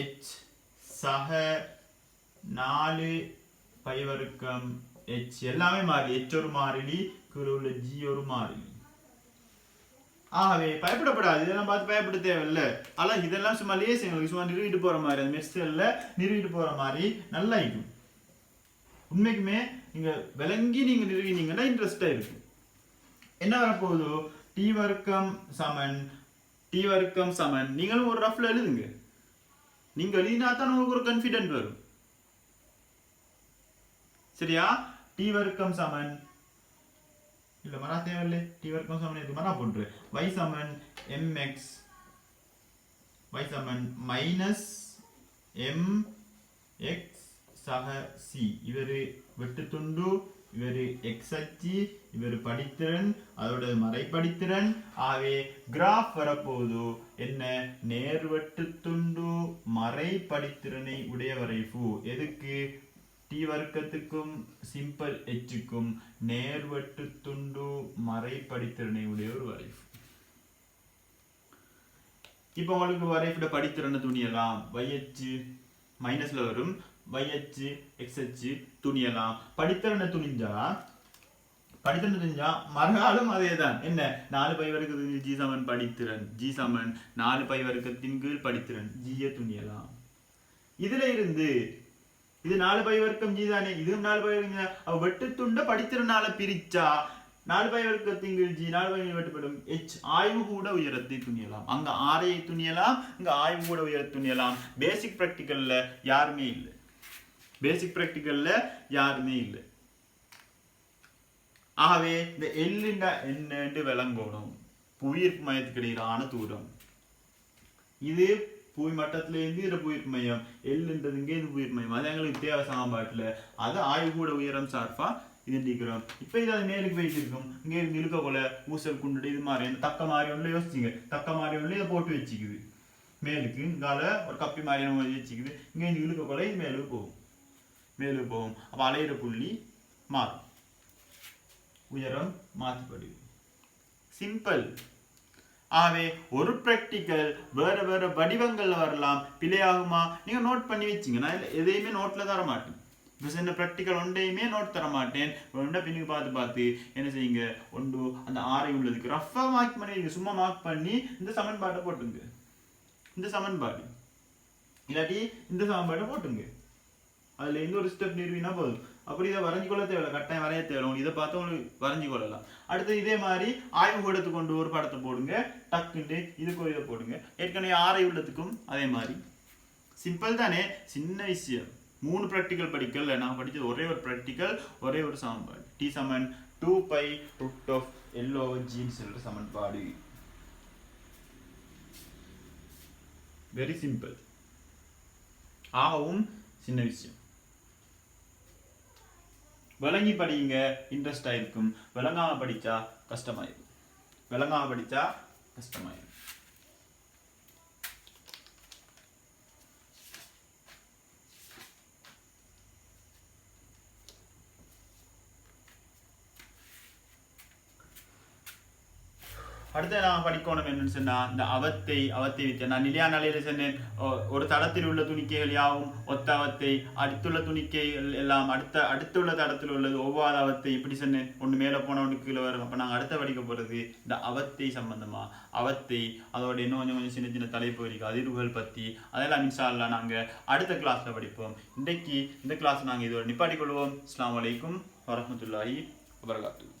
H சக 4 பை வர்க்கம் H. எல்லாமே மாறி. H ஒரு மாறிலி, கீழே உள்ள G ஒரு மாறிலி. ஆகவே பயப்படப்படாது. இதெல்லாம் பார்த்து பயப்பட தேவையில்லை. ஆனால் இதெல்லாம் சும்மா லேஸ், எங்களுக்கு சும்மா நிறுவிட்டு போற மாதிரி, அந்த மெர்சல்ல நிறுவிட்டு போற மாதிரி நல்லா இருக்கும். உண்மைக்குமே நீங்க விளங்கி நீங்க நிறுவினீங்கன்னா இன்ட்ரெஸ்டா இருக்கும். என்ன வரப்போகுதோ? டி வர்க்கம் சமன் நீங்களும் ஒரு ரஃப்ல எழுதுங்க. நீங்க எழுதினா தான் உங்களுக்கு ஒரு கான்ஃபிடென்ட் வரும். சரியா? டி வர்க்கம் சமன் இல்ல மரா தேவையில்லை. டி வர்க்கம் சமன் இது மரா போன்று y சமன் mx, y சமன் மைனஸ் mx சக c. இவரு வெட்டு துண்டு, இவரு x அச்சு, இவரு படித்திறன், அதோட மறைப்படித்திறன். ஆகவே கிராஃப் வரப்போது என்ன? நேர்வெட்டு துண்டு மறைப்படித்திறனை உடைய வரைவு. எதுக்கு? டி வர்க்கத்துக்கும் சிம்பிள் Hக்கும் நேர்வெட்டு துண்டு மறைப்படித்திறனை உடைய ஒரு வரைவு. இப்ப உங்களுக்கு வரைவிட படித்திறனை துணியலாம். YH மைனஸ்ல வரும். YH XH துணியலாம். படித்திறனை துணிஞ்சா மறுகாலம் அதேதான். என்ன? 4 பை வர்க்கத்தின் G சமன் படித்திறன். G சமன் 4 பை வர்க்கத்தின் கீழ் படித்திறன். G துணியலாம். இதுல இருந்து இது 4 பை வர்க்கம் G தானே. இதுவும் 4 பை வர்க்கம். வெட்டு துண்ட படித்திறனால பிரிச்சா 4 பை வர்க்கத்தின் கீழ் G 4 பை வெட்டுப்படும் H. ஆய்வு கூட உயரத்தை துணியலாம். அங்க ஆரையை துணியலாம், இங்க ஆய்வு கூட உயரத்தை துணியலாம். பேசிக் பிராக்டிகல்ல யாருமே இல்லை. ஆகவே இந்த எல்லுண்டா என்னன்னு விளங்கணும். புவியீர்ப்பு மையத்துக்கு இடையிலான தூரம் இது. புவி மட்டத்துல இருந்து இதுல புவியீர்ப்பு மையம். எல்லுன்றது இங்கே இது புவியீர்ப்பு மையம். அது எங்களுக்கு தேவை சமன்பாட்டுல. அதை ஆய்வு கூட உயரம் சார்பா இதுண்டிக்கிறோம். இப்ப இது அது மேலுக்கு போயிட்டு இருக்கும். இங்க இழுக்க போல ஊசல் குண்டு இது மாதிரி தக்க மாதிரி ஒண்ணு யோசிச்சுங்க. தக்க மாதிரி ஒண்ணு இதை போட்டு வச்சுக்குது. மேலுக்கு இங்கால ஒரு கப்பி மாதிரியான மொழி வச்சுக்குது இங்கே இந்த இழுக்க கொலை மேலுக்கு போகும் மேலுக்கு போகும் அப்போ அலையிற புள்ளி மாறும் உயரம் மாற்றப்படுது சிம்பிள் ஆகவே ஒரு ப்ராக்டிக்கல் வேற வேற வடிவங்கள்ல வரலாம் பிழையாகுமா நீங்க நோட் பண்ணி வச்சிங்க நான் எதையுமே நோட்ல தர மாட்டேன் இப்போ சின்ன ப்ராக்டிக்கல் ஒன்றையுமே நோட் தர மாட்டேன் ஒன்றை பின்னுக்கு பார்த்து என்ன செய்யுங்க ஒன்று அந்த ஆரை உள்ளதுக்கு ரஃபாக மார்க் பண்ணி சும்மா மார்க் பண்ணி இந்த சமன்பாட்டை போட்டுங்க இந்த சமன்பாடு இல்லாட்டி இந்த சமன்பாட்டை போட்டுங்க அதுல எந்த ஒரு ஸ்டெப் நிறுவினா போதும் அப்படி இதை வரைஞ்சு கொள்ள தேவையில்ல கட்டாயம் வரைய தேவையில்லை இதை பார்த்து உங்களுக்கு வரைஞ்சு கொள்ளலாம் அடுத்து இதே மாதிரி ஆய்வு கூடத்துக்கு கொண்டு ஒரு படத்தை போடுங்க டக்குண்டு இதுக்கு ஒரு இதை போடுங்க ஏற்கனவே ஆரை உள்ளதுக்கும் அதே மாதிரி சிம்பிள் தானே சின்ன விஷயம் 3 ப்ராக்டிக்கல் படிக்கல நான் படிச்சது ஒரே ஒரு ப்ராக்டிக்கல் ஒரே ஒரு சமன்பாடு டி சமன் 2π √of L/G சொல்ற சமன்பாடு வெரி சிம்பிள் ஆகவும் சின்ன விஷயம் விளங்கி படிங்க இன்ட்ரெஸ்ட் ஆயிருக்கும் விளங்காம படிச்சா கஷ்டமாயிரும் அடுத்து நான் படிக்கணும் என்னன்னு சொன்னா இந்த அவத்தை வித்தியா நான் நிலையான நிலையில சொன்னேன் ஒரு தடத்தில் உள்ள துணிக்கைகள் யாவும் ஒத்த அவத்தை அடுத்துள்ள துணிக்கைகள் எல்லாம் அடுத்துள்ள தடத்தில் உள்ளது ஒவ்வாத அவத்தை இப்படி சொன்னேன் ஒன்று மேலே போன ஒன்று கீழே வரும் அப்போ நாங்கள் அடுத்த படிக்க போகிறது இந்த அவத்தை சம்பந்தமா அவத்தை அதோட இன்னும் கொஞ்சம் சின்ன சின்ன தலைப்பு வரைக்கும் அதிர்வுகள் பற்றி அதெல்லாம் இன்ஷா அல்லாஹ் நாங்கள் அடுத்த கிளாஸில் படிப்போம் இன்றைக்கு இந்த கிளாஸ் நாங்கள் இதோட நிப்பாட்டிக் கொள்வோம் அஸ்ஸலாமு அலைக்கும் வரஹ்மத்துல்லாஹி வபரகாத்துஹு